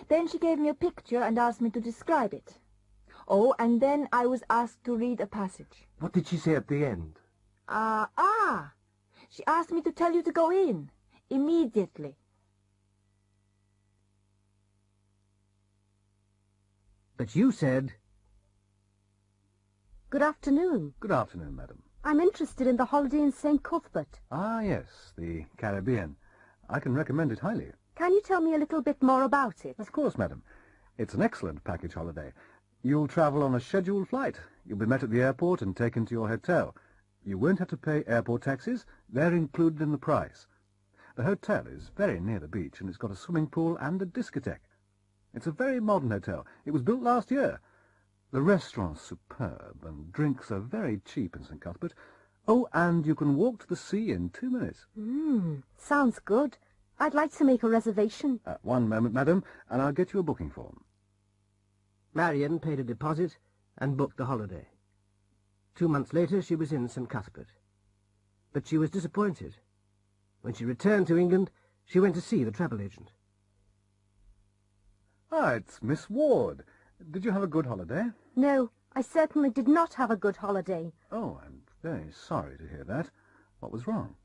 Then she gave me a picture and asked me to describe it. Oh, and then I was asked to read a passage. What did she say at the end? She asked me to tell you to go in, immediately. But you said... Good afternoon. Good afternoon, madam. I'm interested in the holiday in St. Cuthbert. Ah, yes, the Caribbean. I can recommend it highly. Can you tell me a little bit more about it? Of course, madam. It's an excellent package holiday. You'll travel on a scheduled flight. You'll be met at the airport and taken to your hotel. You won't have to pay airport taxes. They're included in the price. The hotel is very near the beach, and it's got a swimming pool and a discotheque. It's a very modern hotel. It was built last year. The restaurant's superb, and drinks are very cheap in St. Cuthbert. Oh, and you can walk to the sea in 2 minutes. Sounds good. I'd like to make a reservation. One moment, madam, and I'll get you a booking form. Marion paid a deposit and booked the holiday. 2 months later she was in St. Cuthbert. But she was disappointed. When she returned to England, she went to see the travel agent. Ah, it's Miss Ward. Did you have a good holiday? No, I certainly did not have a good holiday. Oh, I'm very sorry to hear that. What was wrong?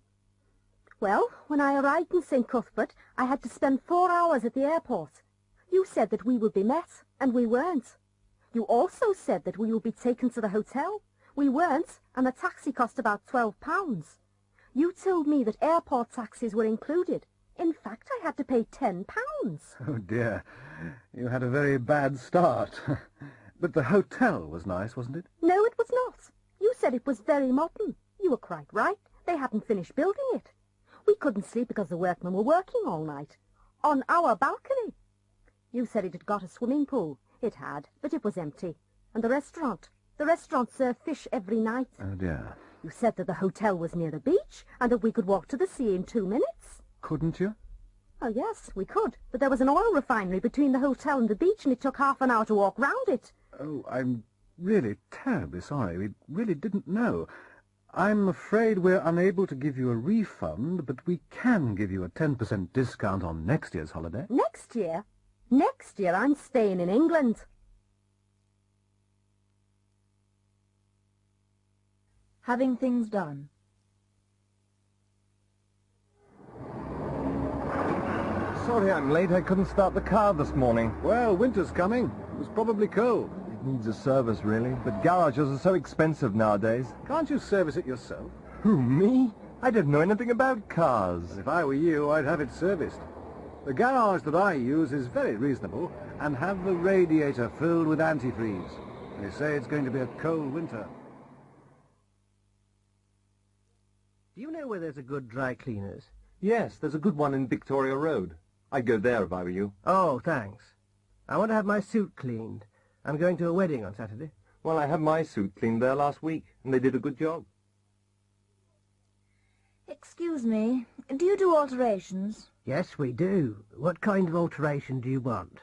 Well, when I arrived in St. Cuthbert, I had to spend 4 hours at the airport. You said that we would be met, and we weren't. You also said that we would be taken to the hotel. We weren't, and the taxi cost about £12. You told me that airport taxis were included. In fact, I had to pay £10. Oh, dear. You had a very bad start. But the hotel was nice, wasn't it? No, it was not. You said it was very modern. You were quite right. They hadn't finished building it. We couldn't sleep because the workmen were working all night. On our balcony. You said it had got a swimming pool. It had, but it was empty. And the restaurant. The restaurant served fish every night. Oh, dear. You said that the hotel was near the beach and that we could walk to the sea in 2 minutes. Couldn't you? Oh, yes, we could. But there was an oil refinery between the hotel and the beach, and it took half an hour to walk round it. Oh, I'm really terribly sorry. We really didn't know. I'm afraid we're unable to give you a refund, but we can give you a 10% discount on next year's holiday. Next year? Next year I'm staying in England. Having things done. Sorry I'm late. I couldn't start the car this morning. Well, winter's coming. It was probably cold. It needs a service, really. But garages are so expensive nowadays. Can't you service it yourself? Who, me? I don't know anything about cars. If I were you, I'd have it serviced. The garage that I use is very reasonable and have the radiator filled with antifreeze. They say it's going to be a cold winter. Do you know where there's a good dry cleaners? Yes, there's a good one in Victoria Road. I'd go there if I were you. Oh, thanks. I want to have my suit cleaned. I'm going to a wedding on Saturday. Well, I had my suit cleaned there last week, and they did a good job. Excuse me, do you do alterations? Yes, we do. What kind of alteration do you want?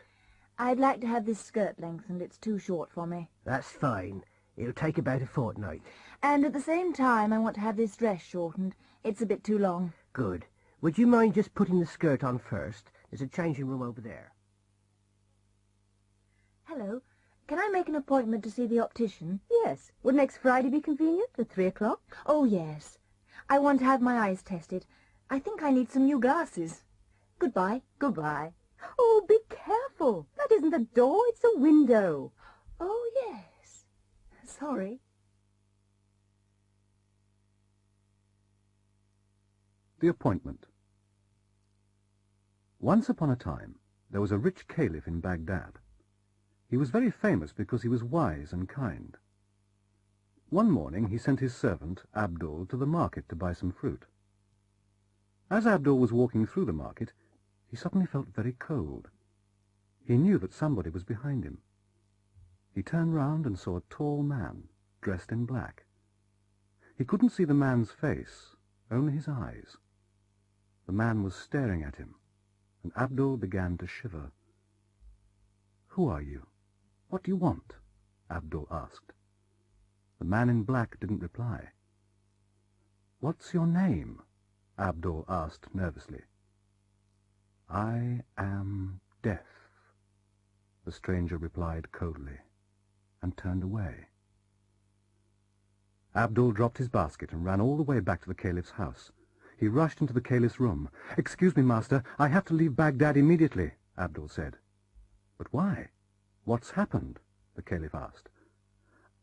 I'd like to have this skirt lengthened. It's too short for me. That's fine. It'll take about a fortnight. And at the same time, I want to have this dress shortened. It's a bit too long. Good. Would you mind just putting the skirt on first? There's a changing room over there. Hello. Can I make an appointment to see the optician? Yes. Would next Friday be convenient, at 3 o'clock? Oh, yes. I want to have my eyes tested. I think I need some new glasses. Goodbye. Goodbye. Oh, be careful. That isn't a door, it's a window. Oh, yes. Sorry. The appointment. Once upon a time, there was a rich caliph in Baghdad. He was very famous because he was wise and kind. One morning he sent his servant, Abdul, to the market to buy some fruit. As Abdul was walking through the market, he suddenly felt very cold. He knew that somebody was behind him. He turned round and saw a tall man, dressed in black. He couldn't see the man's face, only his eyes. The man was staring at him, and Abdul began to shiver. "Who are you? What do you want?" Abdul asked. The man in black didn't reply. "What's your name?" Abdul asked nervously. "I am Death," the stranger replied coldly, and turned away. Abdul dropped his basket and ran all the way back to the caliph's house. He rushed into the caliph's room. "Excuse me, master, I have to leave Baghdad immediately," Abdul said. "But why? What's happened?" the caliph asked.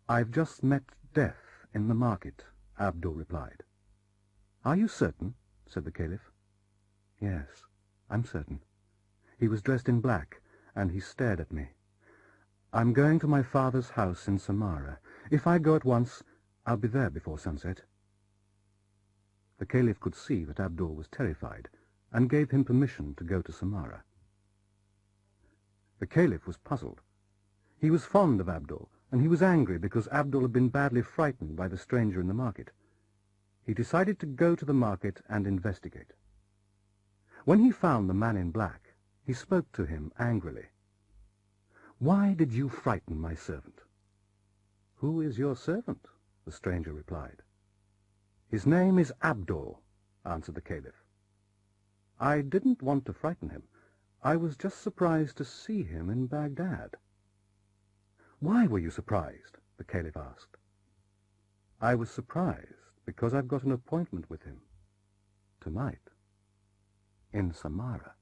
"I've just met Death in the market," Abdul replied. "Are you certain?" said the caliph. "Yes, I'm certain. He was dressed in black, and he stared at me. I'm going to my father's house in Samara. If I go at once, I'll be there before sunset." The caliph could see that Abdul was terrified, and gave him permission to go to Samara. The caliph was puzzled. He was fond of Abdul, and he was angry because Abdul had been badly frightened by the stranger in the market. He decided to go to the market and investigate. When he found the man in black, he spoke to him angrily. "Why did you frighten my servant?" "Who is your servant?" the stranger replied. "His name is Abdul," answered the caliph. "I didn't want to frighten him. I was just surprised to see him in Baghdad." "Why were you surprised?" the caliph asked. "I was surprised because I've got an appointment with him tonight in Samara."